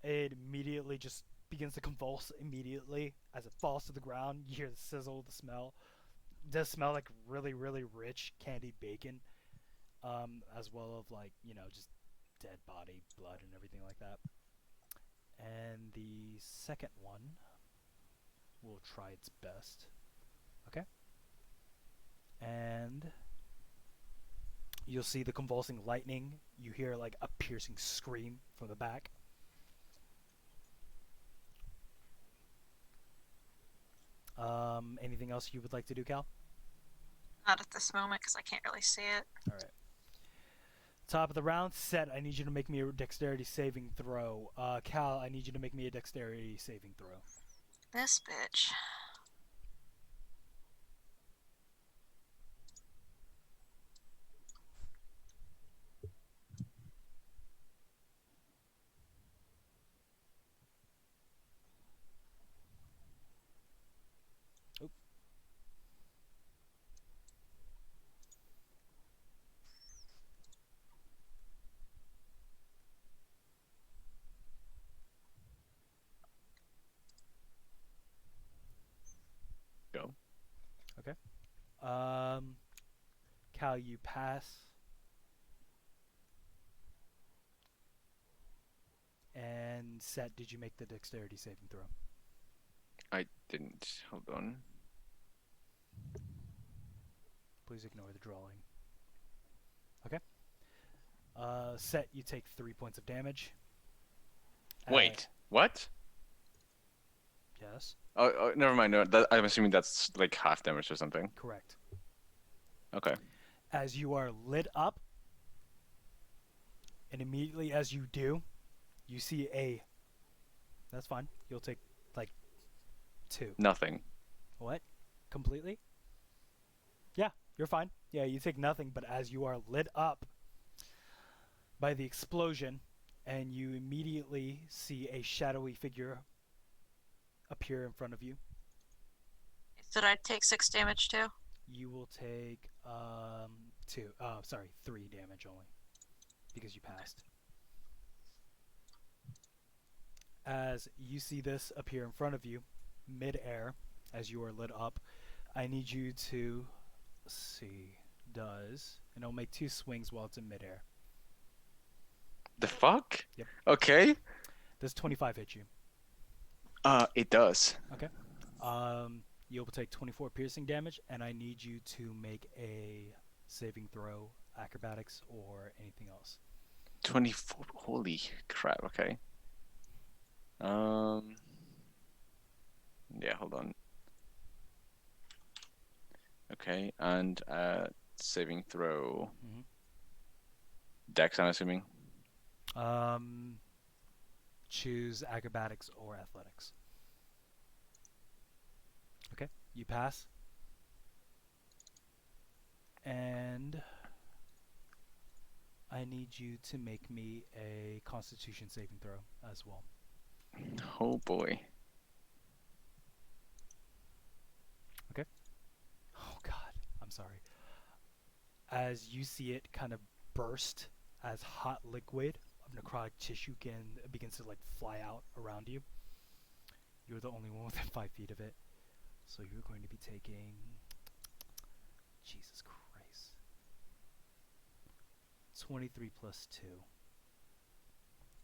it immediately just begins to convulse immediately as it falls to the ground. You hear the sizzle, the smell. It does smell like really, really rich candied bacon, as well of like, just dead body, blood, and everything like that. And the second one will try its best. Okay. And you'll see the convulsing lightning. You hear like a piercing scream from the back. Anything else you would like to do, Cal? Not at this moment because I can't really see it. All right. Top of the round, Set. I need you to make me a dexterity saving throw. Cal, I need you to make me a dexterity saving throw. This bitch. Oop. go. Okay. You pass. And Set, did you make the dexterity saving throw? I didn't. Hold on. Please ignore the drawing. Okay. Set, you take 3 points of damage. Wait, what? Yes, Oh, never mind. No, I'm assuming that's like half damage or something. correct. Okay. As you are lit up, and immediately as you do, you see a. That's fine. You'll take like 2. Nothing. What? Completely? Yeah, you're fine. Yeah, you take nothing, but as you are lit up by the explosion, and you immediately see a shadowy figure appear in front of you, Did I take 6 damage too? you will take 3 damage only because you passed. As you see this appear in front of you, mid-air, as you are lit up, I need you to see and it'll make 2 swings while it's in midair. The fuck? Yep. Okay. Does 25 hit you? It does. Okay. You'll take 24 piercing damage, and I need you to make a saving throw, acrobatics, or anything else. 24. Holy crap. Okay. Yeah, hold on. Okay, and saving throw. Mm-hmm. Dex, I'm assuming. Choose acrobatics or athletics. Okay, you pass. And I need you to make me a Constitution saving throw as well. Oh boy. Okay. Oh god, I'm sorry. As you see it kind of burst as hot liquid of necrotic tissue begins to like fly out around you. You're the only one within 5 feet of it. So you're going to be taking... Jesus Christ. 23 plus 2.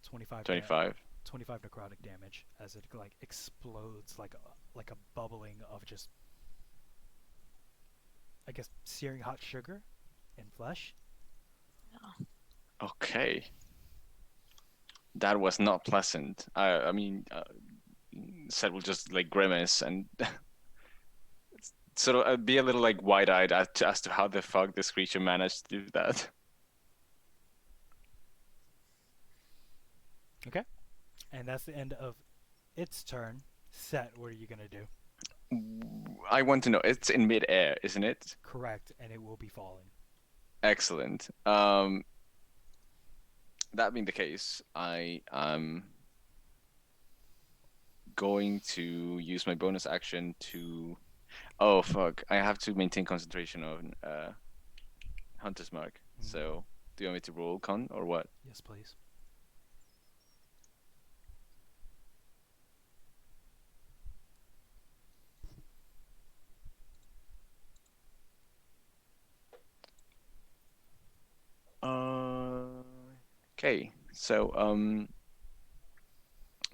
25. 25. 25 necrotic damage as it like explodes like a bubbling of just, I guess, searing hot sugar and flesh. Okay. That was not pleasant. I mean, Seth will just like grimace and sort of be a little like wide-eyed as to how the fuck this creature managed to do that. Okay. And that's the end of its turn. Set, what are you going to do? I want to know. It's in mid-air, isn't it? Correct, and it will be falling. Excellent. That being the case, I am going to use my bonus action to... Oh, fuck. I have to maintain concentration on Hunter's Mark. So, do you want me to roll con or what? Yes, please. Okay. So,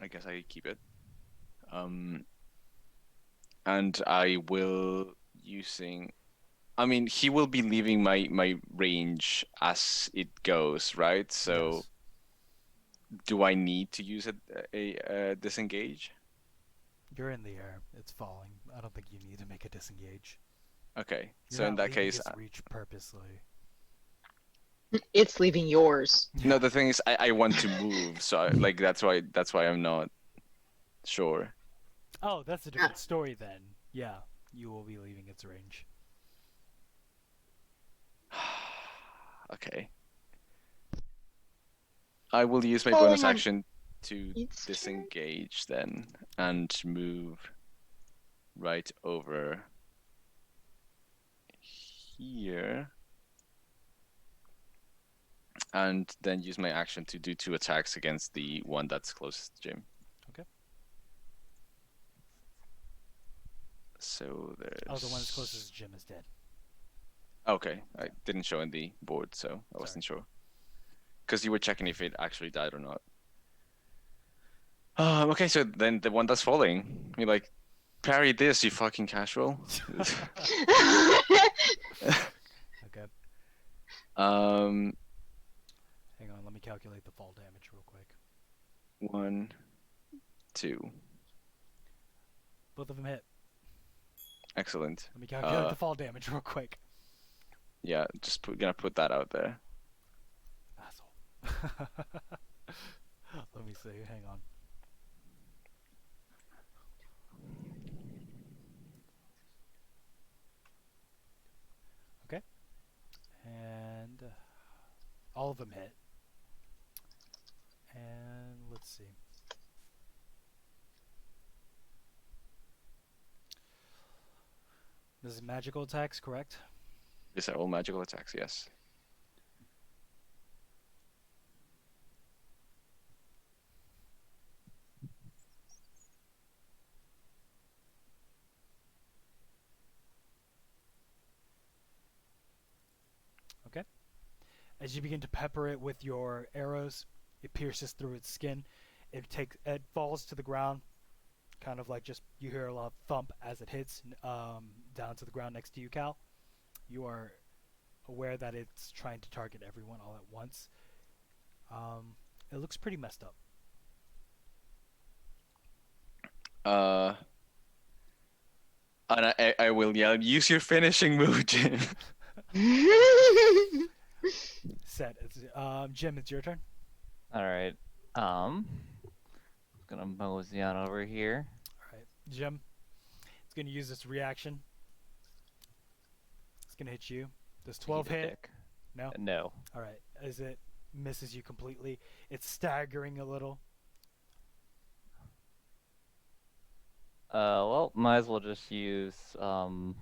I guess I keep it. And I will using... I mean, he will be leaving my range as it goes, right? So, Yes. do I need to use a disengage? You're in the air. It's falling. I don't think you need to make a disengage. Okay. You're So in not that leaving case, its reach purposely. It's leaving yours. no. The thing is, I want to move, so like that's why I'm not sure. Oh, that's a different story then. Yeah, you will be leaving its range. Okay. I will use my Falling bonus on action to its turn? disengage then and move right over here. And then use my action to do 2 attacks against the one that's closest to Jim. Okay. So there's... Oh, the one that's closest to Jim is dead. Okay, I didn't show in the board, so I Sorry. wasn't sure. Because you were checking if it actually died or not. Okay, so then the one that's falling, you're like, parry this, you fucking casual. Okay. um, Hang on, let me calculate the fall damage real quick. 1, 2. Both of them hit. Excellent. Let me calculate the fall damage real quick. Yeah, gonna put that out there. Asshole. Let me see. Hang on. Okay. And all of them hit. And let's see. This is magical attacks, correct? These are all magical attacks, yes. Okay. As you begin to pepper it with your arrows, it pierces through its skin. It falls to the ground, kind of like just you hear a lot of thump as it hits down to the ground next to you, Cal. You are aware that it's trying to target everyone all at once. It looks pretty messed up. Uh, and I will yell, use your finishing move, Jim. Set. Jim, it's your turn. All right. Gonna mosey on over here. All right, Jim. It's gonna use its reaction. It's gonna hit you. Does 12 Eat a hit? dick. No. No. All right. As it misses you completely, it's staggering a little. Well, might as well just use oh,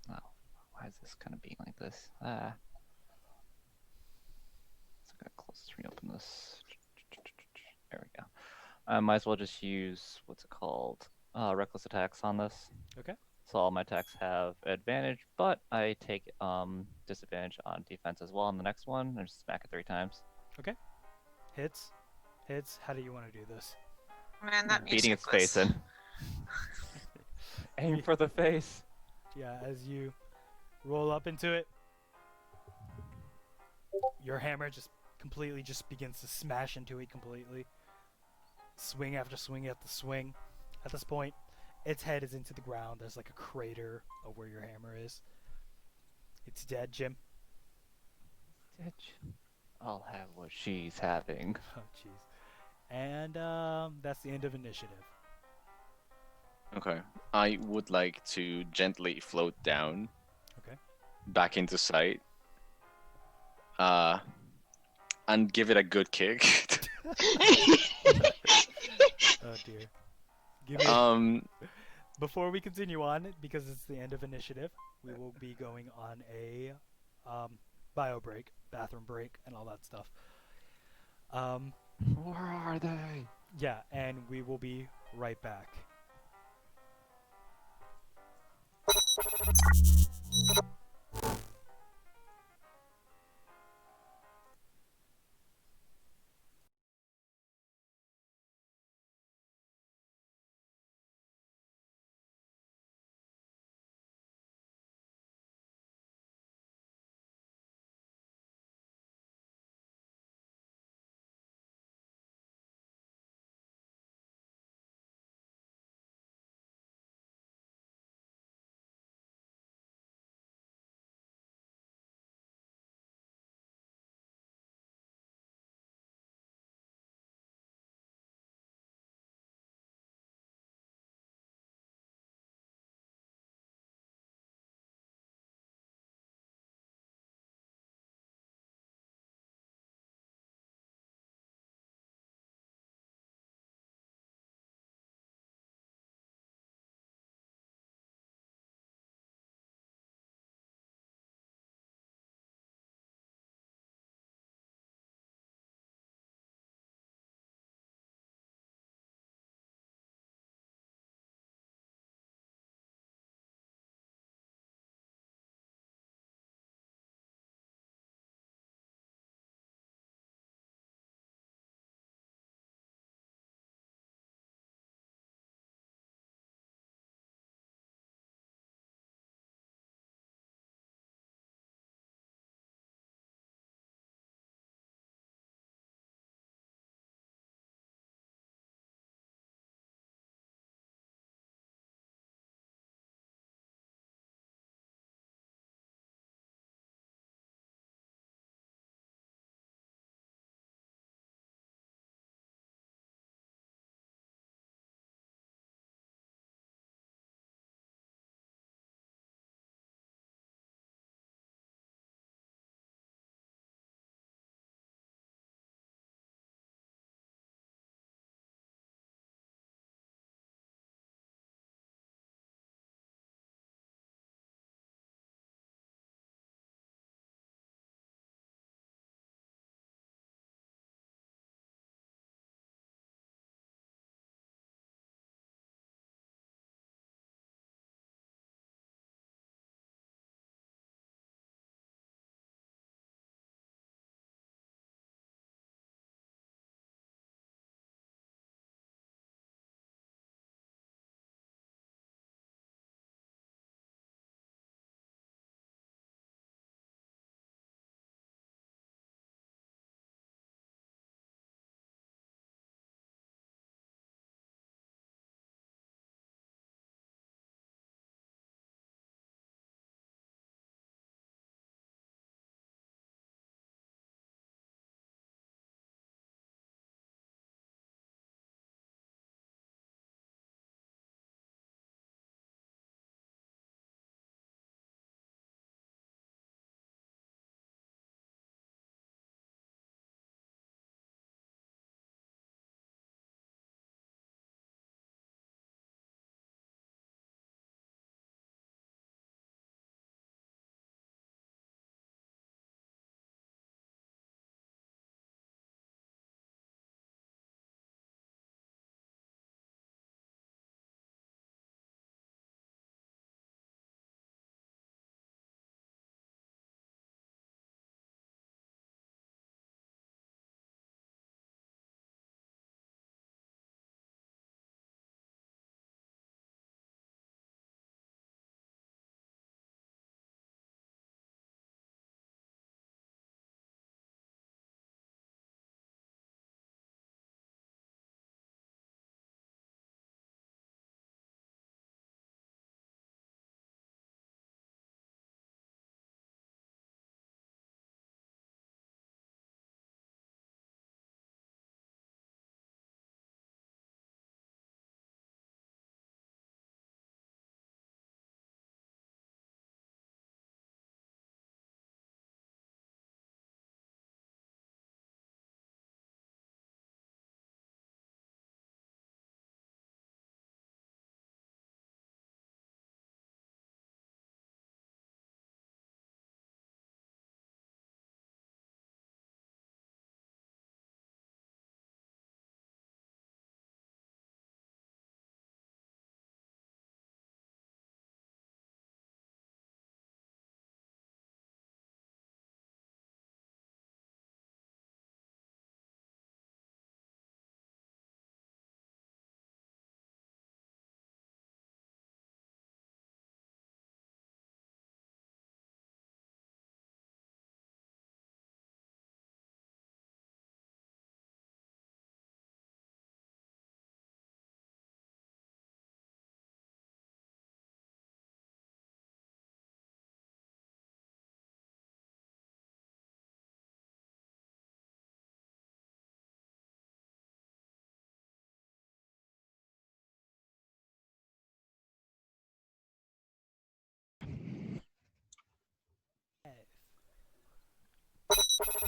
why is this kind of being like this? Ah. So I gotta close this, reopen this. There we go. I might as well just use what's it called? Reckless attacks on this. Okay. So all my attacks have advantage, but I take disadvantage on defense as well on the next one, and just smack it 3 times. Okay. Hits. Hits. How do you want to do this? Man, that Beating music its face was. in. Aim for the face. Yeah, as you roll up into it, your hammer just completely just begins to smash into it completely. Swing after swing after swing. At this point, its head is into the ground. There's like a crater of where your hammer is. It's dead, Jim. I'll have what she's having. Oh, jeez. And that's the end of initiative. Okay. I would like to gently float down. Okay. Back into sight. And give it a good kick. Oh dear. Give me. um, Before we continue on, because it's the end of initiative, we will be going on a bio break, bathroom break, and all that stuff. Where are they? Yeah, and we will be right back.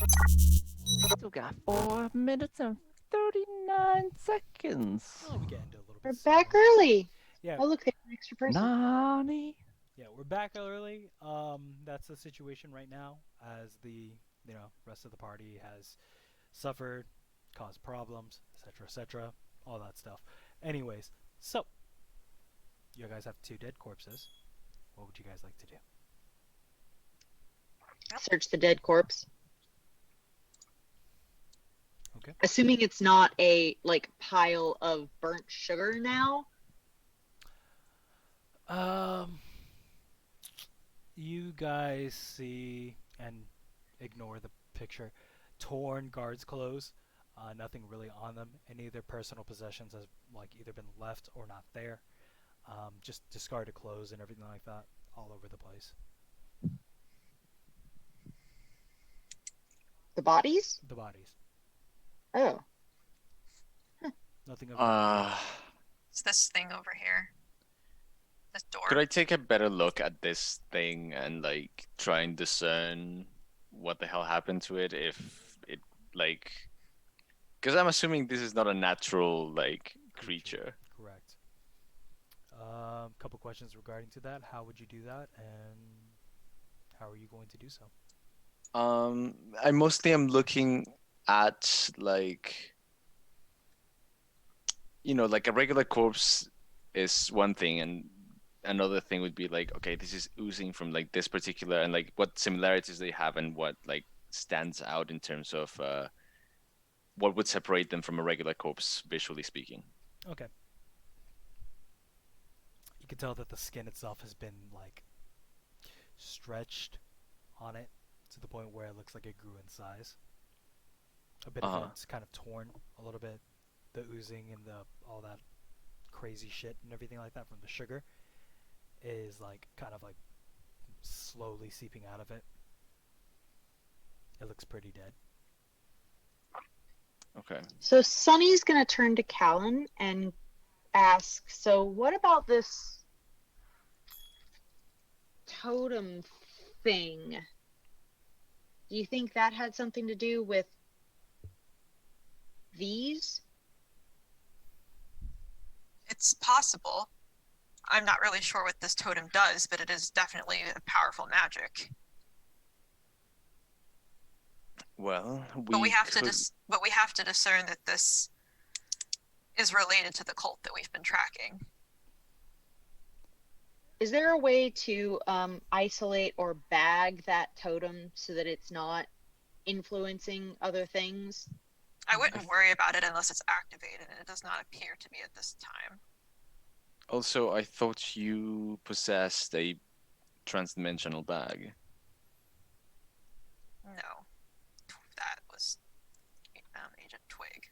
Still got 4 minutes and 39 seconds. Oh, we get into a little We're bit back sooner. early. Yeah, Oh, look, there's an extra person. Nani? yeah, we're back early. That's the situation right now, as the rest of the party has suffered, caused problems, etc., etc., all that stuff. Anyways, so you guys have 2 dead corpses. What would you guys like to do? Search the dead corpse. Okay. Assuming it's not a like pile of burnt sugar now. Um, you guys see and ignore the picture. Torn guards' clothes, nothing really on them. Any of their personal possessions has like either been left or not there. Just discarded clothes and everything like that, all over the place. The bodies? The bodies, Oh. nothing of note. Uh, It's this thing over here. This door. could I take a better look at this thing and like try and discern what the hell happened to it? If it like, because I'm assuming this is not a natural like creature. Correct. Couple questions regarding to that. How would you do that, and how are you going to do so? I mostly am looking at like like a regular corpse is one thing, and another thing would be like, okay, this is oozing from like this particular, and like what similarities they have, and what like stands out in terms of what would separate them from a regular corpse, visually speaking. Okay. You can tell that the skin itself has been like stretched on it to the point where it looks like it grew in size. A bit of Uh-huh. it's kind of torn a little bit. The oozing and the all that crazy shit and everything like that from the sugar is like kind of like slowly seeping out of it. It looks pretty dead. Okay. So Sunny's gonna turn to Callan and ask, so what about this totem thing? Do you think that had something to do with these? It's possible. I'm not really sure what this totem does, but it is definitely a powerful magic. Well, But we we have could. to discern that this is related to the cult that we've been tracking. Is there a way to isolate or bag that totem so that it's not influencing other things? I wouldn't worry about it unless it's activated, and it does not appear to be at this time. Also, I thought you possessed a transdimensional bag. No, that was Agent Twig.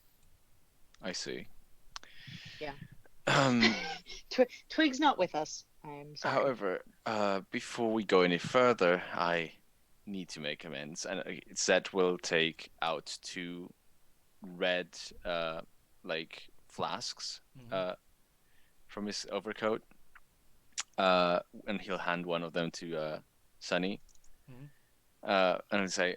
I see. Yeah. Um, Twig's not with us. I'm sorry. However, before we go any further, I need to make amends, and Zed will take out 2 red, like flasks, Mhm. from his overcoat, and he'll hand one of them to Sunny, Mhm. and he'll say,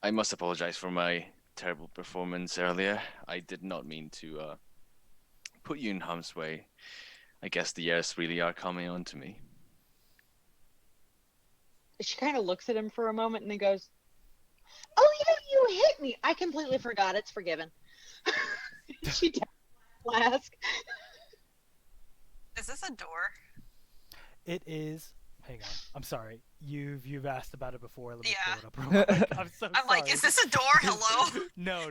"I must apologize for my terrible performance earlier. I did not mean to put you in harm's way. I guess the airs really are coming on to me." She kind of looks at him for a moment and then goes, "Oh yeah, you hit me. I completely forgot. It's forgiven." She does flask. Is this a door? It is. Hang on. I'm sorry. You've asked about it before. Let me Yeah. pull it up real quick. I'm so I'm sorry. like, is this a door? Hello? No,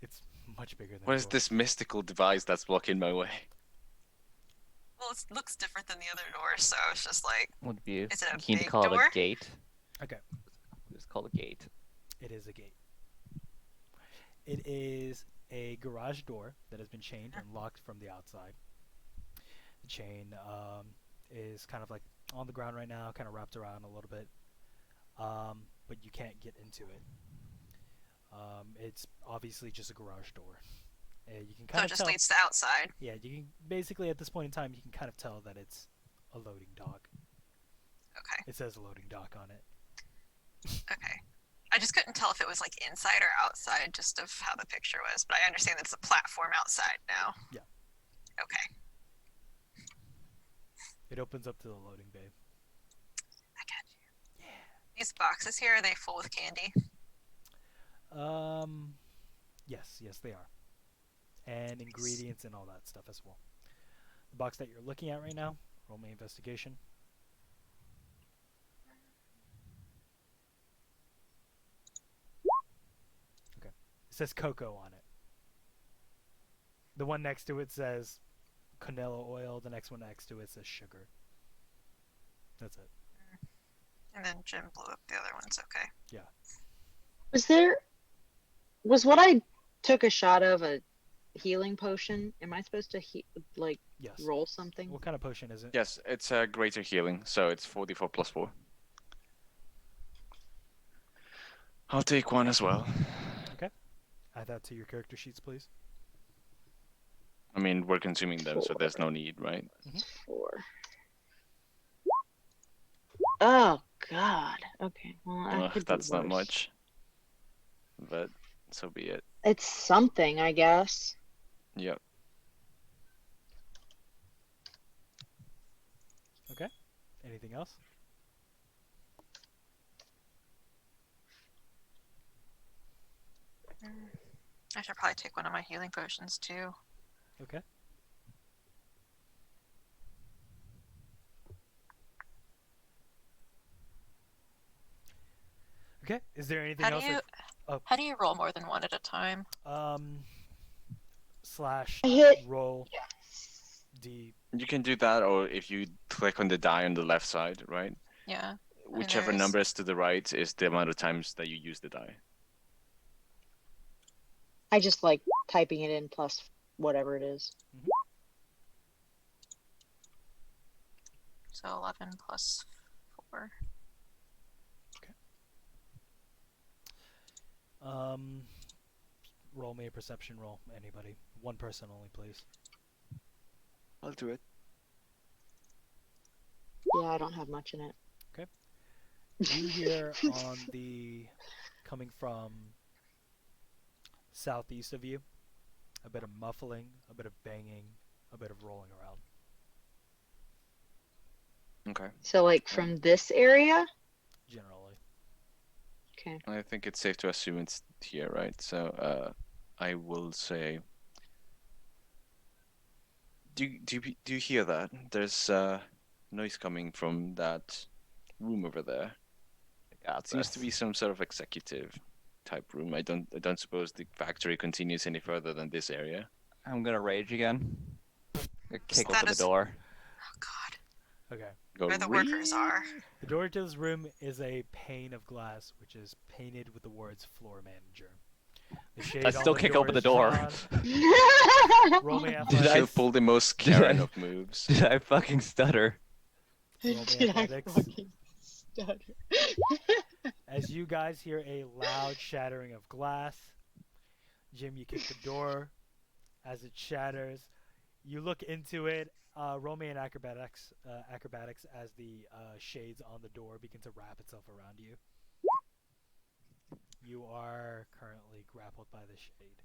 it's much bigger than What a is door. this mystical device that's blocking my way? Well, it looks different than the other doors, so it's just like, Would be is it a keen to big call it door? a gate. Okay. Just call it a gate. It is a gate. It is a garage door that has been chained and locked from the outside. The chain is kind of like on the ground right now, kind of wrapped around a little bit, but you can't get into it. It's obviously just a garage door. You can So kind it of just tell. leads to outside. Yeah, you can basically at this point in time you can kind of tell that it's a loading dock. Okay. It says loading dock on it. Okay. just couldn't tell if it was like inside or outside, just of how the picture was. But I understand that it's a platform outside now. Yeah. Okay. It opens up to the loading bay. I got you. Yeah. These boxes here, are they full with candy? Yes, they are. And ingredients and all that stuff as well. The box that you're looking at right now, roll me investigation. Okay. It says cocoa on it. The one next to it says canola oil. The next one next to it says sugar. That's it. And then Jim blew up the other ones. Okay. Yeah. Was what I took a shot of a healing potion? Am I supposed to Yes. roll something? What kind of potion is it? Yes, it's a greater healing, so it's 44 plus 4. I'll take one as well. Okay. Add that to your character sheets, please. I mean, we're consuming them, so there's no need, right? 4. Oh God. Okay. Well, that could be That's not worse. much. But so be it. It's something, I guess. Yep. Okay. Anything else? I should probably take one of my healing potions too. Okay. Okay. Is there anything else? How do you roll more than one at a time? Slash I hit- roll Yes. D. You can do that, or if you click on the die on the left side, right? Yeah. Whichever there's- number is to the right is the amount of times that you use the die. I just like typing it in plus whatever it is. So 11 plus 4. Roll me a perception roll. Anybody. One person only, please. I'll do it. Yeah, I don't have much in it. You hear on the coming from southeast of you a bit of muffling, a bit of banging, a bit of rolling around. Okay. So like from this area? Generally. Okay. I think it's safe to assume it's here, right? So, I will say. Do you hear that? There's noise coming from that room over there. Got Seems this. to be some sort of executive type room. I don't suppose the factory continues any further than this area. I'm gonna rage again. Kick That open the is- door. Oh God. Okay. Go Where the workers are. The door to this room is a pane of glass, which is painted with the words "Floor Manager." The shade I on still the kick door open the is door. drawn. Roll me Did athletics. I She'll pull the most did Karen I- of moves. Did I fucking stutter? Roll me Did I athletics. fucking stutter? As you guys hear a loud shattering of glass, Jim, you kick the door. As it shatters, you look into it. Roll me an acrobatics as the shades on the door begin to wrap itself around you. You are currently grappled by the shade.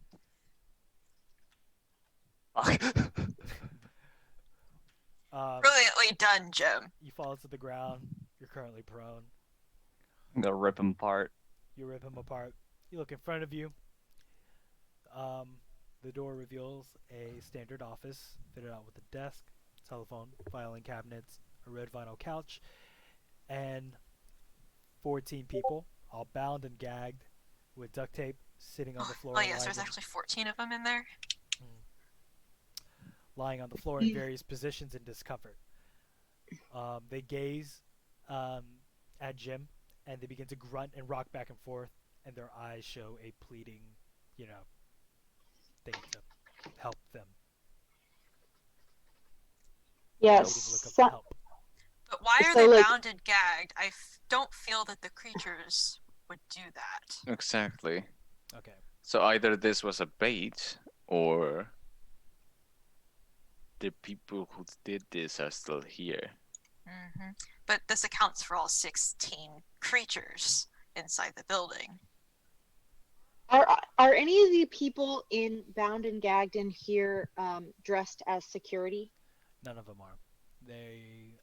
Fuck. Brilliantly done, Jim. You fall to the ground. You're currently prone. I'm gonna rip him apart. You rip him apart. You look in front of you. The door reveals a standard office fitted out with a desk, telephone, filing cabinets, a red vinyl couch, and 14 people, all bound and gagged with duct tape, sitting on the floor. Oh yes, there's actually 14 of them in there. Lying on the floor in various positions in discomfort. They gaze at Jim, and they begin to grunt and rock back and forth, and their eyes show a pleading, thing to help them. Yes. Look up for help. But why are So, they like- bound and gagged? I don't feel that the creatures would do that. Exactly. Okay. So either this was a bait, or the people who did this are still here. But this accounts for all 16 creatures. inside the building. Are any of the people in bound and gagged in here dressed as security? None of them are. They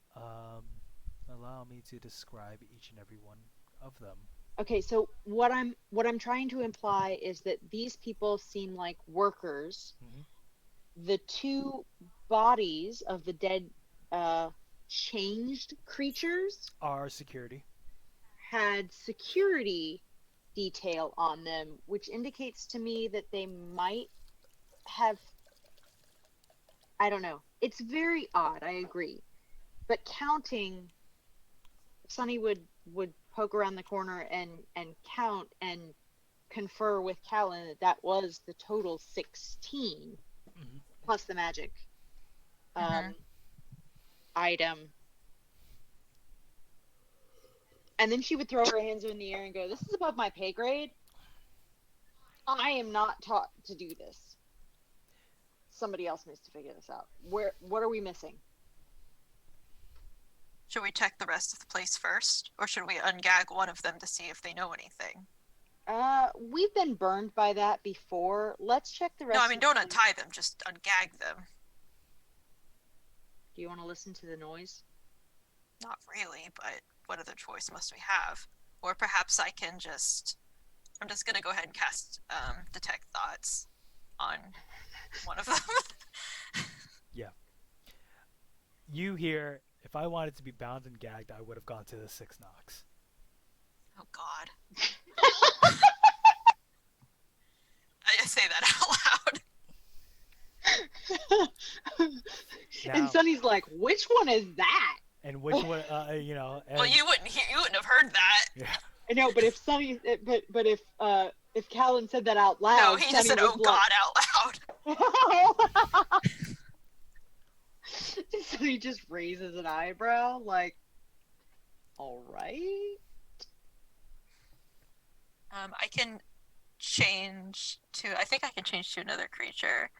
allow me to describe each and every one of them. Okay, so what I'm trying to imply is that these people seem like workers. The two bodies of the dead changed creatures Are security. had security detail on them, which indicates to me that they might have, I don't know. It's very odd, I agree. But counting, Sonny would poke around the corner and count and confer with Callan that that was the total 16 plus the magic item. And then she would throw her hands in the air and go, "This is above my pay grade. I am not taught to do this. Somebody else needs to figure this out. What are we missing?" Should we check the rest of the place first, or should we ungag one of them to see if they know anything? We've been burned by that before. Let's check the rest. No, I mean, don't untie them, just ungag them. Do you want to listen to the noise? Not really, but what other choice must we have? Or perhaps I'm just gonna go ahead and cast Detect Thoughts on one of them. Yeah. You hear, if I wanted to be bound and gagged, I would have gone to the 6 knocks. Oh God. I say that out loud. And Sonny's like, "Which one is that?" And which one, you know? And, well, you wouldn't have heard that. Yeah. I know, but if Sonny, but if Callan said that out loud, no, he just said, "Oh God," out loud. Sonny just raises an eyebrow, like, "All right." I can change to. I think I can change to another creature.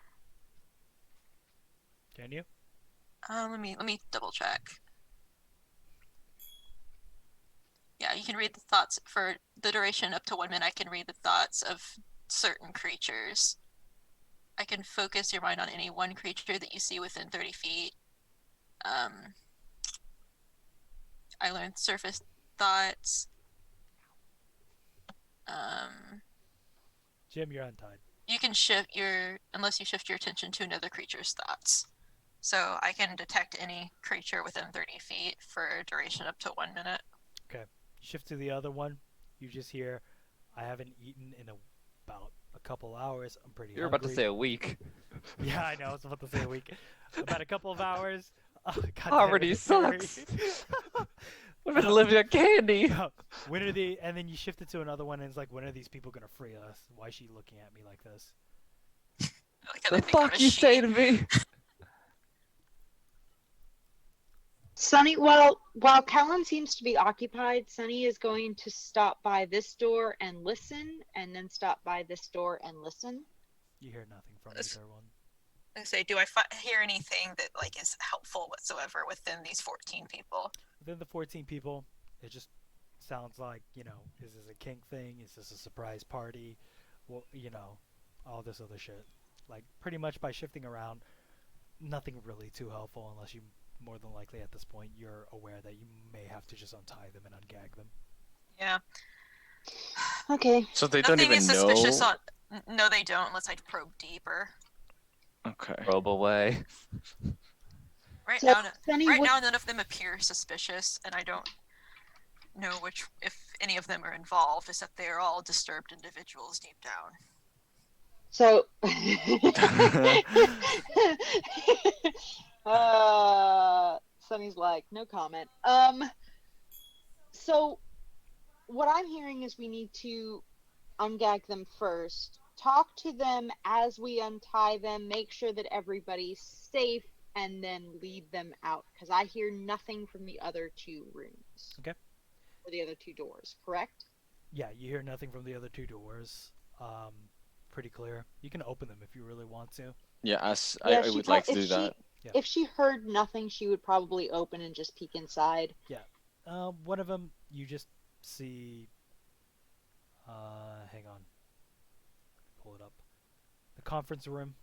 Can you? Let me double check. Yeah, you can read the thoughts for the duration up to 1 minute. I can read the thoughts of certain creatures. I can focus your mind on any one creature that you see within 30 feet. I learned surface thoughts. Jim, you're untied. You can shift unless you shift your attention to another creature's thoughts. So I can detect any creature within 30 feet for a duration up to 1 minute. Okay. Shift to the other one. You just hear, "I haven't eaten in about a couple hours. I'm pretty You're hungry." about to say a week. Yeah, I know. I was about to say a week. About a couple of hours. Oh, God Poverty damn it. sucks. We've been living on candy. When are and then you shift it to another one, and it's like, when are these people gonna free us? Why is she looking at me like this? Like The fuck you say to me? Sonny, while Callan seems to be occupied, Sonny is going to stop by this door and listen, and then stop by this door and listen. You hear nothing from either one. I say, do I hear anything that like is helpful whatsoever within these 14 people? Within the 14 people, it just sounds like, you know, is this a kink thing? Is this a surprise party? Well, you know, all this other shit. Like, pretty much by shifting around, nothing really too helpful unless you, more than likely at this point, you're aware that you may have to just untie them and ungag them. Yeah. Okay. So they Nothing don't even is know. suspicious on. No, they don't, unless I probe deeper. Okay. Probe away. Right So, now, Sonny, right what- now, none of them appear suspicious, and I don't know if any of them are involved, except they are all disturbed individuals deep down. So, Sonny's like, "No comment." So what I'm hearing is we need to ungag them first, talk to them as we untie them, make sure that everybody's safe, and then lead them out. Because I hear nothing from the other 2 rooms. Okay. Or the other 2 doors, correct? Yeah, you hear nothing from the other 2 doors. Pretty clear. You can open them if you really want to. Yeah, I she would like to if do that. Yeah. If she heard nothing, she would probably open and just peek inside. One of them, you just see Hang on. Pull it up. The conference room.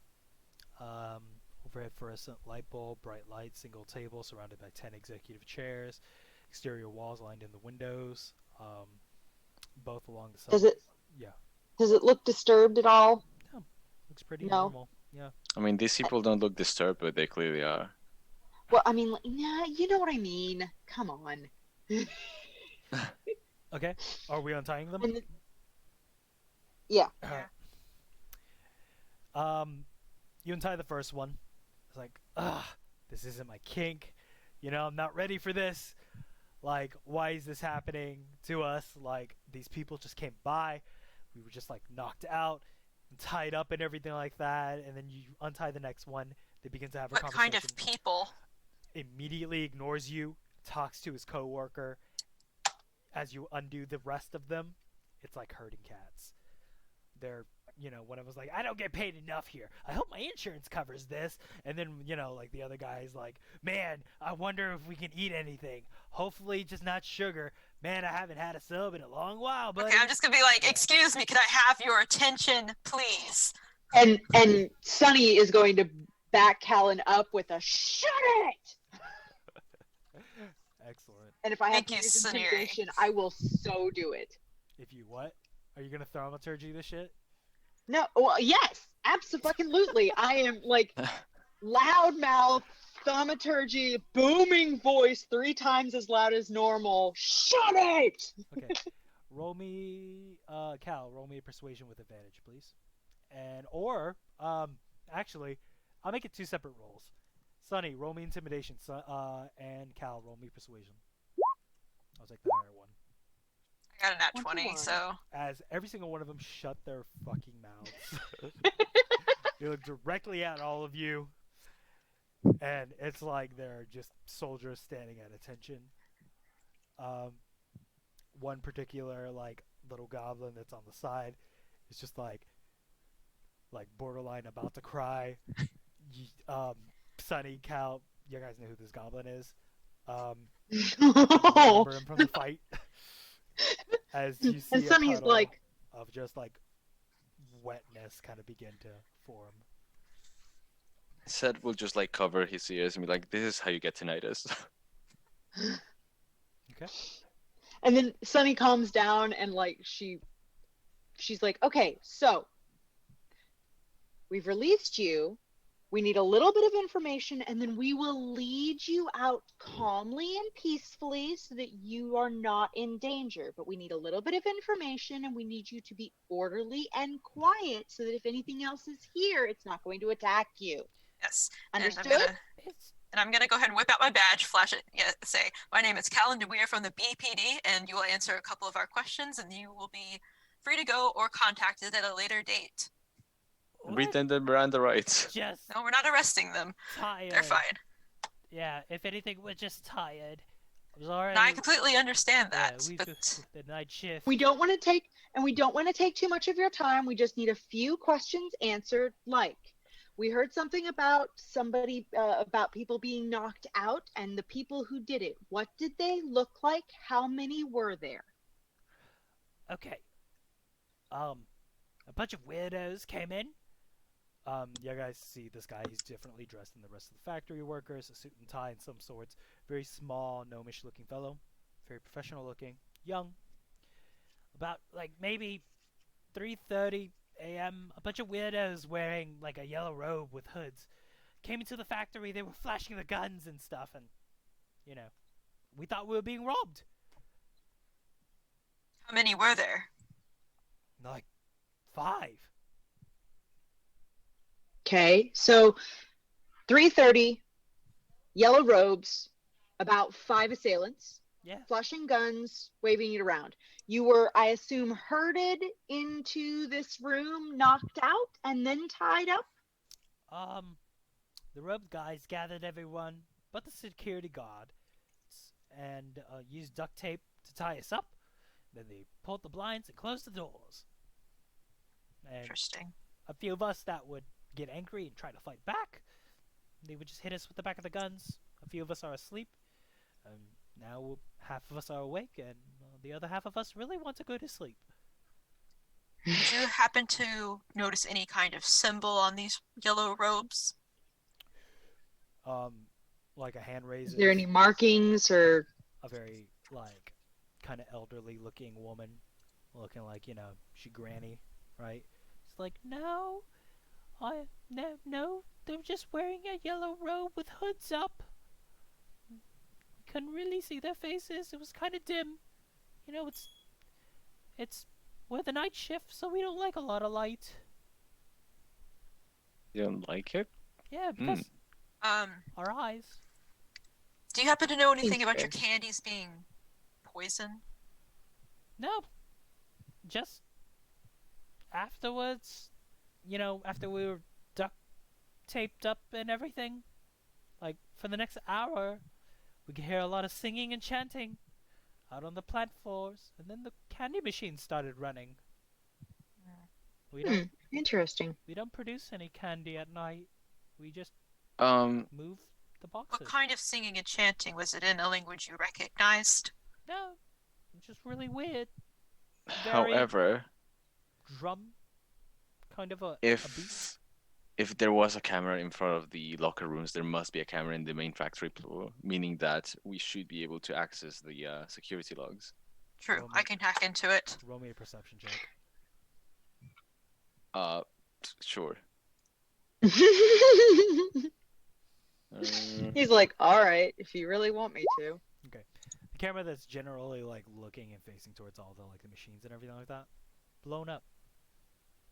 Overhead fluorescent light bulb, bright light, single table surrounded by 10 executive chairs, exterior walls lined in the windows, both along the side. Does it Yeah. does it look disturbed at all? Yeah, looks pretty No. normal. Yeah. I mean, these people don't look disturbed, but they clearly are. Well, I mean, nah, you know what I mean. Come on. Okay. Are we untying them? And yeah. Alright. You untie the first one. It's like, this isn't my kink. You know, I'm not ready for this. Like, why is this happening to us? Like, these people just came by. We were just, like, knocked out and tied up and everything like that. And then you untie the next one. They begin to have a What conversation. kind of people? Immediately ignores you, talks to his coworker. As you undo the rest of them, it's like herding cats. They're, you know, one of us like, I don't get paid enough here. I hope my insurance covers this. And then, you know, like the other guy's like, man, I wonder if we can eat anything. Hopefully just not sugar. Man, I haven't had a sub in a long while, buddy. Okay, I'm just gonna be like, excuse me, can I have your attention, please? And Sunny is going to back Callan up with a shut it. Excellent. And if I have Thank to you, use Sunny. intimidation, I will so do it. If you what? Are you gonna thaumaturgy this shit? No, well, yes, absolutely. I am like loudmouth, thaumaturgy, booming voice 3 times as loud as normal. Shut it! Okay. Roll me, Cal, roll me a persuasion with advantage, please. And, actually, I'll make it 2 separate rolls. Sunny, roll me intimidation, and Cal, roll me persuasion. I'll take the higher one. I got a nat 20, 21. so As every single one of them shut their fucking mouths. They look directly at all of you. And it's like they're just soldiers standing at attention. One particular, like, little goblin that's on the side is just like borderline about to cry. Sunny, Cal, you guys know who this goblin is. Remember him from the fight. As you see And a Sunny's puddle like, of just like wetness kind of begin to form. Seth will just like cover his ears and be like, "This is how you get tinnitus." Okay. and then Sunny calms down and like she's like, okay, so we've released you. We need a little bit of information, and then we will lead you out calmly and peacefully so that you are not in danger. But we need a little bit of information, and we need you to be orderly and quiet so that if anything else is here, it's not going to attack you. yes. Understood? And I'm gonna go ahead and whip out my badge, flash it, say, my name is Callan, and we are from the BPD, and you will answer a couple of our questions, and you will be free to go or contacted at a later date. Read them the Miranda rights. Just No, we're not arresting them. tired. They're fine. Yeah, if anything, we're just tired. I'm sorry. No, I completely understand that, Yeah, we but just the night shift. We don't want to take too much of your time. We just need a few questions answered. Like, we heard something about somebody about people being knocked out and the people who did it. What did they look like? How many were there? Okay. A bunch of weirdos came in. You guys see this guy. He's differently dressed than the rest of the factory workers. A suit and tie and some sorts. Very small, gnomish looking fellow. Very professional looking. Young. About, like, maybe 3:30 a.m. A bunch of weirdos wearing, like, a yellow robe with hoods came into the factory. They were flashing the guns and stuff. And, you know, we thought we were being robbed. how many were there? Like, 5. Okay, so 3:30, yellow robes, about 5 assailants, Yeah. flashing guns, waving it around. You were, I assume, herded into this room, knocked out, and then tied up? The robed guys gathered everyone but the security guard and used duct tape to tie us up. Then they pulled the blinds and closed the doors. And Interesting. a few of us that would get angry and try to fight back, they would just hit us with the back of the guns. A few of us are asleep. Now half of us are awake, and the other half of us really want to go to sleep. Did you happen to notice any kind of symbol on these yellow robes? Um, like a hand Is there raises, any markings or? a very like kind of elderly looking woman, looking like she granny, right? It's like no, no, they're just wearing a yellow robe with hoods up. Couldn't really see their faces. It was kind of dim. It's we're the night shift, so we don't like a lot of light. You don't like it? Yeah, Hmm. because Um, our eyes. do you happen to know anything Seems about fair. your candies being poison? No, just afterwards, after we were duct taped up and everything, like for the next hour, we could hear a lot of singing and chanting out on the plant floors, and then the candy machine started running. We Hmm, don't interesting. we don't produce any candy at night. We just Um, move the What boxes. kind of singing and chanting? Was it in a language you recognized? No, it's just really weird. Very however, drum kind of a beat. if there was a camera in front of the locker rooms, there must be a camera in the main factory floor, meaning that we should be able to access the security logs. True, Roll I me, can hack into it. roll me a perception check. Uh, sure. Uh, He's like, all right, if you really want me to. Okay. The camera that's generally like looking and facing towards all the machines and everything like that, blown up.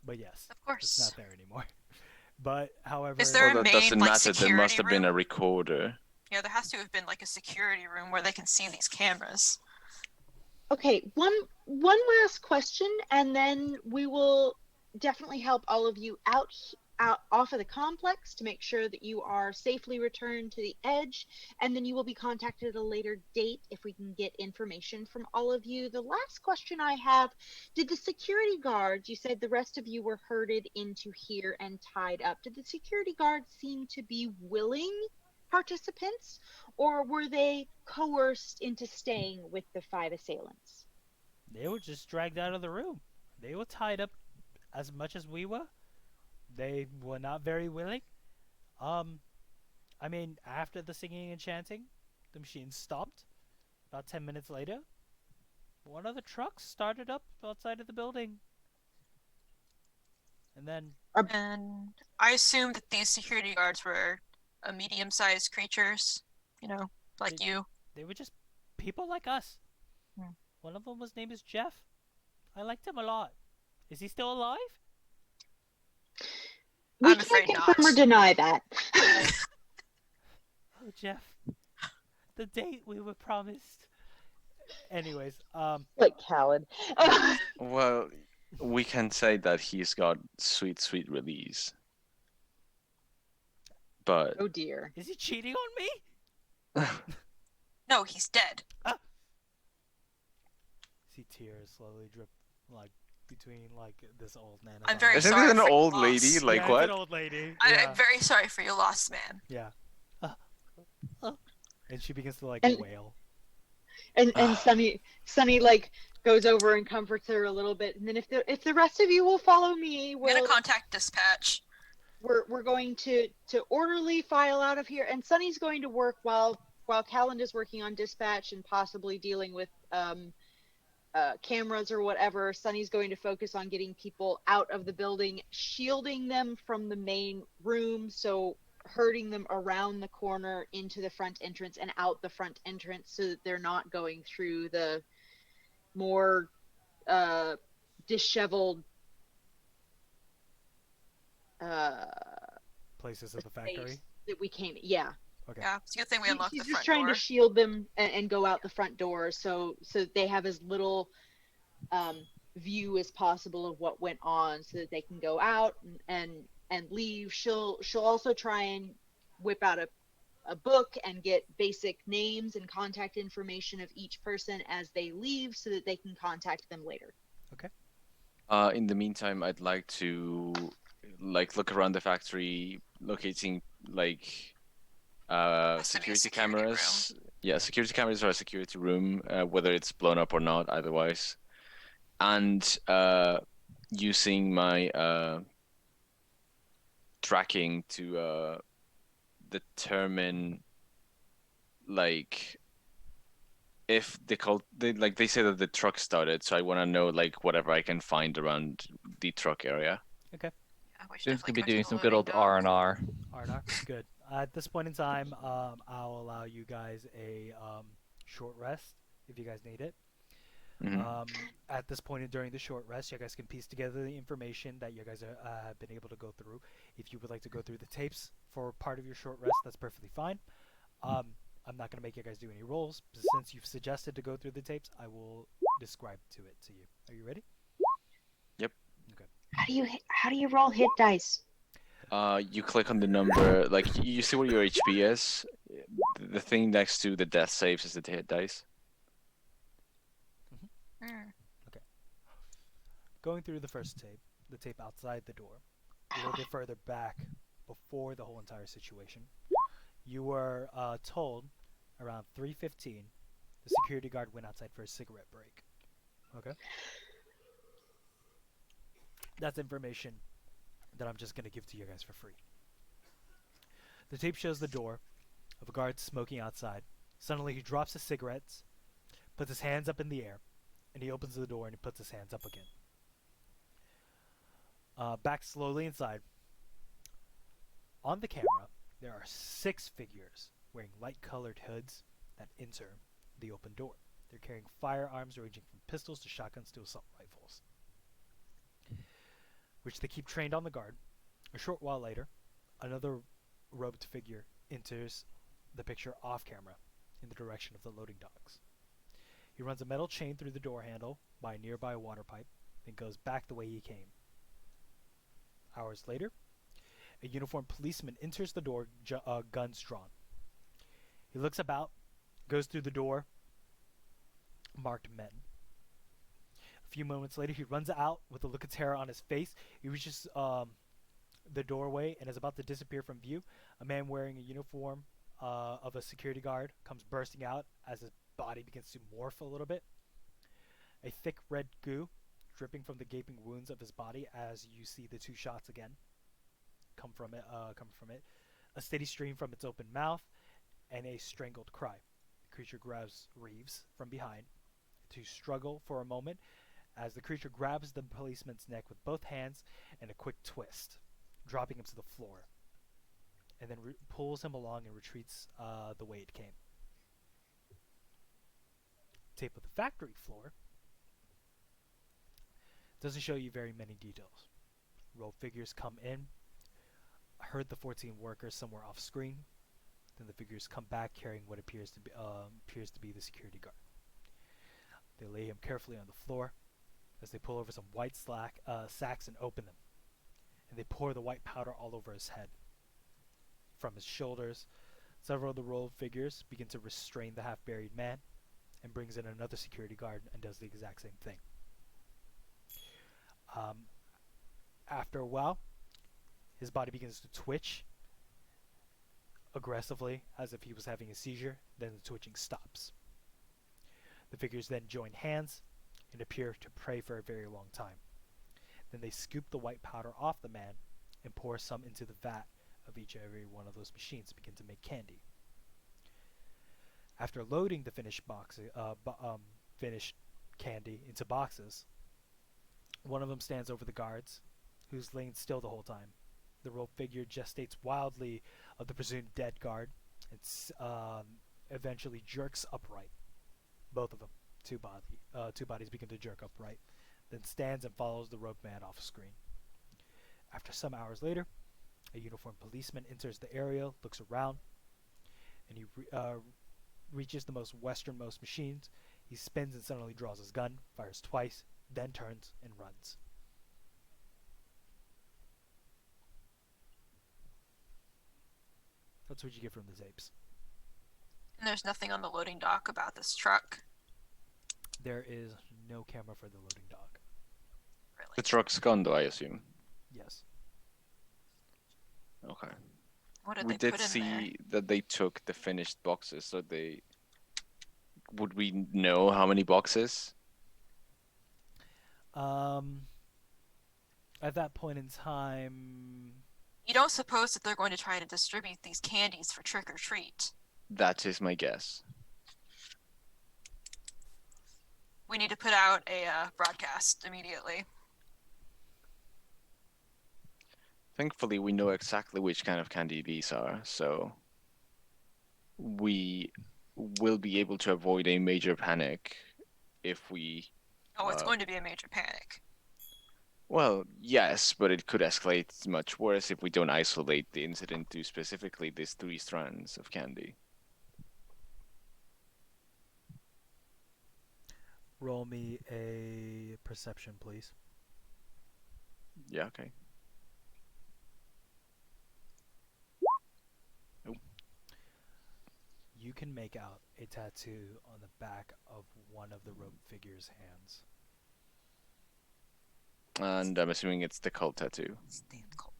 But yes, Of it's course. not there anymore. But however, Is there well, a that main doesn't like matter. There must security have been a room? recorder. Yeah, there has to have been like a security room where they can see these cameras. Okay, one last question, and then we will definitely help all of you out off of the complex to make sure that you are safely returned to the edge, and then you will be contacted at a later date if we can get information from all of you. The last question I have, did the security guards, you said the rest of you were herded into here and tied up, did the security guards seem to be willing participants, or were they coerced into staying with the five assailants? they were just dragged out of the room. They were tied up as much as we were. They were not very willing. Um, I mean, after the singing and chanting, the machine stopped. About 10 minutes later, one of the trucks started up outside of the building. And then, And I assume that these security guards were medium-sized creatures, you know, like they, you. they were just people like us. Hmm. One of them was named as Jeff. I liked him a lot. Is he still alive? We I'm can't afraid confirm or not. deny that. Oh, Jeff. The date we were promised. Anyways, Like coward. Well, we can say that he's got sweet, sweet release. But Oh dear. is he cheating on me? No, he's dead. See tears slowly drip, like between like this old nana's I'm very eyes. isn't sorry it an for your old loss. lady? Like Yeah, it's what? an old lady. I'm very sorry for your loss, man. Yeah. And she begins to like And- wail. And Sunny like goes over and comforts her a little bit, and then if the rest of you will follow me, I'm gonna contact dispatch. we're going to orderly file out of here, and Sunny's going to work while Calland is working on dispatch and possibly dealing with cameras or whatever. Sunny's going to focus on getting people out of the building, shielding them from the main room, so herding them around the corner into the front entrance and out the front entrance so that they're not going through the more disheveled Places of the factory. space that we came. Yeah. Okay. Yeah, it's a good thing we unlocked She's the just front trying door. to shield them and go out the front door so they have as little view as possible of what went on so that they can go out and leave. She'll also try and whip out a book and get basic names and contact information of each person as they leave so that they can contact them later. In the meantime, I'd like to look around the factory, locating Has to be a security security cameras. Yeah, security cameras or a security room, whether it's blown up or not, otherwise. And using my tracking to determine like if they say that the truck started, so I want to know like whatever I can find around the truck area. Okay. Yeah, we should Jim's gonna definitely be go to doing the some good loading old R dock. and R. R&R. Good. At this point in time, I'll allow you guys a short rest if you guys need it. Hmm. At this point during the short rest, you guys can piece together the information that you guys have been able to go through. If you would like to go through the tapes for part of your short rest, that's perfectly fine. Um, I'm not going to make you guys do any rolls. But since you've suggested to go through the tapes, I will describe to it to you. Are you ready? Yep. Okay. How do you roll hit dice? You click on the number, like you see where your HP is. The thing next to the death saves is the hit dice. Mm. Okay. Going through the first tape, the tape outside the door, a little bit further back before the whole entire situation, you were told around 3:15 the security guard went outside for a cigarette break. Okay? That's information that I'm just going to give to you guys for free. The tape shows the door of a guard smoking outside. Suddenly he drops his cigarettes, puts his hands up in the air, and he opens the door and he puts his hands up again. Back slowly inside. On the camera, there are 6 figures wearing light-colored hoods that enter the open door. They're carrying firearms ranging from pistols to shotguns to assault rifles, which they keep trained on the guard. A short while later, another robed figure enters the picture off camera in the direction of the loading docks. He runs a metal chain through the door handle by a nearby water pipe, then goes back the way he came. Hours later, a uniformed policeman enters the door, guns drawn. He looks about, goes through the door, marked men. A few moments later, he runs out with a look of terror on his face. He reaches the doorway and is about to disappear from view. A man wearing a uniform of a security guard comes bursting out as his body begins to morph a little bit. A thick red goo dripping from the gaping wounds of his body as you see the 2 shots again come from it. A steady stream from its open mouth and a strangled cry. The creature grabs Reeves from behind to struggle for a moment as the creature grabs the policeman's neck with both hands and a quick twist, dropping him to the floor, and then pulls him along and retreats the way it came. Tape of the factory floor doesn't show you very many details. Row figures come in, herd the 14 workers somewhere off screen. Then the figures come back carrying what appears to be the security guard. They lay him carefully on the floor as they pull over some white sacks and open them. And they pour the white powder all over his head. From his shoulders, several of the row figures begin to restrain the half-buried man and brings in another security guard and does the exact same thing. After a while, his body begins to twitch aggressively as if he was having a seizure. Then the twitching stops. The figures then join hands and appear to pray for a very long time. Then they scoop the white powder off the man and pour some into the vat of each and every one of those machines to begin to make candy. After loading the finished candy into boxes, one of them stands over the guards, who's laying still the whole time. The robed figure gestates wildly of the presumed dead guard and eventually jerks upright. Both of them, two bodies begin to jerk upright, then stands and follows the robed man off screen. After some hours later, a uniformed policeman enters the area, looks around, and he reaches the most westernmost machines. He spins and suddenly draws his gun, fires twice, then turns and runs. That's what you get from the tapes. And there's nothing on the loading dock about this truck. There is no camera for the loading dock. Really. The truck's gone, though, I assume. Yes. Okay. What did We they did put in see that they took the finished boxes, so they. Would we know how many boxes? Um, At that point in time, You don't suppose that they're going to try to distribute these candies for trick or treat? That is my guess. We need to put out a broadcast immediately. Thankfully, we know exactly which kind of candy these are, so we will be able to avoid a major panic if we. Oh, it's Uh, going to be a major panic. well, yes, but it could escalate much worse if we don't isolate the incident to specifically these 3 strands of candy. roll me a perception, please. Yeah, okay. Oh, You can make out a tattoo on the back of one of the rope figure's hands. and I'm assuming it's the cult tattoo. Stand cold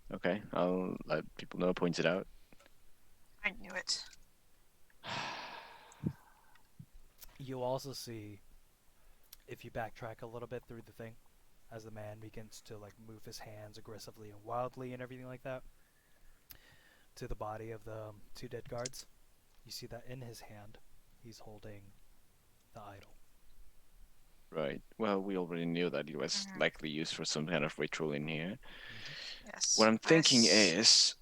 tattoo. Okay, I'll let people know, point it out. I knew it. You also see, if you backtrack a little bit through the thing, as the man begins to like move his hands aggressively and wildly and everything like that to the body of the 2 dead guards, you see that in his hand he's holding the idol. Right. Well, we already knew that it was likely used for some kind of ritual in here. Yes. What I'm thinking is,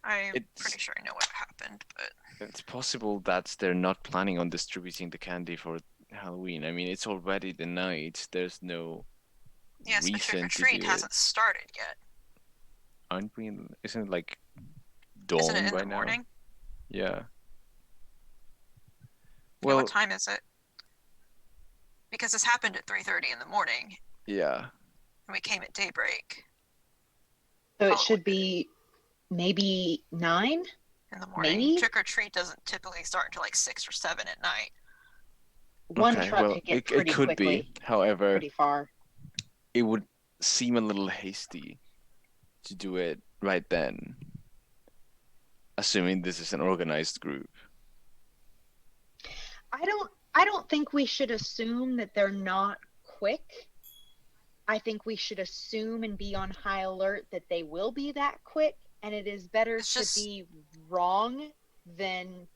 I'm it's pretty sure I know what happened, but it's possible that they're not planning on distributing the candy for Halloween. I mean, it's already the night. There's no yes, but trick or reason to treat do it. hasn't started yet. Aren't we? Isn't it like Isn't dawn it in right the now? morning? Yeah. Yeah, Well, what time is it? Because this happened at 3:30 in the morning, yeah. and we came at daybreak So it Probably. should be maybe 9? in the morning. Maybe? Trick or treat doesn't typically start until like 6 or 7 at night. One Okay, truck well, could get it pretty could be. quickly, However, pretty far. it would seem a little hasty to do it right then, assuming this is an organized group. I don't think we should assume that they're not quick. I think we should assume and be on high alert that they will be that quick, and it is better It's to just- be wrong than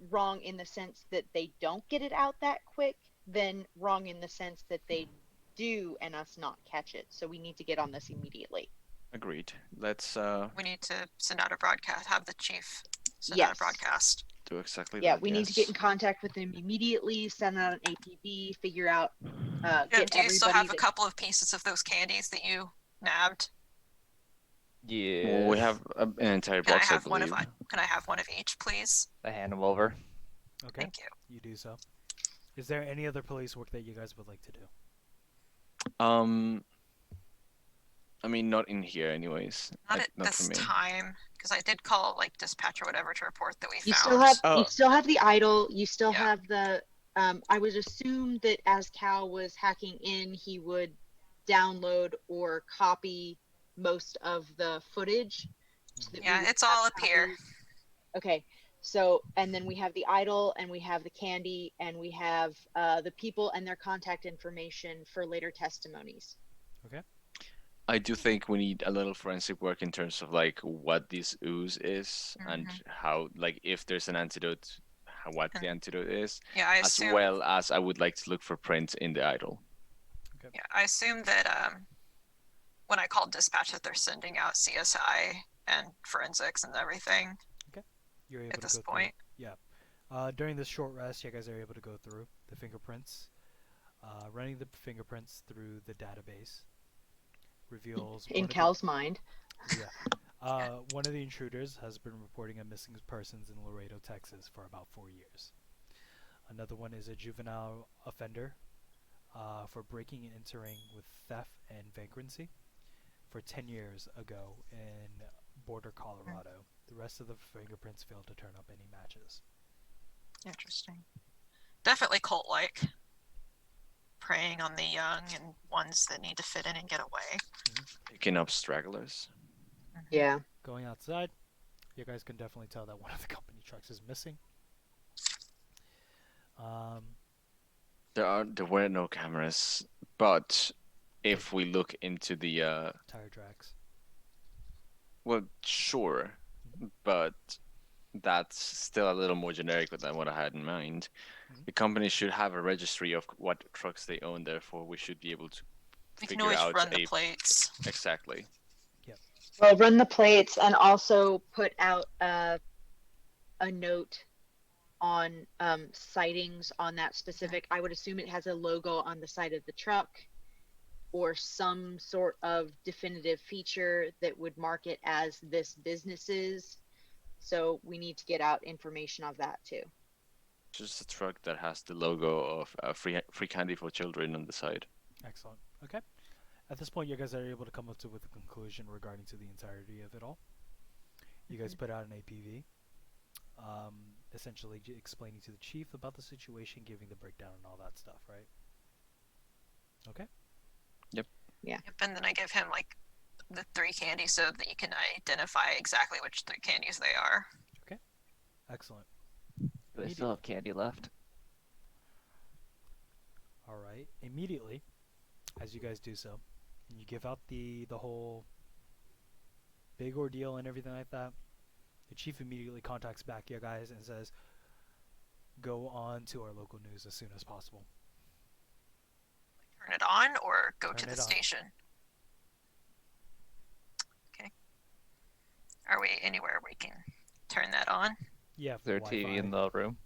wrong in the sense that they don't get it out that quick than wrong in the sense that they do and us not catch it. So we need to get on this immediately. Agreed. Let's We need to send out a broadcast, have the chief send out a Yes. broadcast. do exactly Yeah, that. we need to get in contact with them immediately, send out an APB, figure out, Jim, get do you still everybody have a that couple of pieces of those candies that you nabbed? Yeah. Well, we have an entire Can I box, I have one of believe. Can I have one of each, please? I hand them over. Okay, Thank you. you do so. Is there any other police work that you guys would like to do? I mean, not in here, anyways. Not at Not for this me. time, because I did call like dispatch or whatever to report that we you found. still have Oh. you still have the idol, you still Yeah. have the I would assume that as Cal was hacking in, he would download or copy most of the footage. So that we Yeah, would it's have all up here. copies. Okay, so and then we have the idol and we have the candy and we have the people and their contact information for later testimonies. I do think we need a little forensic work in terms of like what this ooze is and Mhm. how, like, if there's an antidote, what the And- antidote is, Yeah, I as assume. well as I would like to look for prints in the idol. Yeah, I assume that when I called dispatch that they're sending out CSI and forensics and everything You're able at to this go point. through. Yeah. During this short rest, you guys are able to go through the fingerprints. Running the fingerprints through the database reveals In one of the- Cal's mind. one of the intruders has been reporting a missing persons in Laredo, Texas for about 4 years. Another one is a juvenile offender for breaking and entering with theft and vagrancy for 10 years ago in Boulder, Colorado. The rest of the fingerprints failed to turn up any matches. Interesting. Definitely cult-like. Preying on the young and ones that need to fit in and get away. Picking up stragglers. Yeah. Going outside, you guys can definitely tell that one of the company trucks is missing. There were no cameras, but if we look into the Tire tracks. well, sure, but that's still a little more generic than what I had in mind. Mhm. The company should have a registry of what trucks they own. Therefore, we should be able to We can figure always out run the plates. exactly. Well, run the plates and also put out a note on sightings on that specific. I would assume it has a logo on the side of the truck or some sort of definitive feature that would mark it as this business's. So we need to get out information of that too. Just a truck that has the logo of free candy for children on the side. Excellent. Okay. At this point, you guys are able to come up with a conclusion regarding to the entirety of it all. You guys put out an APV, essentially explaining to the chief about the situation, giving the breakdown and all that stuff, right? Okay. Yep, and then I give him like the 3 candies so that you can identify exactly which 3 candies they are. Excellent. Do they still have candy left? All right. Immediately, as you guys do so, and you give out the whole big ordeal and everything like that, the chief immediately contacts back you guys and says, "Go on to our local news as soon as possible." Turn it on or go Turn to the it on. station. Okay. Are we anywhere we can turn that on? Yeah. Is there a TV in the room?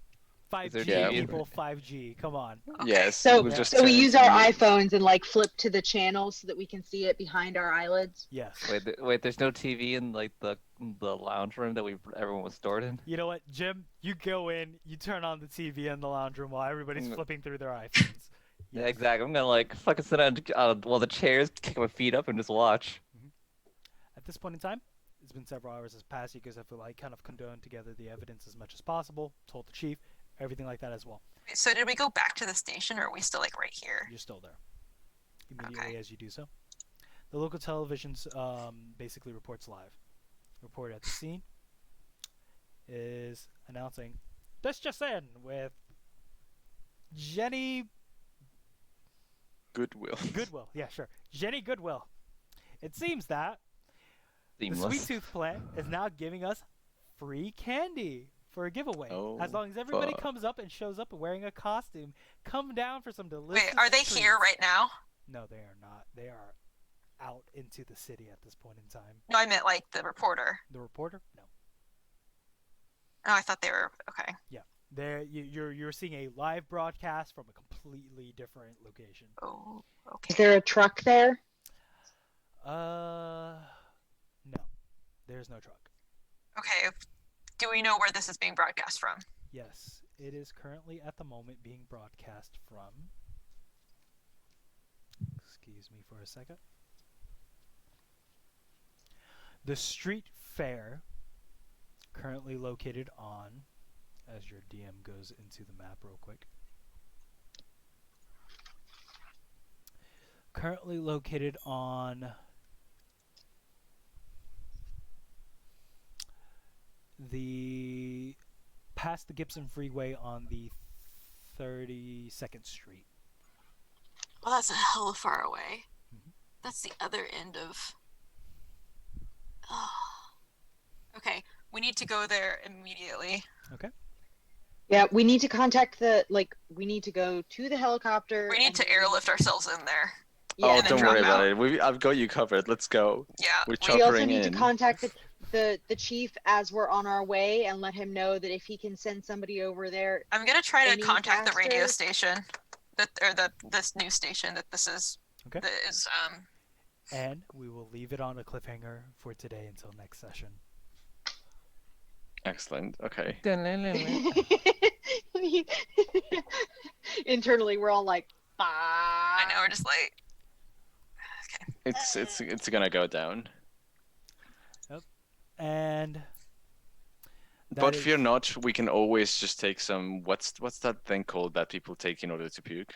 5G, there TV? people, 5G. Come on. Okay. Yes. So, we'll just so we turn it use to our mute. iPhones and like flip to the channel so that we can see it behind our eyelids. Yes. Wait, there's no TV in like the lounge room that everyone was stored in? You know what, Jim? You go in, you turn on the TV in the lounge room while everybody's Mm. flipping through their iPhones. Yeah, Yes. exactly. I'm gonna like fucking sit on while the chairs, kick my feet up, and just watch. At this point in time, it's been several hours has passed. You guys have like kind of condoned together the evidence as much as possible, told the chief, everything like that as well. Wait, so did we go back to the station or are we still like right here? You're still there. Immediately Okay. as you do so, the local television's basically reports live. Report at the scene is announcing this just in with Jenny Goodwill. Goodwill. Yeah, sure. Jenny Goodwill. It seems that the Sweet Seamless. Tooth plant is now giving us free candy for a giveaway. Oh, as long as everybody fuck. comes up and shows up wearing a costume, come down for some delicious Wait, are they treats. here right now? No, they are not. They are out into the city at this point in time. No, I meant like the reporter. The reporter? No. Oh, I thought they were okay. There, you're seeing a live broadcast from a completely different location. Oh, Is okay. there a truck there? No. There's no truck. Okay. Do we know where this is being broadcast from? Yes, it is currently at the moment being broadcast from. Excuse me for a second. The street fair, currently located on, as your DM goes into the map real quick. Currently located on the past the Gibson Freeway on the 32nd Street. Well, that's a hell of far away. Mhm. That's the other end of. Okay, we need to go there immediately. Yeah, we need to contact we need to go to the helicopter. We need and to then airlift ourselves in there. Yeah, Oh, and then don't drop worry about out. it. I've got you covered. Let's go. Yeah. We're we also choppering need to in. contact the chief as we're on our way and let him know that if he can send somebody over there. I'm gonna try to Any contact the radio faster? station, this news station that this is. Okay. That is And we will leave it on a cliffhanger for today until next session. Excellent. Okay. Internally, we're all like, I know we're just like. Okay. It's gonna go down. And But fear not, we can always just take some. What's that thing called that people take in order to puke?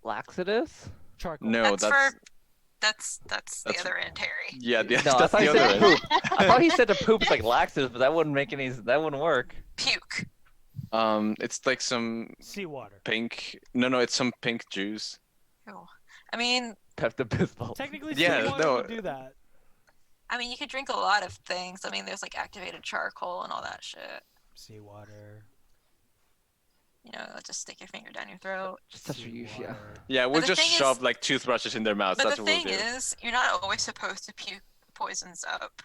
Laxatives? charcoal. No, That's the That's- other end, Harry. yeah, No, I that's thought the he other said end. poop. I thought he said to poop is like laxatives, but that wouldn't make any. That wouldn't work. Puke. It's like some Seawater. pink. No, it's some pink juice. Oh. I mean, Pepto Bismol. Technically, Yeah, seawater no. will do that. you could drink a lot of things. I mean, there's like activated charcoal and all that shit. Seawater. Just stick your finger down your throat. Just touch your uvula. Yeah, we'll the just thing is- shove like toothbrushes in their mouths. But That's the what we'll thing do. is, you're not always supposed to puke poisons up.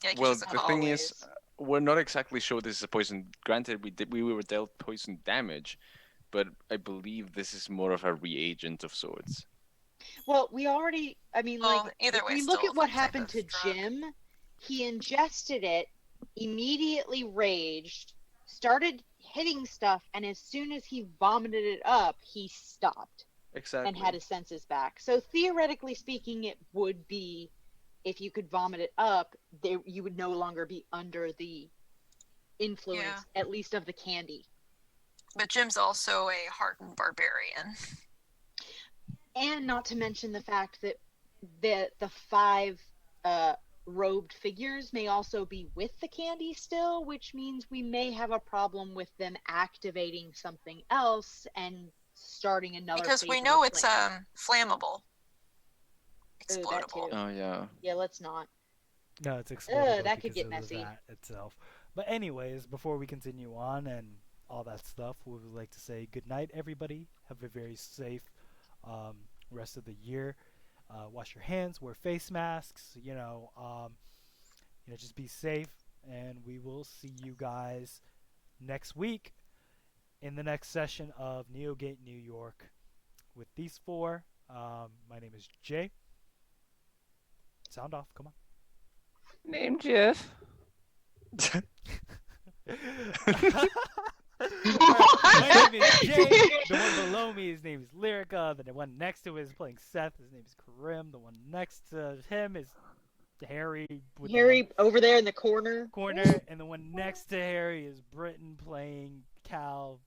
Like, Well, it's just the not thing is, always. we're not exactly sure this is a poison. Granted, we were dealt poison damage, but I believe this is more of a reagent of sorts. Well, we already, I mean, Well, like, either if way, we look still at what some type happened of to drug. Jim, he ingested it, immediately raged, started hitting stuff, and as soon as he vomited it up, he stopped Exactly. and had his senses back. So theoretically speaking, it would be, if you could vomit it up, there you would no longer be under the influence, at least of the candy. But Jim's also a hardened barbarian. And not to mention the fact that the five robed figures may also be with the candy still, which means we may have a problem with them activating something else and starting another. Because we phase know of a it's flame. Flammable. Ooh, that too. Explodable. Oh yeah. Yeah, let's not. No, it's explodable that could because get of messy. that itself. But anyways, before we continue on and all that stuff, we would like to say good night, everybody. Have a very safe rest of the year. Wash your hands, wear face masks. Just be safe, and we will see you guys next week in the next session of Neogate New York with these four. My name is Jay. Sound off, come on. Name Jeff. My name is Jay. The one below me, his name is Lyrica. The one next to it is playing Seth. His name is Karim. The one next to him is Harry. Harry over there in the corner. And the one next to Harry is Britton playing Cal.